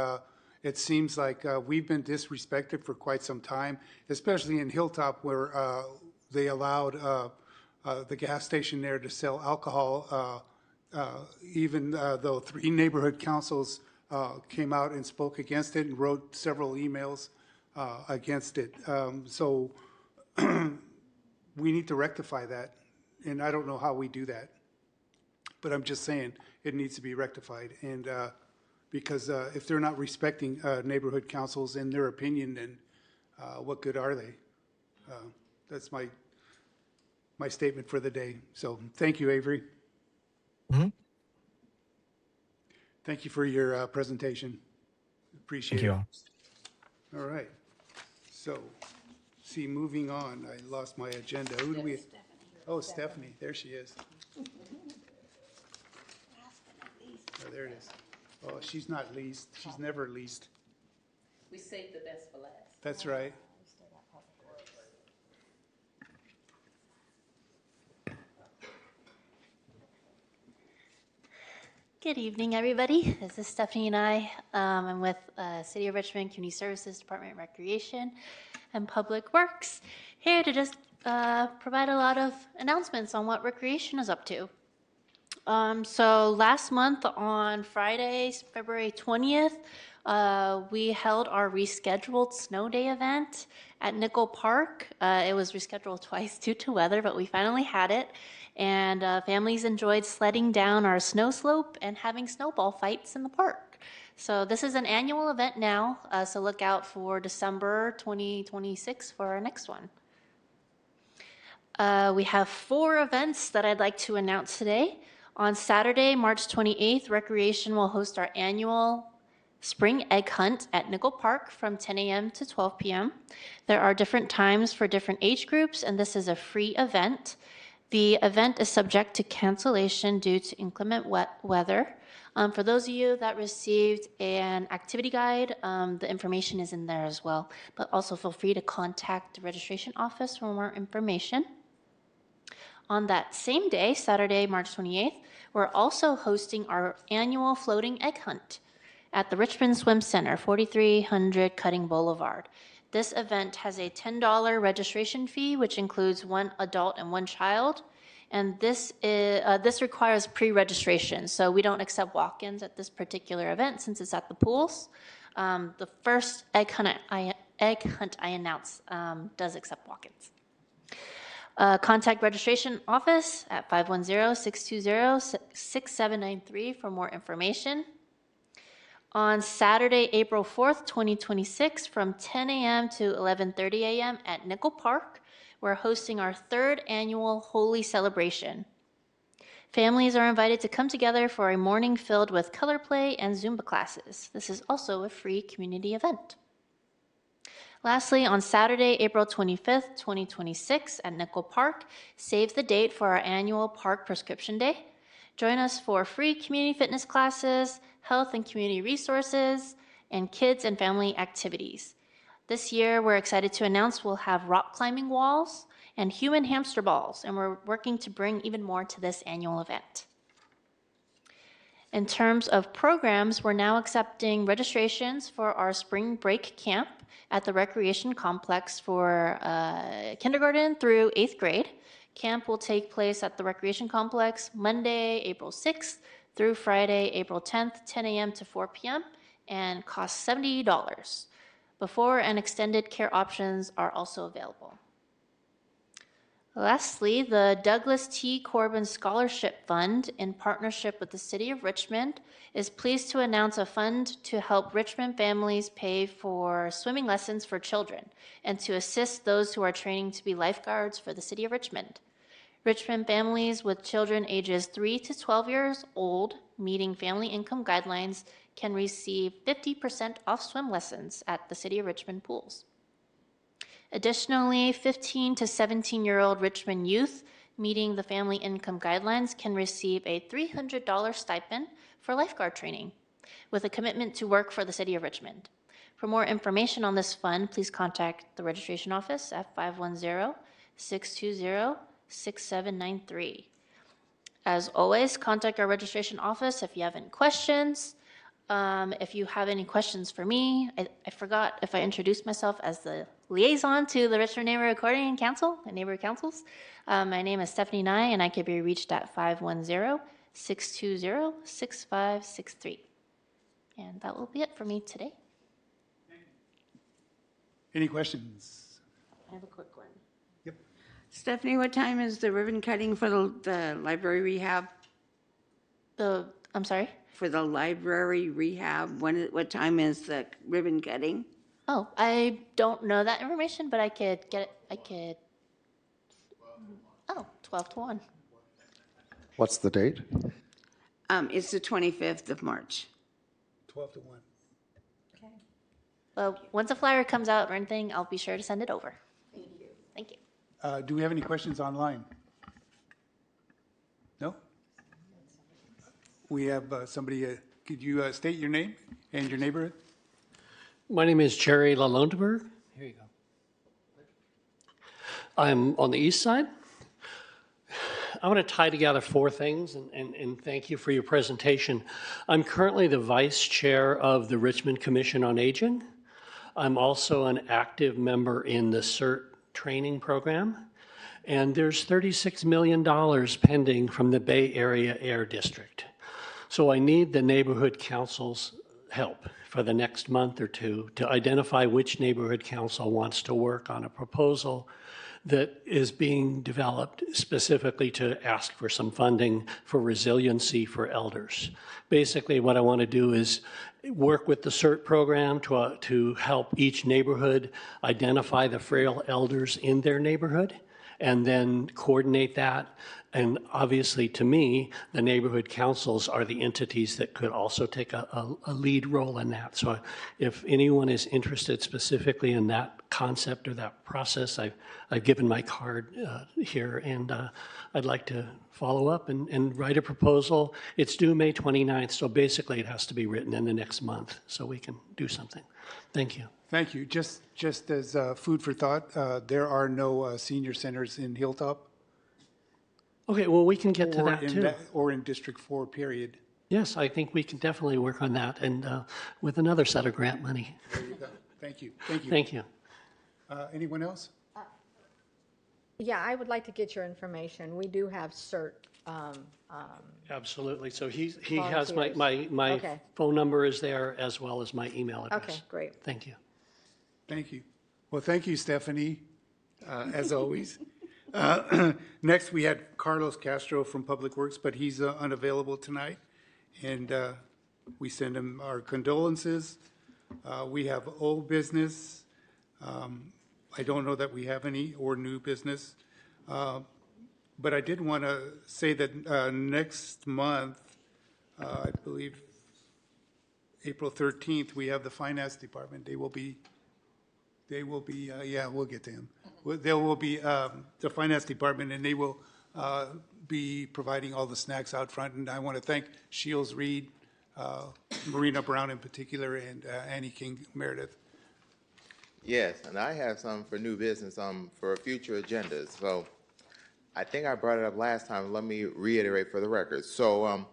it seems like we've been disrespected for quite some time, especially in Hilltop, where they allowed the gas station there to sell alcohol, even though 3 neighborhood councils came out and spoke against it and wrote several emails against it. So we need to rectify that, and I don't know how we do that. But I'm just saying it needs to be rectified, and because if they're not respecting neighborhood councils in their opinion, then what good are they? That's my statement for the day. So thank you, Avery. Mm-hmm. Thank you for your presentation. Appreciate it. Thank you all. All right. So, see, moving on. I lost my agenda. Who do we? Oh, Stephanie. There she is. Oh, there it is. Oh, she's not least. She's never least. We saved the best for last. That's right. Good evening, everybody. This is Stephanie and I. I'm with City of Richmond Community Services Department of Recreation and Public Works, here to just provide a lot of announcements on what recreation is up to. So last month on Friday, February 20th, we held our rescheduled snow day event at Nickel Park. It was rescheduled twice due to weather, but we finally had it. And families enjoyed sledding down our snow slope and having snowball fights in the park. So this is an annual event now, so look out for December 2026 for our next one. We have 4 events that I'd like to announce today. On Saturday, March 28th, Recreation will host our annual spring egg hunt at Nickel Park from 10 a.m. to 12 p.m. There are different times for different age groups, and this is a free event. The event is subject to cancellation due to inclement weather. For those of you that received an activity guide, the information is in there as well, but also feel free to contact the registration office for more information. On that same day, Saturday, March 28th, we're also hosting our annual floating egg hunt at the Richmond Swim Center, 4300 Cutting Boulevard. This event has a $10 registration fee, which includes 1 adult and 1 child. And this requires pre-registration, so we don't accept walk-ins at this particular event since it's at the pools. The first egg hunt I announced does accept walk-ins. Contact registration office at 510-620-6793 for more information. On Saturday, April 4th, 2026, from 10 a.m. to 11:30 a.m. at Nickel Park, we're hosting our 3rd annual Holy Celebration. Families are invited to come together for a morning filled with color play and Zumba classes. This is also a free community event. Lastly, on Saturday, April 25th, 2026 at Nickel Park, save the date for our annual Park Prescription Day. Join us for free community fitness classes, health and community resources, and kids and family activities. This year, we're excited to announce we'll have rock climbing walls and human hamster balls, and we're working to bring even more to this annual event. In terms of programs, we're now accepting registrations for our spring break camp at the Recreation Complex for kindergarten through 8th grade. Camp will take place at the Recreation Complex Monday, April 6th through Friday, April 10th, 10 a.m. to 4 p.m. and costs $70. Before and extended care options are also available. Lastly, the Douglas T. Corbin Scholarship Fund, in partnership with the City of Richmond, is pleased to announce a fund to help Richmond families pay for swimming lessons for children and to assist those who are training to be lifeguards for the City of Richmond. Richmond families with children ages 3 to 12 years old, meeting family income guidelines, can receive 50% off swim lessons at the City of Richmond pools. Additionally, 15 to 17-year-old Richmond youth meeting the family income guidelines can receive a $300 stipend for lifeguard training with a commitment to work for the City of Richmond. For more information on this fund, please contact the registration office at 510-620-6793. As always, contact our registration office if you have any questions. If you have any questions for me, I forgot if I introduced myself as the liaison to the Richmond Neighborhood Coordinating Council and Neighborhood Councils. My name is Stephanie Nye, and I can be reached at 510-620-6563. And that will be it for me today. Any questions? I have a quick one. Yep. Stephanie, what time is the ribbon cutting for the library rehab? I'm sorry? For the library rehab, what time is the ribbon cutting? Oh, I don't know that information, but I could get it. 12 to 1. What's the date? It's the 25th of March. 12 to 1. Well, once a flyer comes out or anything, I'll be sure to send it over. Thank you. Do we have any questions online? No? We have somebody Could you state your name and your neighborhood? My name is Jerry LaLondeberg. Here you go. I'm on the east side. I want to tie together four things, and thank you for your presentation. I'm currently the vice chair of the Richmond Commission on Aging. I'm also an active member in the CERT training program. And there's $36 million pending from the Bay Area Air District. So I need the neighborhood council's help for the next month or two to identify which neighborhood council wants to work on a proposal that is being developed specifically to ask for some funding for resiliency for elders. Basically, what I want to do is work with the CERT program to help each neighborhood identify the frail elders in their neighborhood and then coordinate that. And obviously, to me, the neighborhood councils are the entities that could also take a lead role in that. So if anyone is interested specifically in that concept or that process, I've given my card here, and I'd like to follow up and write a proposal. It's due May 29th, so basically it has to be written in the next month so we can do something. Thank you. Thank you. Just as food for thought, there are no senior centers in Hilltop. Okay, well, we can get to that too. Or in District 4, period. Yes, I think we can definitely work on that, and with another set of grant money. There you go. Thank you. Thank you. Thank you. Anyone else? Yeah, I would like to get your information. We do have CERT. Absolutely. So he has my Okay. phone number is there as well as my email address. Okay, great. Thank you. Thank you. Well, thank you, Stephanie, as always. Next, we had Carlos Castro from Public Works, but he's unavailable tonight. And we send him our condolences. We have old business. I don't know that we have any or new business. But I did want to say that next month, I believe April 13th, we have the Finance Department. They will be, yeah, we'll get to him. There will be the Finance Department, and they will be providing all the snacks out front. And I want to thank Shields Reed, Marina Brown in particular, and Annie King Meredith. Yes, and I have some for new business for future agendas. So I think I brought it up last time. Let me reiterate for the record. So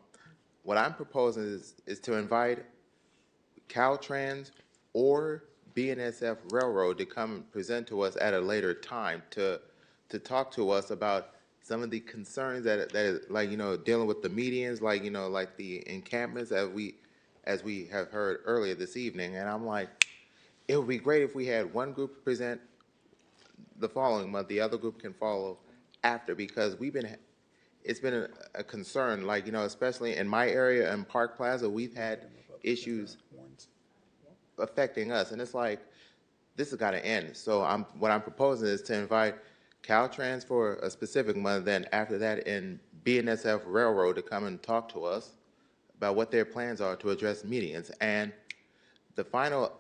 what I'm proposing is to invite Caltrans or BNSF Railroad to come present to us at a later time to talk to us about some of the concerns that is, like, dealing with the medians, like the encampments as we have heard earlier this evening. And I'm like, it would be great if we had one group present the following month, the other group can follow after, because it's been a concern, like, especially in my area in Park Plaza, we've had issues affecting us, and it's like, this has got to end. So what I'm proposing is to invite Caltrans for a specific month, then after that in BNSF Railroad to come and talk to us about what their plans are to address medians. And the final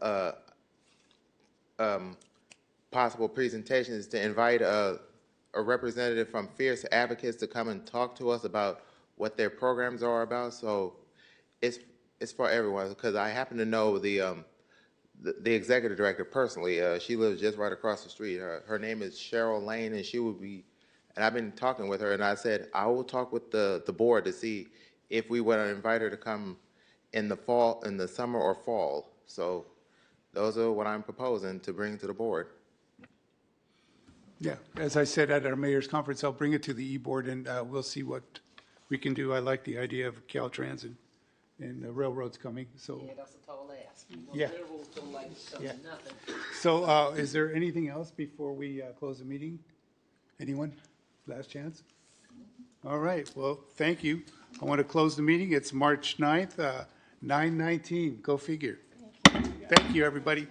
possible presentation is to invite a representative from Fierce Advocates to come and talk to us about what their programs are about. So it's for everyone, because I happen to know the executive director personally. She lives just right across the street. Her name is Cheryl Lane, and she would be, and I've been talking with her, and I said, I will talk with the board to see if we want to invite her to come in the summer or fall. So those are what I'm proposing to bring to the board. Yeah, as I said at our mayor's conference, I'll bring it to the E-board, and we'll see what we can do. I like the idea of Caltrans and the railroads coming, so. Yeah, that's a tall ask. Yeah. Railroads don't like something, Yeah. nothing. So is there anything else before we close the meeting? Anyone? Last chance? All right, well, thank you. I want to close the meeting. It's March 9th, 9:19. Go figure. Thank you, everybody.